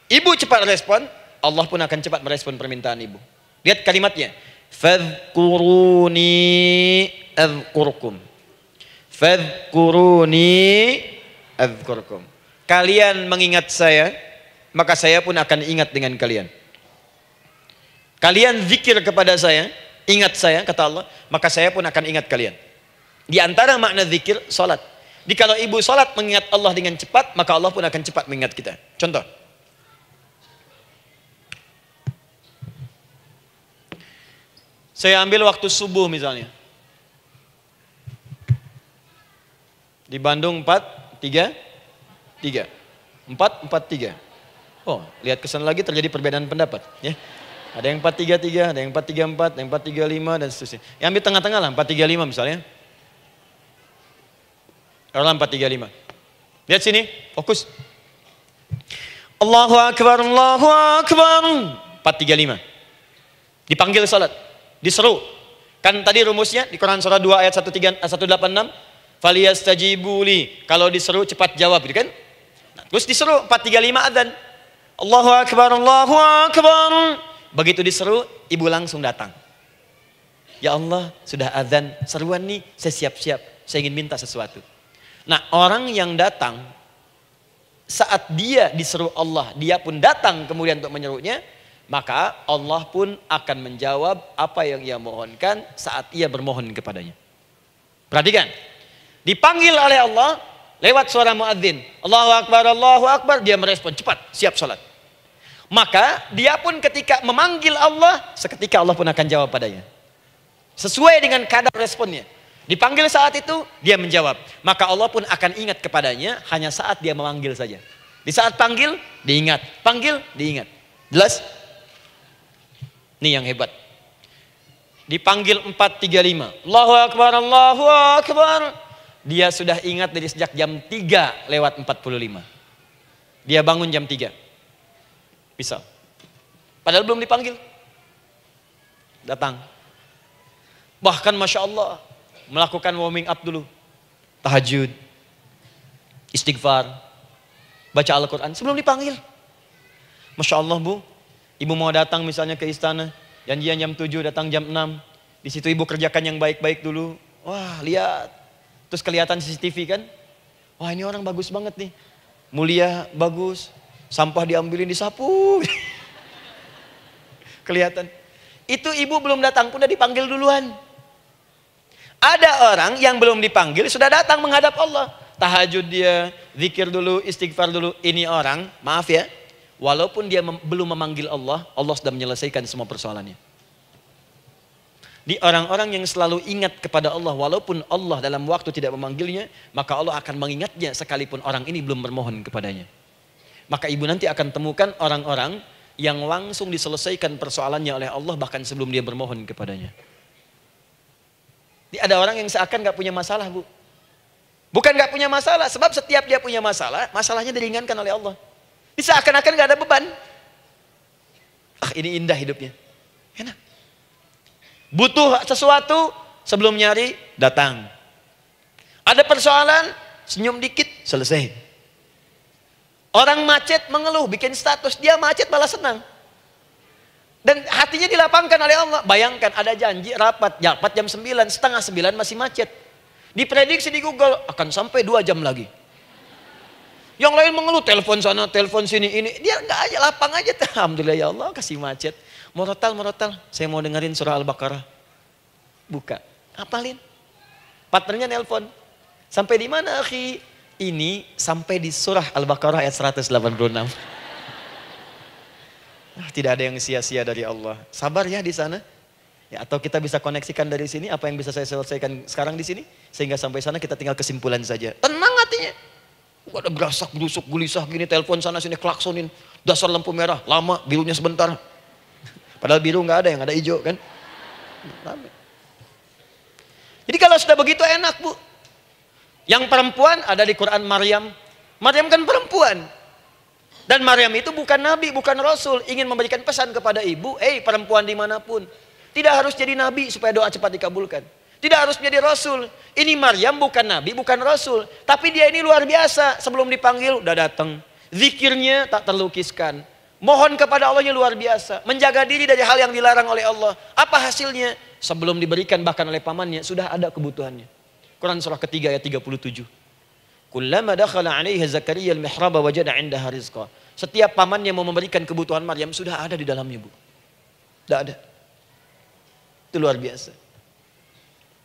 Ibu cepat respon, Allah pun akan cepat merespon permintaan ibu. Lihat kalimatnya. Fadhkuruni adzkurkum. Fadhkuruni adzkurkum. Kalian mengingat saya, maka saya pun akan ingat dengan kalian. Kalian zikir kepada saya, ingat saya, kata Allah, maka saya pun akan ingat kalian. Di antara makna zikir, salat. Kalau ibu salat mengingat Allah dengan cepat, maka Allah pun akan cepat mengingat kita. Contoh. Saya ambil waktu subuh misalnya. Di Bandung 4:33. 4:43. Oh, lihat ke sana lagi terjadi perbedaan pendapat, ya. Ada yang 4:33, ada yang 4:34, ada yang 4:35 dan seterusnya. Yang ambil tengah-tengah lah, 4:35 misalnya. Orang 4:35. Lihat sini, fokus. Allahu Akbar, Allahu Akbar. 4:35. Dipanggil salat, diseru. Kan tadi rumusnya di Quran surah 2 ayat 186. Faliyastajibuli. Kalau diseru cepat jawab, gitu kan? Nah, terus diseru 4:35 adzan. Allahu Akbar, Allahu Akbar. Begitu diseru, ibu langsung datang. Ya Allah, sudah adzan, seruan nih, saya siap-siap, saya ingin minta sesuatu. Nah, orang yang datang saat dia diseru Allah, dia pun datang kemudian untuk menyerunya, maka Allah pun akan menjawab apa yang ia mohonkan saat ia bermohon kepadanya. Perhatikan, dipanggil oleh Allah lewat suara muadzin, Allahu Akbar, dia merespon cepat, siap salat. Maka dia pun ketika memanggil Allah, seketika Allah pun akan jawab padanya. Sesuai dengan kadar responnya. Dipanggil saat itu, dia menjawab. Maka Allah pun akan ingat kepadanya hanya saat dia memanggil saja. Di saat panggil, diingat. Panggil, diingat. Jelas? Ini yang hebat. Dipanggil 4:35. Allahu Akbar, Allahu Akbar. Dia sudah ingat dari sejak jam 3:45. Dia bangun jam 3. Bisa. Padahal belum dipanggil. Datang. Bahkan Masya Allah, melakukan warming up dulu. Tahajud. Istighfar. Baca Al-Quran sebelum dipanggil. Masya Allah Bu. Ibu mau datang misalnya ke istana. Janjian jam 7, datang jam 6. Di situ ibu kerjakan yang baik-baik dulu. Wah, lihat. Terus kelihatan CCTV kan. Wah, ini orang bagus banget nih. Mulia, bagus. Sampah diambilin, disapu. Kelihatan. Itu ibu belum datang pun udah dipanggil duluan. Ada orang yang belum dipanggil sudah datang menghadap Allah. Tahajud dia, zikir dulu, istighfar dulu. Ini orang, maaf ya, walaupun dia belum memanggil Allah, Allah sudah menyelesaikan semua persoalannya. Di orang-orang yang selalu ingat kepada Allah, walaupun Allah dalam waktu tidak memanggilnya, maka Allah akan mengingatnya sekalipun orang ini belum bermohon kepadanya. Maka ibu nanti akan temukan orang-orang yang langsung diselesaikan persoalannya oleh Allah bahkan sebelum dia bermohon kepadanya. Ada orang yang seakan gak punya masalah Bu. Bukan gak punya masalah, sebab setiap dia punya masalah, masalahnya diringankan oleh Allah. Seakan-akan gak ada beban. Ini indah hidupnya. Enak. Butuh sesuatu, sebelum nyari, datang. Ada persoalan, senyum dikit, selesai. Orang macet mengeluh, bikin status, dia macet malah senang. Dan hatinya dilapangkan oleh Allah. Bayangkan ada janji rapat jam 9, setengah 9 masih macet. Diprediksi di Google akan sampai 2 jam lagi. Yang lain mengeluh, telepon sana, telepon sini, ini. Dia nggak aja, lapang aja. Alhamdulillah ya Allah kasih macet. Murotal, saya mau dengerin surah Al-Baqarah. Buka, hafalin. Partnernya nelpon. Sampai di mana akhi? Ini sampai di surah Al-Baqarah ayat 186. Tidak ada yang sia-sia dari Allah. Sabar ya di sana. Ya, atau kita bisa koneksikan dari sini apa yang bisa saya selesaikan sekarang di sini sehingga sampai sana kita tinggal kesimpulan saja. Tenang hatinya. Gak ada berasak, berusuk, gelisah gini, telepon sana sini, klaksonin. Dasar lampu merah, lama, birunya sebentar. Padahal biru nggak ada, yang ada hijau kan. Jadi kalau sudah begitu enak bu. Yang perempuan ada di Quran Maryam. Maryam kan perempuan. Dan Maryam itu bukan nabi, bukan rasul. Ingin memberikan pesan kepada ibu, perempuan dimanapun. Tidak harus jadi nabi supaya doa cepat dikabulkan. Tidak harus menjadi rasul. Ini Maryam bukan nabi, bukan rasul. Tapi dia ini luar biasa. Sebelum dipanggil udah datang. Zikirnya tak terlukiskan. Mohon kepada Allahnya luar biasa. Menjaga diri dari hal yang dilarang oleh Allah. Apa hasilnya? Sebelum diberikan bahkan oleh pamannya sudah ada kebutuhannya. Quran surah ketiga ayat 37. Kullama dakhala 'alaiha Zakaria al-mihraba wajada 'indaha rizqa. Setiap pamannya mau memberikan kebutuhan Maryam sudah ada di dalamnya, Bu. Sudah ada. Itu luar biasa.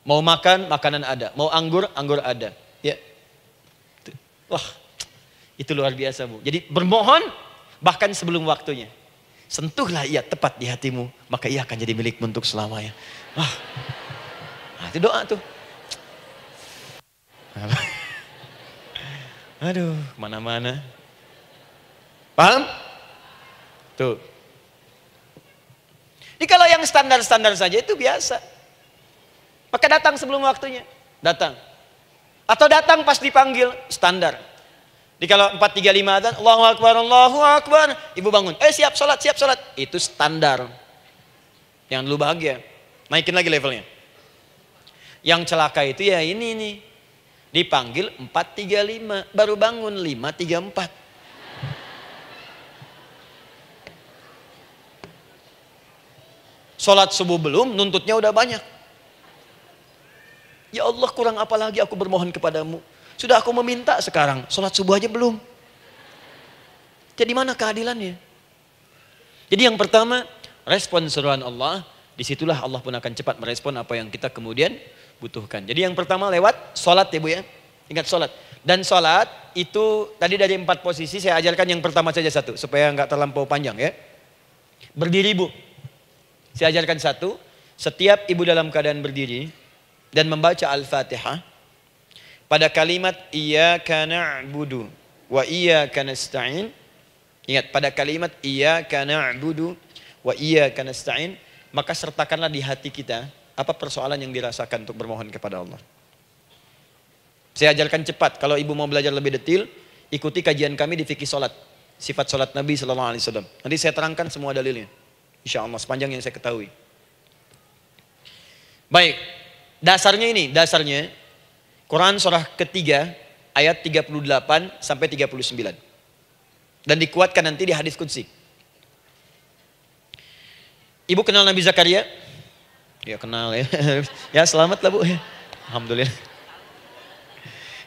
Mau makan, makanan ada. Mau anggur, anggur ada. Ya. Wah, itu luar biasa, Bu. Jadi bermohon bahkan sebelum waktunya. Sentuhlah ia tepat di hatimu, maka ia akan jadi milikmu untuk selamanya. Wah. Nah, itu doa tuh. Aduh, mana-mana. Paham? Tuh. Jadi kalau yang standar-standar saja itu biasa. Maka datang sebelum waktunya. Datang. Atau datang pas dipanggil. Standar. Jadi kalau 4.35 adzan, Allahu Akbar, Allahu Akbar. Ibu bangun. Siap sholat, siap sholat. Itu standar. Yang dulu bahagia. Naikin lagi levelnya. Yang celaka itu ya ini nih. Dipanggil 4.35. Baru bangun 5.34. Sholat subuh belum, nuntutnya udah banyak. Ya Allah, kurang apa lagi aku bermohon kepadamu. Sudah aku meminta sekarang, sholat subuh aja belum. Jadi mana keadilannya? Jadi yang pertama, respon seruan Allah. Disitulah Allah pun akan cepat merespon apa yang kita kemudian butuhkan. Jadi yang pertama lewat sholat ya Bu ya. Ingat sholat. Dan sholat itu tadi dari 4 posisi saya ajarkan yang pertama saja satu. Supaya nggak terlampau panjang ya. Berdiri Bu. Saya ajarkan satu. Setiap ibu dalam keadaan berdiri dan membaca Al-Fatihah. Pada kalimat iyyaka na'budu wa iyyaka nasta'in. Ingat pada kalimat iyyaka na'budu wa iyyaka nasta'in. Maka sertakanlah di hati kita apa persoalan yang dirasakan untuk bermohon kepada Allah. Saya ajarkan cepat. Kalau ibu mau belajar lebih detail, ikuti kajian kami di fikih sholat. Sifat sholat Nabi SAW. Nanti saya terangkan semua dalilnya. Insya Allah sepanjang yang saya ketahui. Baik. Dasarnya ini. Dasarnya. Quran surah ketiga ayat 38 sampai 39. Dan dikuatkan nanti di hadis qudsi. Ibu kenal Nabi Zakaria? Ya kenal ya. Ya selamat lah Bu. Alhamdulillah.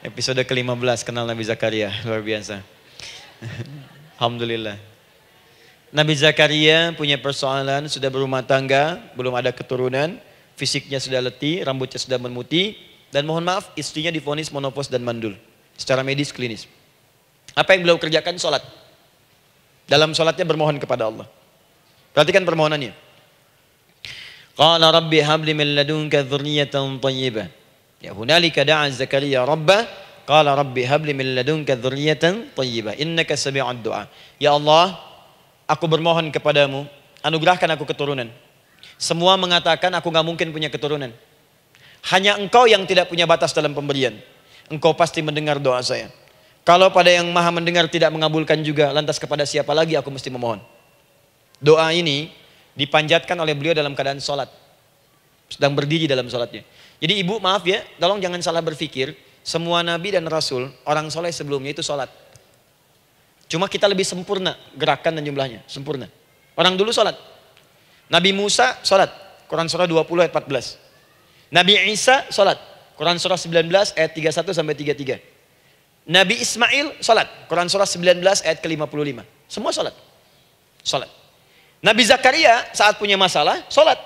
Episode ke-15 kenal Nabi Zakaria. Luar biasa. Alhamdulillah. Nabi Zakaria punya persoalan, sudah berumah tangga, belum ada keturunan, fisiknya sudah letih, rambutnya sudah memutih, dan mohon maaf istrinya divonis menopause dan mandul. Secara medis klinis. Apa yang beliau kerjakan? Sholat. Dalam sholatnya bermohon kepada Allah. Perhatikan permohonannya. Qala rabbi habli min ladunka dzurriyyatan thayyibah. Ya hunalika da'a Zakaria rabbah. Qala rabbi habli min ladunka dzurriyyatan thayyibah. Innaka sami'ud du'a. Ya Allah, aku bermohon kepadamu, anugerahkan aku keturunan. Semua mengatakan aku gak mungkin punya keturunan. Hanya engkau yang tidak punya batas dalam pemberian. Engkau pasti mendengar doa saya. Kalau pada yang maha mendengar tidak mengabulkan juga, lantas kepada siapa lagi aku mesti memohon? Doa ini dipanjatkan oleh beliau dalam keadaan sholat. Sedang berdiri dalam sholatnya. Jadi ibu maaf ya, tolong jangan salah berpikir. Semua nabi dan rasul, orang soleh sebelumnya itu sholat. Cuma kita lebih sempurna gerakan dan jumlahnya, sempurna. Orang dulu sholat. Nabi Musa sholat, Quran surah 20 ayat 14. Nabi Isa sholat, Quran surah 19 ayat 31 sampai 33. Nabi Ismail sholat, Quran surah 19 ayat ke-55. Semua sholat. Sholat. Nabi Zakaria saat punya masalah, sholat.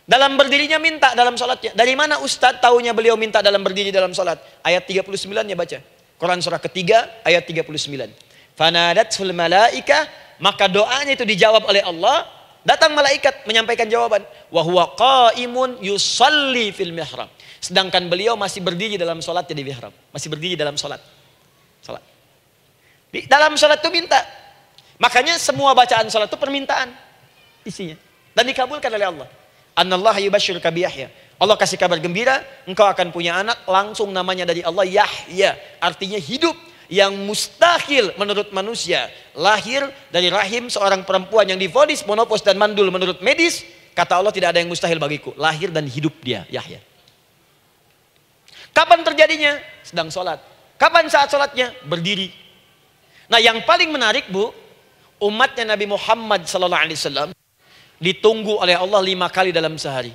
Dalam berdirinya minta dalam sholatnya. Dari mana Ustadz tahunya beliau minta dalam berdiri dalam sholat? Ayat 39-nya baca. Quran surah ketiga ayat 39. Fanadatsul malaika, maka doanya itu dijawab oleh Allah. Datang malaikat menyampaikan jawaban. Wa huwa qaimun yusalli fil mihrab. Sedangkan beliau masih berdiri dalam sholatnya di mihrab. Masih berdiri dalam sholat. Sholat. Di dalam sholat itu minta. Makanya semua bacaan sholat itu permintaan isinya. Dan dikabulkan oleh Allah. Anallaha yubashshiruka bi Yahya. Allah kasih kabar gembira, engkau akan punya anak, langsung namanya dari Allah Yahya. Artinya hidup yang mustahil menurut manusia. Lahir dari rahim seorang perempuan yang divonis monopos dan mandul menurut medis. Kata Allah tidak ada yang mustahil bagiku. Lahir dan hidup dia, Yahya. Kapan terjadinya? Sedang sholat. Kapan saat sholatnya? Berdiri. Nah yang paling menarik bu, umatnya Nabi Muhammad SAW ditunggu oleh Allah 5 kali dalam sehari.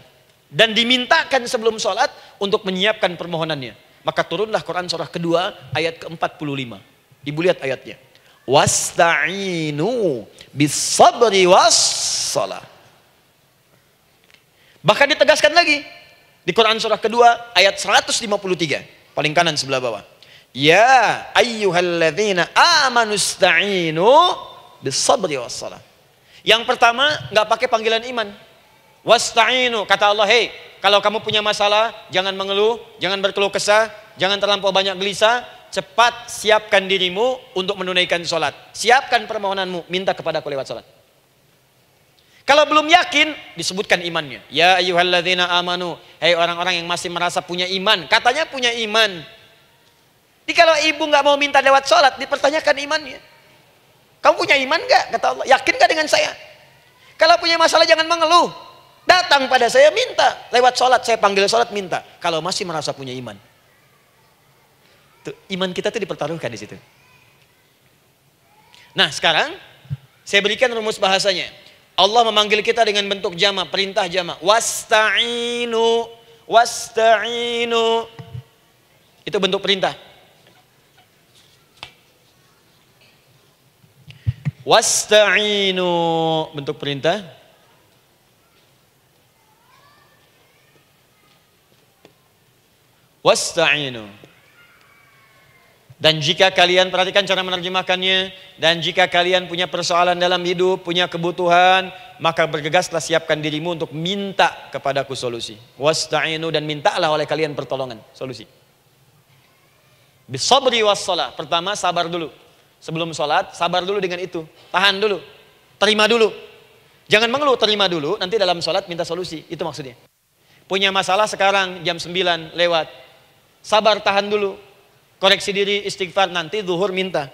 Dan dimintakan sebelum sholat untuk menyiapkan permohonannya. Maka turunlah Quran surah kedua ayat ke-45. Ibu lihat ayatnya. Wasta'inu bis-sabri was-salah. Bahkan ditegaskan lagi. Di Quran surah kedua ayat 153. Paling kanan sebelah bawah. Ya ayyuhalladzina amanu ista'inu bis-sabri was-salah. Yang pertama nggak pakai panggilan iman. Wasta'inu, kata Allah, hey, kalau kamu punya masalah, jangan mengeluh, jangan berkeluh kesah, jangan terlampau banyak gelisah, cepat siapkan dirimu untuk menunaikan sholat. Siapkan permohonanmu, minta kepada aku lewat sholat. Kalau belum yakin, disebutkan imannya. Ya ayyuhalladzina amanu, hey orang-orang yang masih merasa punya iman, katanya punya iman. Jadi kalau ibu nggak mau minta lewat sholat, dipertanyakan imannya. Kamu punya iman gak? Kata Allah. Yakin gak dengan saya? Kalau punya masalah jangan mengeluh. Datang pada saya minta. Lewat sholat, saya panggil sholat minta. Kalau masih merasa punya iman. Tuh, iman kita tuh dipertaruhkan di situ. Nah sekarang, saya berikan rumus bahasanya. Allah memanggil kita dengan bentuk jama, perintah jama. Wasta'inu, wasta'inu. Itu bentuk perintah. Wasta'inu, bentuk perintah. Wasta'inu. Dan jika kalian, perhatikan cara menerjemahkannya, dan jika kalian punya persoalan dalam hidup, punya kebutuhan, maka bergegaslah siapkan dirimu untuk minta kepadaku solusi. Wasta'inu, dan mintalah oleh kalian pertolongan, solusi. Bisabri wassalah. Pertama sabar dulu. Sebelum sholat, sabar dulu dengan itu. Tahan dulu. Terima dulu. Jangan mengeluh, terima dulu. Nanti dalam sholat minta solusi. Itu maksudnya. Punya masalah sekarang jam 9 lewat. Sabar, tahan dulu. Koreksi diri, istighfar. Nanti zuhur minta.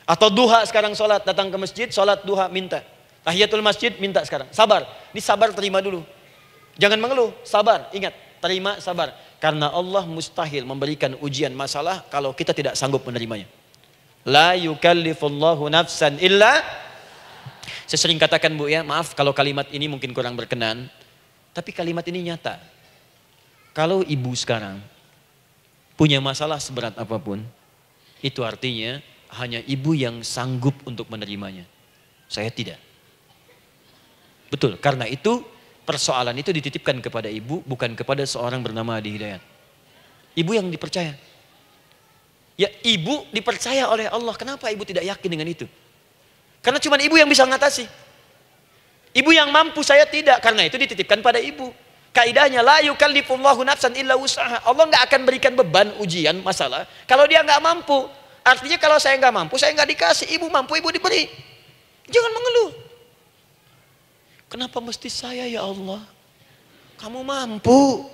Atau duha sekarang sholat. Datang ke masjid, sholat duha minta. Tahiyatul masjid minta sekarang. Sabar. Ini sabar, terima dulu. Jangan mengeluh, sabar. Ingat, terima, sabar. Karena Allah mustahil memberikan ujian masalah kalau kita tidak sanggup menerimanya. La yukallifullahu nafsan illa. Saya sering katakan bu ya, maaf kalau kalimat ini mungkin kurang berkenan. Tapi kalimat ini nyata. Kalau ibu sekarang punya masalah seberat apapun, itu artinya hanya ibu yang sanggup untuk menerimanya. Saya tidak. Betul, karena itu persoalan itu dititipkan kepada ibu, bukan kepada seorang bernama Adi Hidayat. Ibu yang dipercaya. Ya ibu dipercaya oleh Allah. Kenapa ibu tidak yakin dengan itu? Karena cuma ibu yang bisa mengatasi. Ibu yang mampu, saya tidak. Karena itu dititipkan pada ibu. Kaidahnya la yukallifullahu nafsan illa wus'aha. Allah nggak akan berikan beban ujian masalah kalau dia nggak mampu. Artinya kalau saya nggak mampu, saya nggak dikasih. Ibu mampu, ibu diberi. Jangan mengeluh. Kenapa mesti saya ya Allah? Kamu mampu.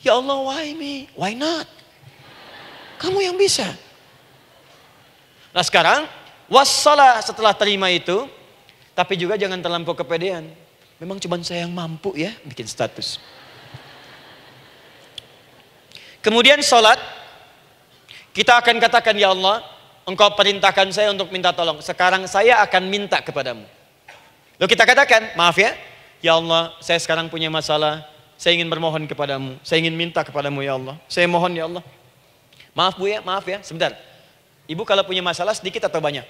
Ya Allah, why me? Why not? Kamu yang bisa. Nah sekarang, wassalah setelah terima itu, tapi juga jangan terlampau kepedean. Memang cuma saya yang mampu ya, bikin status. Kemudian sholat, kita akan katakan, ya Allah, Engkau perintahkan saya untuk minta tolong. Sekarang saya akan minta kepadamu. Lalu kita katakan, maaf ya Allah, saya sekarang punya masalah. Saya ingin bermohon kepadamu. Saya ingin minta kepadamu, ya Allah. Saya mohon, ya Allah. Maaf Bu ya, maaf ya, sebentar. Ibu kalau punya masalah sedikit atau banyak?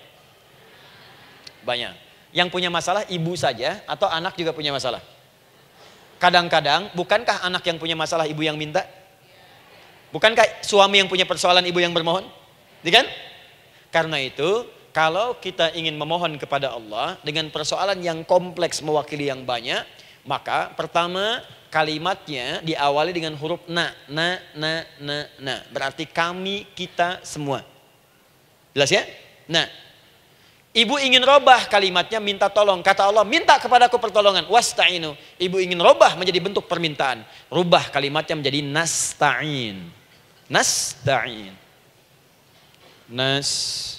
Banyak. Yang punya masalah ibu saja atau anak juga punya masalah? Kadang-kadang, bukankah anak yang punya masalah ibu yang minta? Bukankah suami yang punya persoalan ibu yang bermohon? Kan? Karena itu, kalau kita ingin memohon kepada Allah dengan persoalan yang kompleks mewakili yang banyak, maka pertama kalimatnya diawali dengan huruf na. Berarti kami, kita, semua. Jelas ya? Nah, ibu ingin robah kalimatnya minta tolong. Kata Allah, minta kepadaku pertolongan. Wasta'inu. Ibu ingin robah menjadi bentuk permintaan. Rubah kalimatnya menjadi nasta'in. Nasta'in. Nasta'in.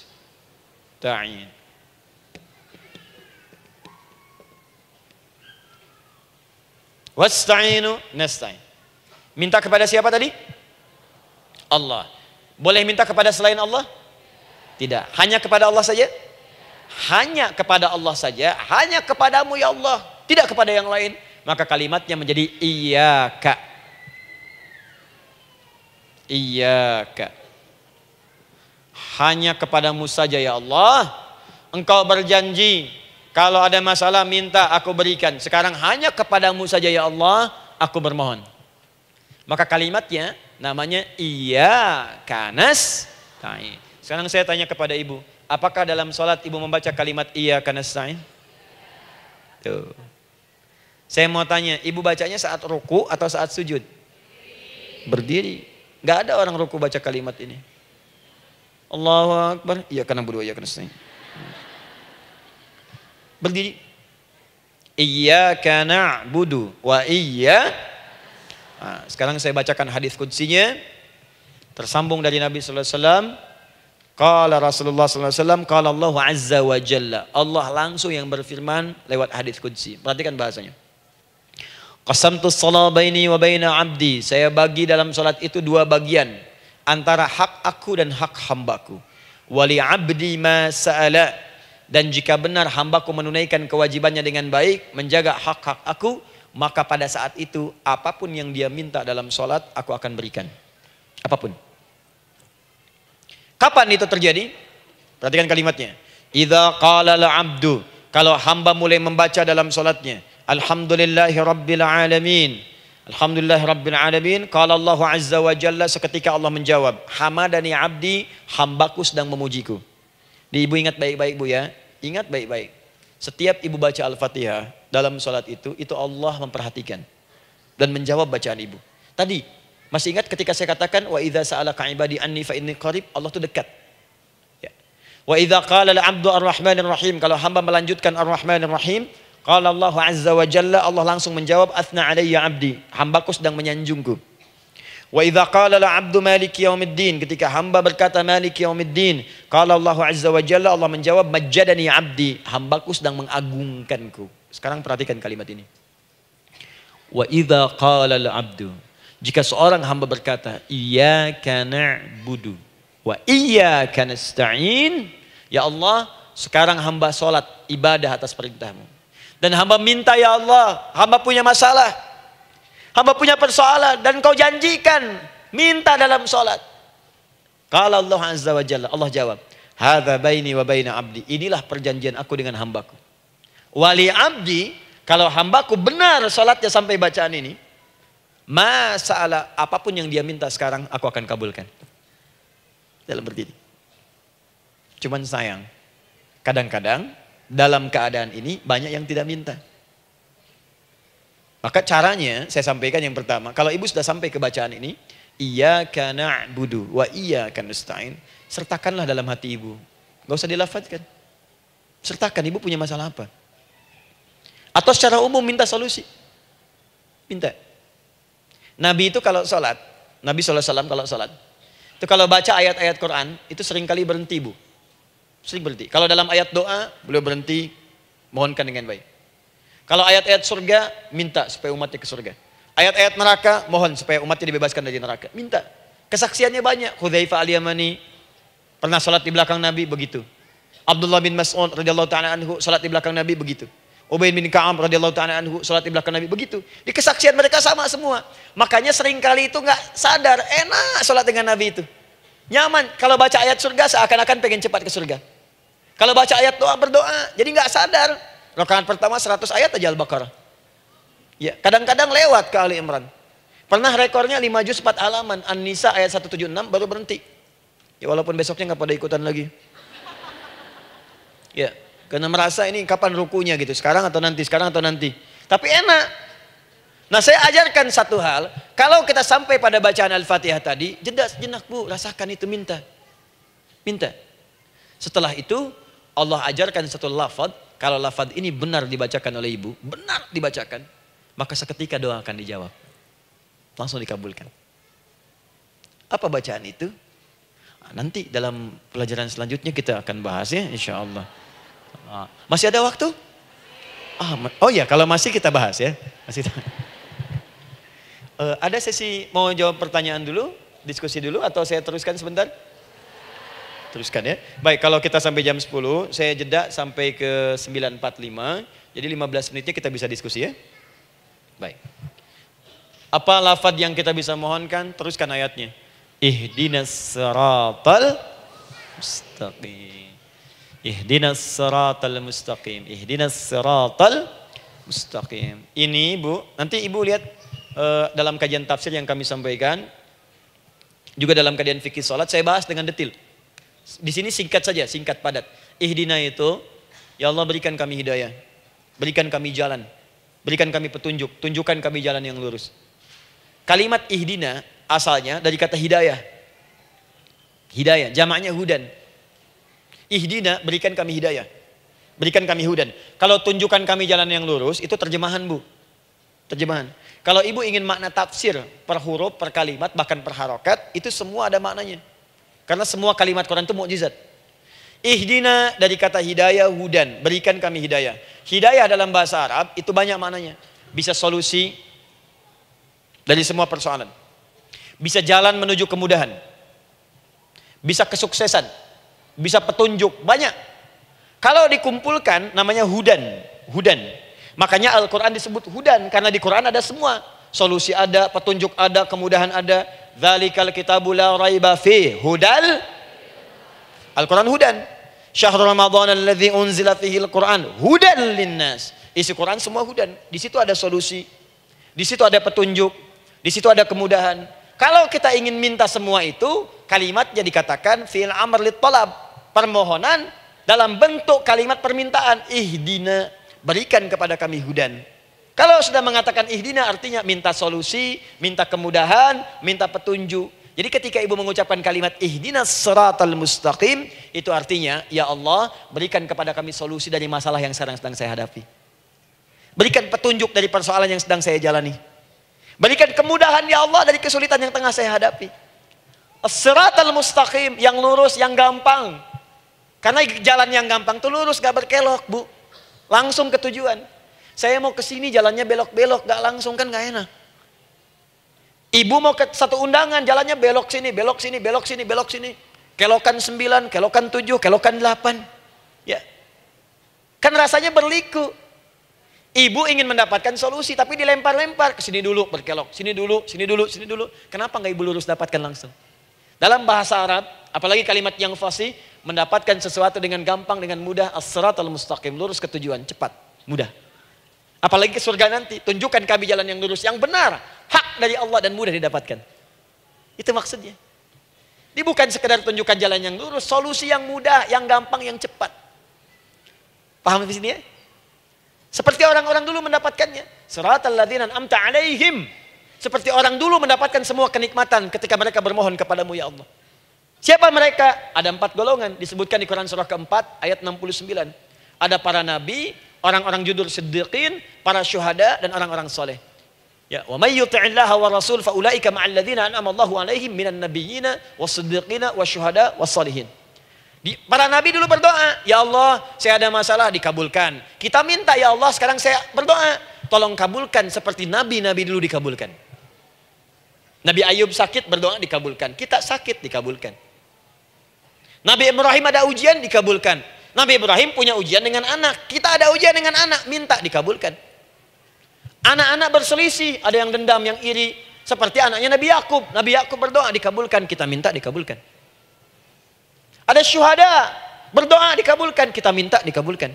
Wasta'inu nasta'in. Minta kepada siapa tadi? Allah. Boleh minta kepada selain Allah? Tidak. Hanya kepada Allah saja? Hanya kepada Allah saja. Hanya kepadamu ya Allah. Tidak kepada yang lain. Maka kalimatnya menjadi iyyaka. Iyyaka. Hanya kepadamu saja ya Allah. Engkau berjanji, kalau ada masalah minta aku berikan. Sekarang hanya kepadamu saja ya Allah, aku bermohon. Maka kalimatnya namanya iyyaka nasta'in. Sekarang saya tanya kepada ibu, apakah dalam sholat ibu membaca kalimat iyyaka nasta'in? Tuh. Saya mau tanya, ibu bacanya saat ruku atau saat sujud? Berdiri. Gak ada orang ruku baca kalimat ini. Allahu Akbar, iyyaka na'budu wa iyyaka nasta'in. Berdiri. Iyyaka na'budu wa sekarang saya bacakan hadis qudsinya. Tersambung dari Nabi sallallahu alaihi wasallam. Qala Rasulullah sallallahu alaihi wasallam, qala Allah azza wa jalla. Allah langsung yang berfirman lewat hadis qudsi. Perhatikan bahasanya. Qasamtu shalah baini wa baina 'abdi. Saya bagi dalam salat itu dua bagian, antara hak aku dan hak hambaku. Wali 'abdi ma sa'ala. Dan jika benar hambaku menunaikan kewajibannya dengan baik, menjaga hak-hak aku, maka pada saat itu apapun yang dia minta dalam salat aku akan berikan. Apapun. Kapan itu terjadi? Perhatikan kalimatnya. Idza qala al-'abdu, kalau hamba mulai membaca dalam salatnya, alhamdulillahi rabbil alamin. Alhamdulillahi rabbil alamin. Qala Allah azza wa jalla, seketika Allah menjawab, hamadani 'abdi, hambaku sedang memujiku. Ibu ingat baik-baik Bu ya. Ingat baik-baik. Setiap ibu baca Al-Fatihah dalam salat itu Allah memperhatikan dan menjawab bacaan ibu. Tadi masih ingat ketika saya katakan wa idza sa'alaka 'ibadi anni fa inni qarib, Allah itu dekat. Ya. Wa idza qala al-'abdu ar-rahmanir rahim, kalau hamba melanjutkan ar-rahmanir rahim, qala Allah azza wa jalla, Allah langsung menjawab athna 'alayya 'abdi, hambaku sedang menyanjungku. Wa idza qala al-'abdu maliki yaumiddin, ketika hamba berkata maliki yaumiddin, qala Allah azza wa jalla, Allah menjawab majjadani 'abdi, hambaku sedang mengagungkanku. Sekarang perhatikan kalimat ini. Wa idza qala al-'abdu, jika seorang hamba berkata, iyyaka na'budu wa iyyaka nasta'in, ya Allah, sekarang hamba sholat ibadah atas perintahmu. Dan hamba minta, ya Allah, hamba punya masalah, hamba punya persoalan, dan kau janjikan minta dalam sholat. Qala Allah azza wa jalla, Allah jawab, hadza baini wa baina abdi, inilah perjanjian aku dengan hambaku. Wali abdi, kalau hambaku benar sholatnya sampai bacaan ini, masalah apapun yang dia minta sekarang aku akan kabulkan. Dalam berdiri. Cuman sayang, kadang-kadang dalam keadaan ini banyak yang tidak minta. Maka caranya saya sampaikan yang pertama, kalau ibu sudah sampai ke bacaan ini, iyyaka na'budu wa iyyaka nasta'in, sertakanlah dalam hati ibu. Gak usah dilafadzkan. Sertakan ibu punya masalah apa. Atau secara umum minta solusi. Minta. Nabi itu kalau sholat, Nabi SAW kalau sholat, itu kalau baca ayat-ayat Quran, itu seringkali berhenti Bu. Sering berhenti. Kalau dalam ayat doa, beliau berhenti, mohonkan dengan baik. Kalau ayat-ayat surga, minta supaya umatnya ke surga. Ayat-ayat neraka, mohon supaya umatnya dibebaskan dari neraka. Minta. Kesaksiannya banyak. Hudzaifah al-Yamani pernah salat di belakang Nabi, begitu. Abdullah bin Mas'ud radhiyallahu ta'ala anhu salat di belakang Nabi, begitu. Ubay bin Ka'ab radhiyallahu ta'ala anhu salat di belakang Nabi, begitu. Di kesaksian mereka sama semua. Makanya seringkali itu nggak sadar, enak salat dengan Nabi itu. Nyaman. Kalau baca ayat surga seakan-akan pengen cepat ke surga. Kalau baca ayat doa berdoa, jadi nggak sadar. Rakaat pertama 100 ayat aja Al-Baqarah. Ya, kadang-kadang lewat ke Ali Imran. Pernah rekornya 5 juz 4 halaman, An-Nisa ayat 176 baru berhenti. Ya walaupun besoknya nggak pada ikutan lagi. Ya, karena merasa ini kapan rukunya gitu, sekarang atau nanti, sekarang atau nanti. Tapi enak. Nah, saya ajarkan satu hal, kalau kita sampai pada bacaan Al-Fatihah tadi, jeda sejenak Bu, rasakan itu, minta. Minta. Setelah itu, Allah ajarkan satu lafaz, kalau lafaz ini benar dibacakan oleh ibu, benar dibacakan, maka seketika doa akan dijawab. Langsung dikabulkan. Apa bacaan itu? Nanti dalam pelajaran selanjutnya kita akan bahas ya, insya Allah. Masih ada waktu? Oh ya, kalau masih kita bahas ya. Masih. Ada sesi mau jawab pertanyaan dulu, diskusi dulu, atau saya teruskan sebentar? Teruskan ya. Baik, kalau kita sampai jam 10, saya jeda sampai ke 9.45. Jadi 15 menitnya kita bisa diskusi ya. Baik. Apa lafaz yang kita bisa mohonkan? Teruskan ayatnya. Ihdinas siratal mustaqim. Ihdinas siratal mustaqim. Ihdinas siratal mustaqim. Ini Bu, nanti Ibu lihat dalam kajian tafsir yang kami sampaikan, juga dalam kajian fikih salat, saya bahas dengan detail. Di sini singkat saja, singkat padat. Ihdina itu, ya Allah berikan kami hidayah, berikan kami jalan, berikan kami petunjuk, tunjukkan kami jalan yang lurus. Kalimat ihdina asalnya dari kata hidayah. Hidayah, jamaknya hudan. Ihdina, berikan kami hidayah, berikan kami hudan. Kalau tunjukkan kami jalan yang lurus, itu terjemahan Bu. Terjemahan. Kalau ibu ingin makna tafsir per huruf, per kalimat, bahkan per harokat, itu semua ada maknanya. Karena semua kalimat Quran itu mukjizat. Ihdina dari kata hidayah, hudan, berikan kami hidayah. Hidayah dalam bahasa Arab itu banyak maknanya. Bisa solusi dari semua persoalan. Bisa jalan menuju kemudahan. Bisa kesuksesan. Bisa petunjuk, banyak. Kalau dikumpulkan namanya hudan. Hudan. Makanya Al-Quran disebut hudan, karena di Quran ada semua. Solusi ada, petunjuk ada, kemudahan ada. Dzalikal kitabu la raiba fi hudal. Al-Quran hudan. Syahrul Ramadan alladzi unzila fihi al-Quran hudan linnas. Isi Quran semua hudan. Di situ ada solusi. Di situ ada petunjuk. Di situ ada kemudahan. Kalau kita ingin minta semua itu, kalimatnya dikatakan fi'il amr lit talab. Permohonan dalam bentuk kalimat permintaan. Ihdina, berikan kepada kami hudan. Kalau sudah mengatakan ihdina artinya minta solusi, minta kemudahan, minta petunjuk. Jadi ketika ibu mengucapkan kalimat ihdinas siratal mustaqim, itu artinya ya Allah berikan kepada kami solusi dari masalah yang sedang saya hadapi. Berikan petunjuk dari persoalan yang sedang saya jalani. Berikan kemudahan ya Allah dari kesulitan yang tengah saya hadapi. As-siratal mustaqim, yang lurus, yang gampang. Karena jalan yang gampang itu lurus, gak berkelok Bu. Langsung ke tujuan. Saya mau ke sini jalannya belok-belok, gak langsung kan gak enak. Ibu mau ke satu undangan jalannya belok sini, belok sini, belok sini, belok sini. Kelokan 9, kelokan 7, kelokan 8. Ya. Kan rasanya berliku. Ibu ingin mendapatkan solusi tapi dilempar-lempar ke sini dulu berkelok, sini dulu, sini dulu, sini dulu. Kenapa nggak ibu lurus dapatkan langsung? Dalam bahasa Arab, apalagi kalimat yang fasih, mendapatkan sesuatu dengan gampang, dengan mudah, as-siratal mustaqim, lurus ke tujuan, cepat, mudah. Apalagi ke surga nanti, tunjukkan kami jalan yang lurus, yang benar, hak dari Allah dan mudah didapatkan. Itu maksudnya. Ini bukan sekedar tunjukkan jalan yang lurus, solusi yang mudah, yang gampang, yang cepat. Paham di sini ya? Seperti orang-orang dulu mendapatkannya. Siratal ladzina an'amta 'alaihim. Seperti orang dulu mendapatkan semua kenikmatan ketika mereka bermohon kepadamu ya Allah. Siapa mereka? Ada 4 golongan disebutkan di Quran surah keempat ayat 69. Ada para nabi, orang-orang jujur siddiqin, para syuhada dan orang-orang soleh. Ya, wa may yuti'illaha wa rasul fa ulaika ma'al ladzina an'ama Allahu 'alaihim minan nabiyyina was-siddiqina wasyuhada was-shalihin. Para nabi dulu berdoa, ya Allah saya ada masalah dikabulkan. Kita minta ya Allah sekarang saya berdoa, tolong kabulkan seperti nabi-nabi dulu dikabulkan. Nabi Ayub sakit, berdoa dikabulkan. Kita sakit, dikabulkan. Nabi Ibrahim ada ujian, dikabulkan. Nabi Ibrahim punya ujian dengan anak. Kita ada ujian dengan anak, minta dikabulkan. Anak-anak berselisih, ada yang dendam, yang iri. Seperti anaknya Nabi Yakub. Nabi Yakub berdoa, dikabulkan. Kita minta, dikabulkan. Ada syuhada, berdoa, dikabulkan. Kita minta, dikabulkan.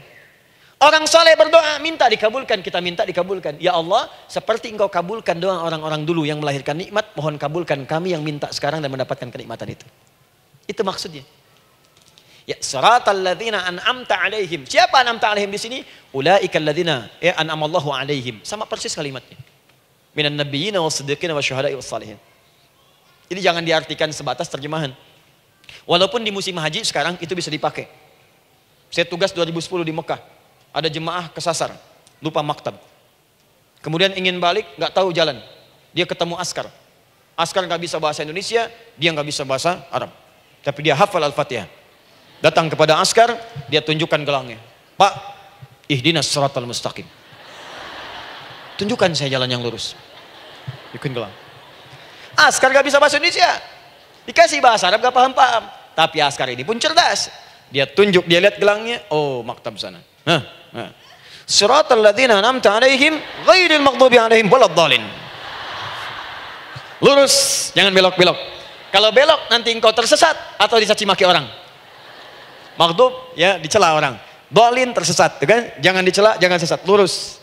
Orang soleh berdoa, minta dikabulkan. Kita minta dikabulkan. Ya Allah, seperti engkau kabulkan doa orang-orang dulu yang melahirkan nikmat, mohon kabulkan kami yang minta sekarang dan mendapatkan kenikmatan itu. Itu maksudnya. Ya, siratal ladzina an'amta alaihim. Siapa an'amta alaihim di sini? Ulaikal ladzina an'amallahu alaihim. Sama persis kalimatnya. Minan nabiyyina was-siddiqina wasyuhada'i was-salihin. Jadi jangan diartikan sebatas terjemahan. Walaupun di musim haji sekarang itu bisa dipakai. Saya tugas 2010 di Mekah. Ada jemaah kesasar, lupa maktab. Kemudian ingin balik, nggak tahu jalan. Dia ketemu askar. Askar nggak bisa bahasa Indonesia, dia nggak bisa bahasa Arab. Tapi dia hafal Al-Fatihah. Datang kepada askar, dia tunjukkan gelangnya. Pak, ihdinas siratal mustaqim. Tunjukkan saya jalan yang lurus. Bikin gelang. Askar nggak bisa bahasa Indonesia. Dikasih bahasa Arab nggak paham-paham. Tapi askar ini pun cerdas. Dia tunjuk, dia lihat gelangnya. Oh, maktab sana. Siratal ladzina an'amta alaihim ghairil maghdubi alaihim waladdallin. Lurus, jangan belok-belok. Kalau belok nanti engkau tersesat atau dicaci maki orang. Maghdub ya dicela orang. Dhalin tersesat, kan? Jangan dicela, jangan sesat, lurus.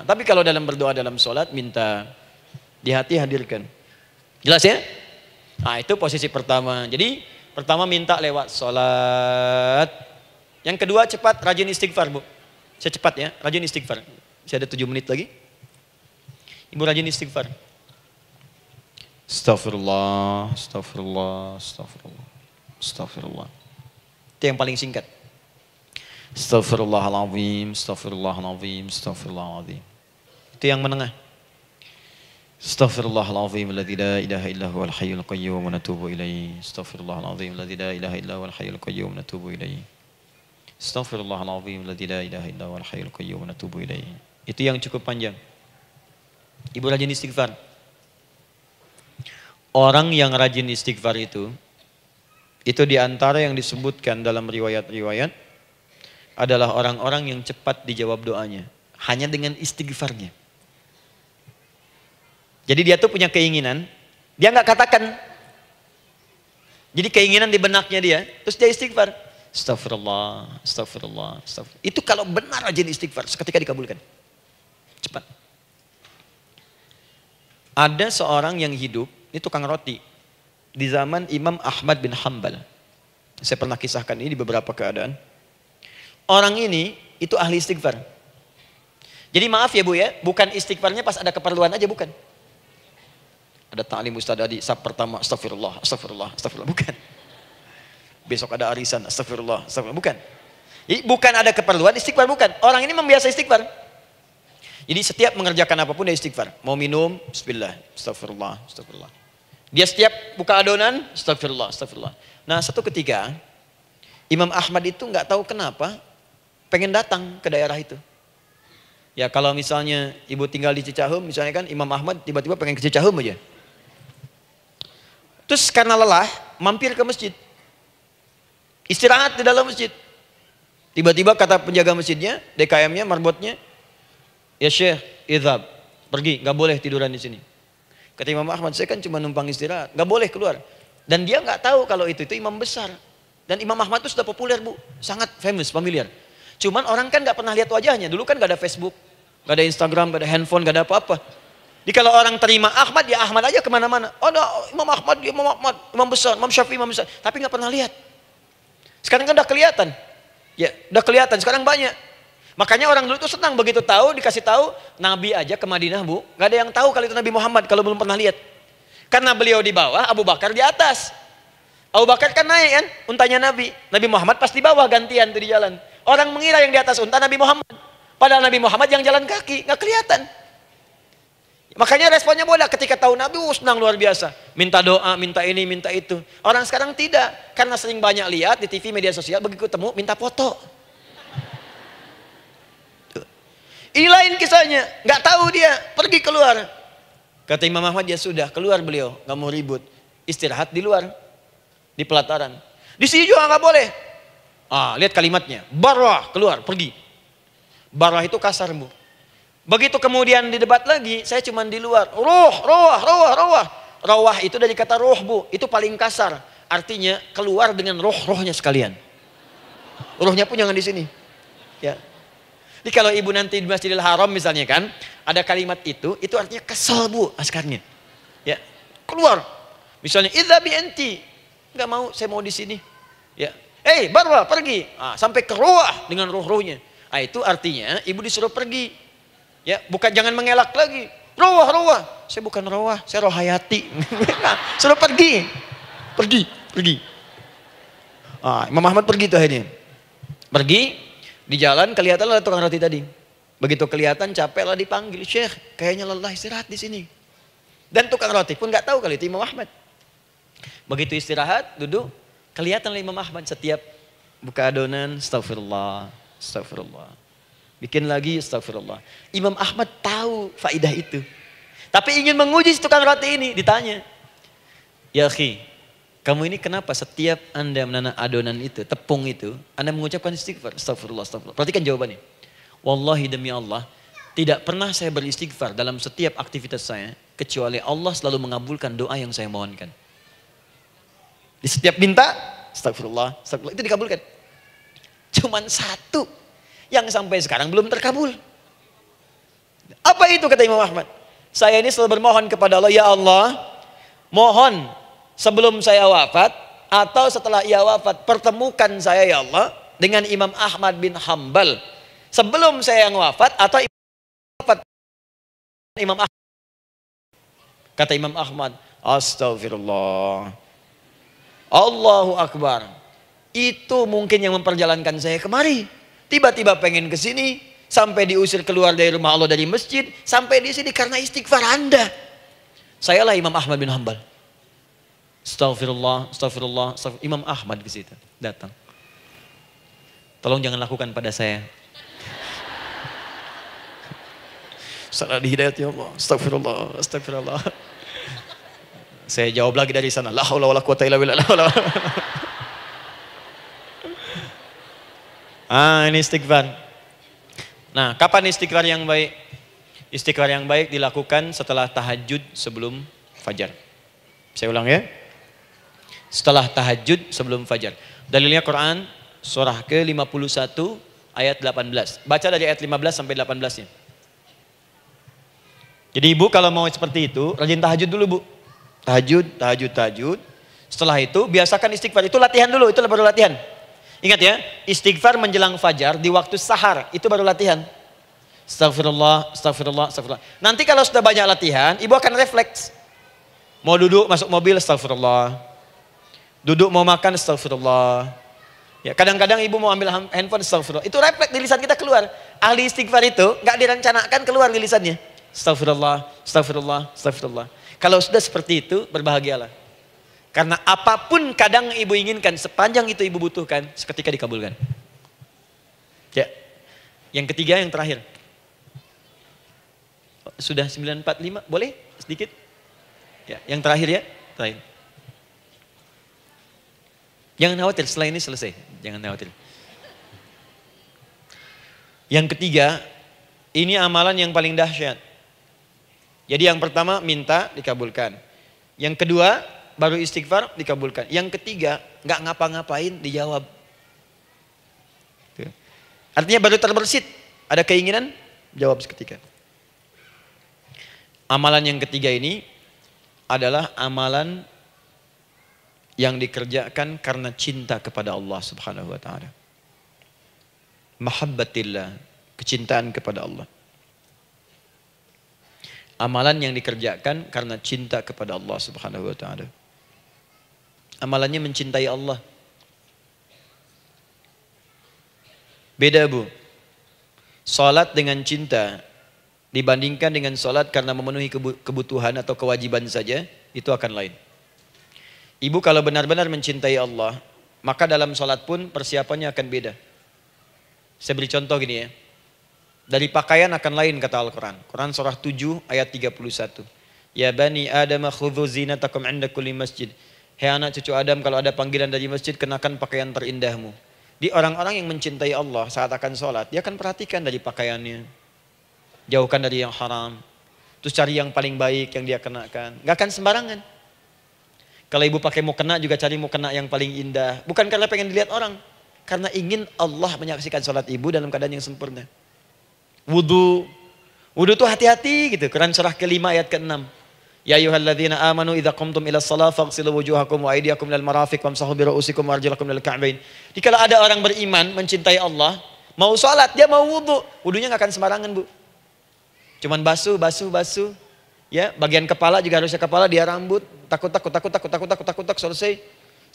Tapi kalau dalam berdoa dalam sholat minta di hati hadirkan. Jelas ya? Itu posisi pertama. Jadi pertama minta lewat sholat. Yang kedua cepat rajin istighfar, Bu. Saya cepat ya, rajin istighfar. Saya ada 7 menit lagi. Ibu rajin istighfar. Astaghfirullah, astaghfirullah, astaghfirullah, astaghfirullah. Itu yang paling singkat. Astaghfirullahaladzim, astaghfirullahaladzim, astaghfirullahaladzim. Itu yang menengah. Astaghfirullahaladzim, alladzi la ilaha illa huwal hayyul qayyum wa natubu ilaihi. Astaghfirullahaladzim, alladzi la ilaha illa huwal hayyul qayyum wa natubu ilaihi. Astaghfirullahaladzim, alladzi la ilaha illa huwal hayyul qayyum wa natubu ilaihi. Itu yang cukup panjang. Ibu rajin istighfar. Orang yang rajin istighfar itu diantara yang disebutkan dalam riwayat-riwayat adalah orang-orang yang cepat dijawab doanya. Hanya dengan istighfarnya. Jadi dia tuh punya keinginan, dia nggak katakan. Jadi keinginan di benaknya dia, terus dia istighfar. Astagfirullah, astagfirullah, astagfirullah. Itu kalau benar rajin istighfar, seketika dikabulkan. Cepat. Ada seorang yang hidup, ini tukang roti. Di zaman Imam Ahmad bin Hanbal. Saya pernah kisahkan ini di beberapa keadaan. Orang ini, itu ahli istighfar. Jadi maaf ya Bu ya, bukan istighfarnya pas ada keperluan aja, bukan. Ada ta'lim Ustaz Adi, sab pertama, astagfirullah, astagfirullah, astagfirullah, bukan. Besok ada arisan, astagfirullah, astagfirullah, bukan. Jadi bukan ada keperluan, istighfar bukan. Orang ini membiasa istighfar. Jadi setiap mengerjakan apapun dia istighfar. Mau minum, bismillah, astagfirullah, astagfirullah. Dia setiap buka adonan, astagfirullah, astagfirullah. Nah satu ketika, Imam Ahmad itu nggak tahu kenapa, pengen datang ke daerah itu. Ya kalau misalnya ibu tinggal di Cicahem, misalnya kan Imam Ahmad tiba-tiba pengen ke Cicahem aja. Terus karena lelah, mampir ke masjid. Istirahat di dalam masjid. Tiba-tiba kata penjaga masjidnya, DKM-nya, marbotnya, ya Syekh, idhab, pergi, nggak boleh tiduran di sini. Kata Imam Ahmad, saya kan cuma numpang istirahat, nggak boleh keluar. Dan dia nggak tahu kalau itu imam besar. Dan Imam Ahmad itu sudah populer Bu, sangat famous, familiar. Cuman orang kan nggak pernah lihat wajahnya. Dulu kan nggak ada Facebook, nggak ada Instagram, nggak ada handphone, nggak ada apa-apa. Jadi kalau orang terima Ahmad, ya Ahmad aja kemana-mana. Oh, no, Imam Ahmad, dia Imam Ahmad, Imam besar, Imam Syafi'i, Imam besar. Tapi nggak pernah lihat. Sekarang kan udah kelihatan. Ya, udah kelihatan. Sekarang banyak. Makanya orang dulu tuh senang begitu tahu, dikasih tahu Nabi aja ke Madinah Bu, nggak ada yang tahu kalau itu Nabi Muhammad kalau belum pernah lihat. Karena beliau di bawah, Abu Bakar di atas. Abu Bakar kan naik kan, untanya Nabi. Nabi Muhammad pas di bawah gantian tuh di jalan. Orang mengira yang di atas unta Nabi Muhammad. Padahal Nabi Muhammad yang jalan kaki, nggak kelihatan. Makanya responnya bola ketika tahu Nabi, senang luar biasa. Minta doa, minta ini, minta itu. Orang sekarang tidak, karena sering banyak lihat di TV media sosial, begitu ketemu minta foto. Ini lain kisahnya, nggak tahu dia, pergi keluar. Kata Imam Ahmad, ya sudah, keluar beliau, nggak mau ribut. Istirahat di luar, di pelataran. Di sini juga nggak boleh. Lihat kalimatnya, barwah, keluar, pergi. Barwah itu kasar, Bu. Begitu kemudian di debat lagi, saya cuma di luar. Rawah itu dari kata roh, Bu. Itu paling kasar. Artinya keluar dengan roh-rohnya sekalian. Rohnya pun jangan di sini. Ya. Jadi kalau ibu nanti di Masjidil Haram misalnya kan, ada kalimat itu artinya kesel, Bu, askarnya. Ya. Keluar. Misalnya idzabi anti. Enggak mau, saya mau di sini. Ya. Barwa, pergi. Sampai ke roh dengan roh-rohnya. Itu artinya ibu disuruh pergi. Ya, bukan jangan mengelak lagi. Roh. Saya bukan roh, saya roh hayati. Suruh pergi. Pergi. Imam Ahmad pergi tuh akhirnya. Pergi. Di jalan kelihatan ada tukang roti tadi. Begitu kelihatan capek lah dipanggil, Syekh, kayaknya lelah, istirahat di sini. Dan tukang roti pun nggak tahu kali itu Imam Ahmad. Begitu istirahat, duduk, kelihatan Imam Ahmad setiap buka adonan, astagfirullah. Bikin lagi, astagfirullah. Imam Ahmad tahu faidah itu. Tapi ingin menguji si tukang roti ini, ditanya. Ya akhi, kamu ini kenapa setiap Anda menanam adonan itu, tepung itu, Anda mengucapkan istighfar? Astagfirullah. Perhatikan jawabannya. Wallahi demi Allah, tidak pernah saya beristighfar dalam setiap aktivitas saya, kecuali Allah selalu mengabulkan doa yang saya mohonkan. Di setiap minta, astagfirullah, itu dikabulkan. Cuman satu yang sampai sekarang belum terkabul. Apa itu kata Imam Ahmad? Saya ini selalu bermohon kepada Allah, ya Allah, mohon sebelum saya wafat atau setelah ia wafat, pertemukan saya ya Allah dengan Imam Ahmad bin Hambal sebelum saya yang wafat atau wafat Imam Ahmad. Kata Imam Ahmad, astagfirullah, Allahu Akbar. Itu mungkin yang memperjalankan saya kemari. Tiba-tiba pengen ke sini, sampai diusir keluar dari rumah Allah, dari masjid, sampai di sini karena istighfar Anda. Sayalah Imam Ahmad bin Hambal. Astagfirullah. Imam Ahmad ke situ datang. Tolong jangan lakukan pada saya. Salah di hidayat ya Allah. Astagfirullah. Saya jawab lagi dari sana. La haula wala quwata illa billah. Ini istighfar. Nah, kapan istighfar yang baik? Istighfar yang baik dilakukan setelah tahajud sebelum fajar. Saya ulang ya. Setelah tahajud sebelum fajar. Dalilnya Quran surah ke-51 ayat 18. Baca dari ayat 15 sampai 18-nya. Jadi ibu kalau mau seperti itu, rajin tahajud dulu, Bu. Tahajud. Setelah itu biasakan istighfar. Itu latihan dulu, itu baru latihan. Ingat ya, istighfar menjelang fajar di waktu sahar, itu baru latihan. Astagfirullah. Nanti kalau sudah banyak latihan, ibu akan refleks. Mau duduk masuk mobil, astagfirullah. Duduk mau makan, astagfirullah. Ya, kadang-kadang ibu mau ambil handphone, astagfirullah. Itu refleks di lisan kita keluar. Ahli istighfar itu nggak direncanakan keluar di lisannya. Astagfirullah. Kalau sudah seperti itu, berbahagialah. Karena apapun kadang ibu inginkan, sepanjang itu ibu butuhkan, seketika dikabulkan. Ya. Yang ketiga, yang terakhir. Sudah 9:45, boleh sedikit? Ya, yang terakhir ya, terakhir. Jangan khawatir, setelah ini selesai. Jangan khawatir. Yang ketiga, ini amalan yang paling dahsyat. Jadi yang pertama minta dikabulkan. Yang kedua baru istighfar dikabulkan. Yang ketiga nggak ngapa-ngapain dijawab. Artinya baru terbersit, ada keinginan jawab seketika. Amalan yang ketiga ini adalah amalan yang dikerjakan karena cinta kepada Allah Subhanahu wa taala. Mahabbatillah, kecintaan kepada Allah. Amalan yang dikerjakan karena cinta kepada Allah Subhanahu wa taala. Amalannya mencintai Allah. Beda, Bu. Salat dengan cinta dibandingkan dengan salat karena memenuhi kebutuhan atau kewajiban saja, itu akan lain. Ibu kalau benar-benar mencintai Allah, maka dalam salat pun persiapannya akan beda. Saya beri contoh gini ya. Dari pakaian akan lain kata Al-Quran. Quran surah 7 ayat 31. Ya bani Adam khudhu zinatakum 'inda kulli masjid. Hei anak cucu Adam, kalau ada panggilan dari masjid, kenakan pakaian terindahmu. Di orang-orang yang mencintai Allah saat akan sholat, dia akan perhatikan dari pakaiannya. Jauhkan dari yang haram. Terus cari yang paling baik yang dia kenakan. Gak akan sembarangan. Kalau ibu pakai mukena juga cari mukena yang paling indah. Bukan karena pengen dilihat orang. Karena ingin Allah menyaksikan sholat ibu dalam keadaan yang sempurna. Wudu. Wudu itu hati-hati gitu. Quran surah ke-5 ayat ke-6. Ya ayyuhalladzina amanu idza qumtum ila shalah faghsilu wujuhakum wa aydiyakum ilal marafiq wamsahu bi ru'usikum wa arjulakum ilal ka'bain. Jadi kalau ada orang beriman mencintai Allah, mau sholat dia mau wudu, wudunya nggak akan sembarangan, Bu. Cuman basuh. Ya, bagian kepala juga harusnya kepala, dia rambut, takut selesai.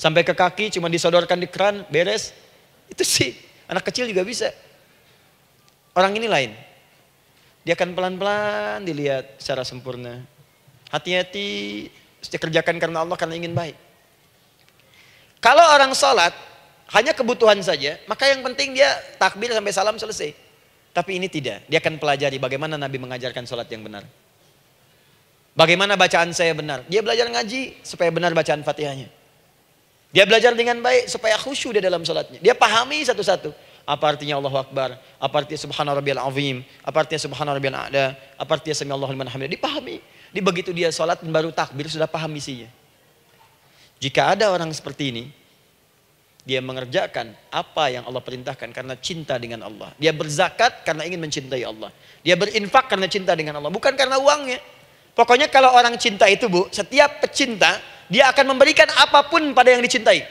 Sampai ke kaki cuma disodorkan di keran, beres. Itu sih anak kecil juga bisa. Orang ini lain. Dia akan pelan-pelan dilihat secara sempurna. Hati-hati, kerjakan karena Allah, karena ingin baik. Kalau orang sholat hanya kebutuhan saja, maka yang penting dia takbir sampai salam selesai. Tapi ini tidak, dia akan pelajari bagaimana Nabi mengajarkan sholat yang benar. Bagaimana bacaan saya benar. Dia belajar ngaji supaya benar bacaan Fatihahnya. Dia belajar dengan baik supaya khusyuk di dalam sholatnya. Dia pahami satu-satu. Apa artinya Allahu Akbar, apa artinya Subhana Rabbiyal Azim, apa artinya Subhana Rabbiyal A'la, apa artinya Sami Allahu liman hamidah. Dipahami. Di begitu dia sholat dan baru takbir sudah paham isinya. Jika ada orang seperti ini, dia mengerjakan apa yang Allah perintahkan karena cinta dengan Allah. Dia berzakat karena ingin mencintai Allah. Dia berinfak karena cinta dengan Allah, bukan karena uangnya. Pokoknya kalau orang cinta itu, Bu, setiap pecinta dia akan memberikan apapun pada yang dicintai.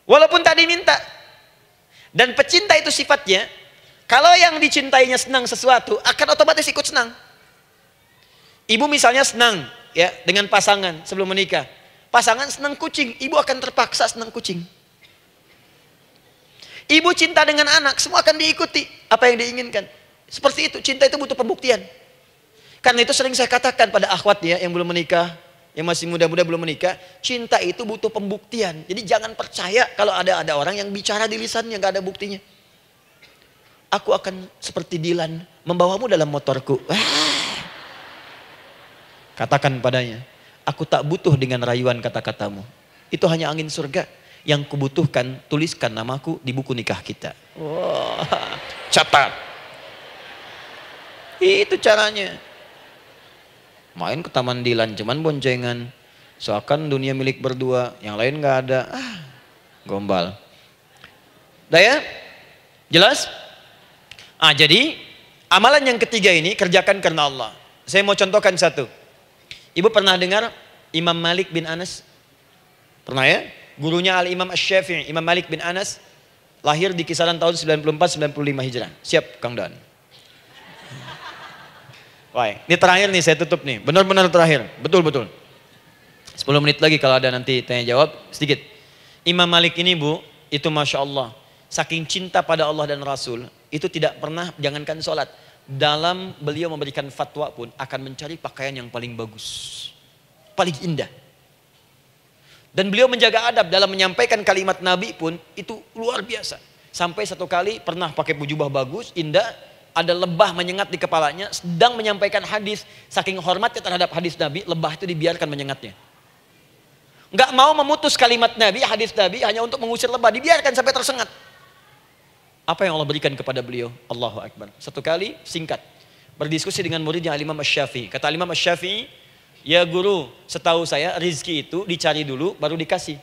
Walaupun tadi minta. Dan pecinta itu sifatnya, kalau yang dicintainya senang sesuatu, akan otomatis ikut senang. Ibu misalnya senang ya dengan pasangan sebelum menikah. Pasangan senang kucing, ibu akan terpaksa senang kucing. Ibu cinta dengan anak, semua akan diikuti apa yang diinginkan. Seperti itu, cinta itu butuh pembuktian. Karena itu sering saya katakan pada akhwat ya yang belum menikah, yang masih muda-muda belum menikah, cinta itu butuh pembuktian. Jadi jangan percaya kalau ada orang yang bicara di lisannya nggak ada buktinya. Aku akan seperti Dilan membawamu dalam motorku. Katakan padanya, aku tak butuh dengan rayuan kata-katamu. Itu hanya angin surga. Yang kubutuhkan, tuliskan namaku di buku nikah kita. Wah, catat. Itu caranya. Main ke Taman Dilan, cuman boncengan. Seakan dunia milik berdua, yang lain gak ada. Gombal. Udah ya? Jelas? Jadi amalan yang ketiga ini kerjakan karena Allah. Saya mau contohkan satu. Ibu pernah dengar Imam Malik bin Anas? Pernah ya? Gurunya Al-Imam Asy-Syafi'i, Imam Malik bin Anas, lahir di kisaran tahun 94-95 Hijrah. Siap, Kang Dan. Wah, ini terakhir nih, saya tutup nih. Benar-benar terakhir, betul-betul. 10 menit lagi kalau ada nanti tanya jawab, sedikit. Imam Malik ini, Bu, itu Masya Allah. Saking cinta pada Allah dan Rasul, itu tidak pernah, jangankan sholat. Dalam beliau memberikan fatwa pun akan mencari pakaian yang paling bagus, paling indah. Dan beliau menjaga adab dalam menyampaikan kalimat Nabi pun itu luar biasa. Sampai satu kali pernah pakai jubah bagus, indah, ada lebah menyengat di kepalanya, sedang menyampaikan hadis, saking hormatnya terhadap hadis Nabi, lebah itu dibiarkan menyengatnya. Nggak mau memutus kalimat Nabi, hadis Nabi hanya untuk mengusir lebah, dibiarkan sampai tersengat. Apa yang Allah berikan kepada beliau? Allahu Akbar. Satu kali singkat berdiskusi dengan muridnya Al-Imam Asy-Syafi'i. Kata Al-Imam Asy-Syafi'i, ya guru, setahu saya rizki itu dicari dulu baru dikasih.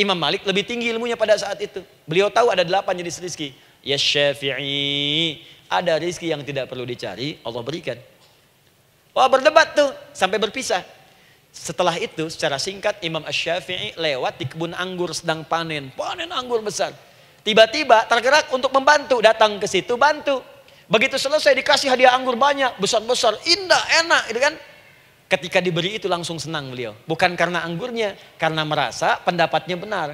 Imam Malik lebih tinggi ilmunya pada saat itu. Beliau tahu ada 8 jenis rizki. Ya Syafi'i, ada rizki yang tidak perlu dicari, Allah berikan. Wah, berdebat tuh sampai berpisah. Setelah itu secara singkat Imam Asy-Syafi'i lewat di kebun anggur sedang panen anggur besar. Tiba-tiba tergerak untuk membantu, datang ke situ bantu. Begitu selesai dikasih hadiah anggur banyak, besar-besar, indah, enak, gitu kan? Ketika diberi itu langsung senang beliau. Bukan karena anggurnya, karena merasa pendapatnya benar.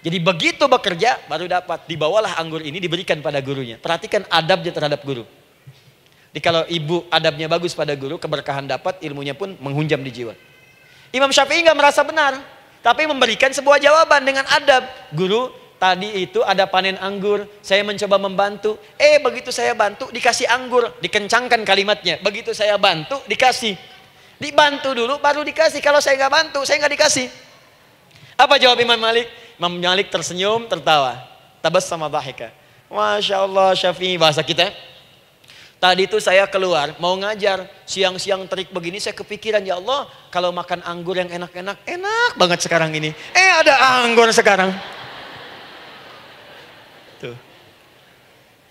Jadi begitu bekerja baru dapat. Dibawalah anggur ini diberikan pada gurunya. Perhatikan adabnya terhadap guru. Jadi kalau ibu adabnya bagus pada guru, keberkahan dapat, ilmunya pun menghunjam di jiwa. Imam Syafi'i nggak merasa benar, tapi memberikan sebuah jawaban dengan adab. Guru, tadi itu ada panen anggur, saya mencoba membantu. Begitu saya bantu dikasih anggur, dikencangkan kalimatnya. Begitu saya bantu dikasih. Dibantu dulu baru dikasih. Kalau saya nggak bantu, saya nggak dikasih. Apa jawab Imam Malik? Imam Malik tersenyum, tertawa. Tabassama dhahika. Masya Allah, Syafi'i bahasa kita. Tadi itu saya keluar mau ngajar, siang-siang terik begini saya kepikiran, ya Allah, kalau makan anggur yang enak-enak, enak banget sekarang ini. Ada anggur sekarang. Tuh.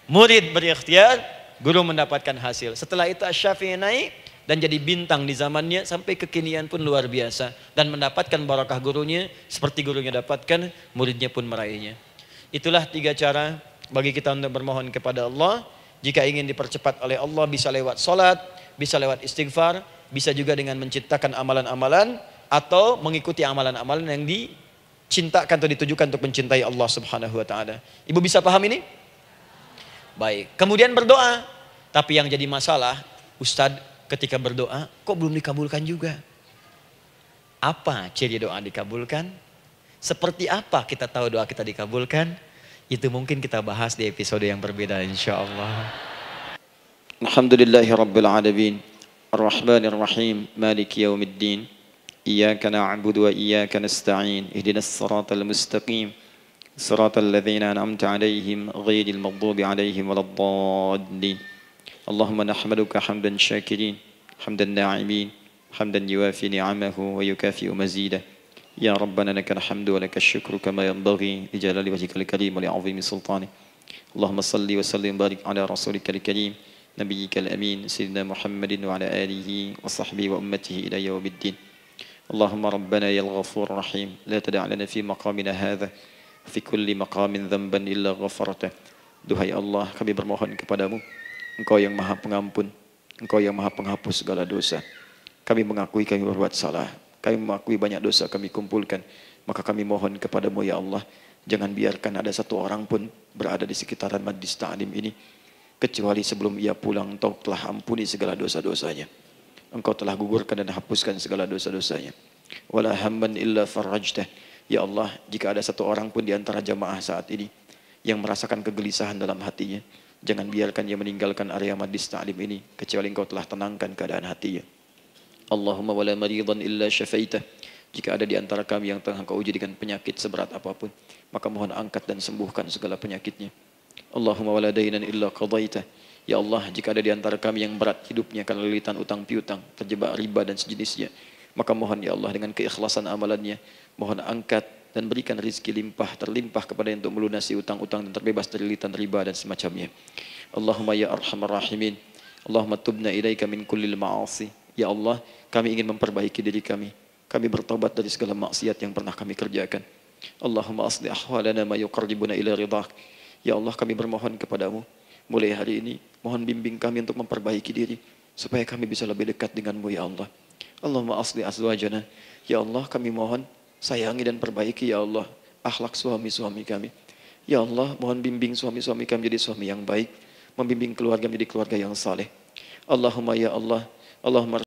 Murid berikhtiar, guru mendapatkan hasil. Setelah itu Asy-Syafi'i naik dan jadi bintang di zamannya, sampai kekinian pun luar biasa, dan mendapatkan barakah gurunya seperti gurunya dapatkan, muridnya pun meraihnya. Itulah 3 cara bagi kita untuk bermohon kepada Allah. Jika ingin dipercepat oleh Allah, bisa lewat salat, bisa lewat istighfar, bisa juga dengan menciptakan amalan-amalan, atau mengikuti amalan-amalan yang dicintakan atau ditujukan untuk mencintai Allah Subhanahu wa taala. Ibu bisa paham ini? Baik. Kemudian berdoa. Tapi yang jadi masalah, Ustadz, ketika berdoa kok belum dikabulkan juga? Apa ciri doa dikabulkan? Seperti apa kita tahu doa kita dikabulkan? Itu mungkin kita bahas di episode yang berbeda insyaallah. Alhamdulillahi rabbil alamin. Ar-Rahmanir Rahim. Maliki yaumiddin. Iyyaka na'budu wa iyyaka nasta'in. Ihdinas siratal mustaqim. Siratal ladzina an'amta 'alaihim ghairil maghdubi 'alaihim waladdallin. Allahumma nahmaduka hamdan syakirin, hamdan na'imin, hamdan yuwafi ni'amahu wa yukafi'u mazidah. Ya Rabbana lakal hamdu wa lakal syukru kama yanbaghi li jalali wajhikal karim wa li 'azimi sultanik. Allahumma salli wa sallim barik ala rasulikal karim nabiyyikal amin sayyidina Muhammadin wa ala alihi wa sahbihi wa ummatihi ila yaumiddin. Allahumma rabbana yal ghafur rahim la tada' lana fi maqamina hadha fi kulli maqamin dhanban illa ghafartah. Duhai Allah, kami bermohon kepadamu, Engkau yang Maha Pengampun, Engkau yang Maha Penghapus segala dosa. Kami mengakui kami berbuat salah, kami mengakui banyak dosa kami kumpulkan. Maka kami mohon kepadamu ya Allah, jangan biarkan ada satu orang pun berada di sekitaran majlis ta'lim ini kecuali sebelum ia pulang Engkau telah ampuni segala dosa-dosanya. Engkau telah gugurkan dan hapuskan segala dosa-dosanya. Wala hamman illa farajtah. Ya Allah, jika ada satu orang pun di antara jamaah saat ini yang merasakan kegelisahan dalam hatinya, jangan biarkan dia meninggalkan area majlis ta'lim ini kecuali Engkau telah tenangkan keadaan hatinya. Allahumma wala maridan illa syafaitah. Jika ada di antara kami yang tengah Engkau uji dengan penyakit seberat apapun, maka mohon angkat dan sembuhkan segala penyakitnya. Allahumma wala dainan illa qadaitah. Ya Allah, jika ada di antara kami yang berat hidupnya karena lilitan utang piutang, terjebak riba dan sejenisnya, maka mohon ya Allah dengan keikhlasan amalannya, mohon angkat dan berikan rizki limpah terlimpah kepada yang untuk melunasi utang-utang dan terbebas dari lilitan riba dan semacamnya. Allahumma ya arhamar rahimin. Allahumma tubna ilaika min kullil ma'asi. Ya Allah, kami ingin memperbaiki diri kami. Kami bertobat dari segala maksiat yang pernah kami kerjakan. Allahumma asli ahwalana ma yuqarribuna ila ridhak. Ya Allah, kami bermohon kepadamu, mulai hari ini mohon bimbing kami untuk memperbaiki diri supaya kami bisa lebih dekat denganmu ya Allah. Allahumma asli azwajana. Ya Allah, kami mohon sayangi dan perbaiki ya Allah akhlak suami-suami kami. Ya Allah, mohon bimbing suami-suami kami jadi suami yang baik, membimbing keluarga menjadi keluarga yang saleh. Allahumma ya Allah, Allahumma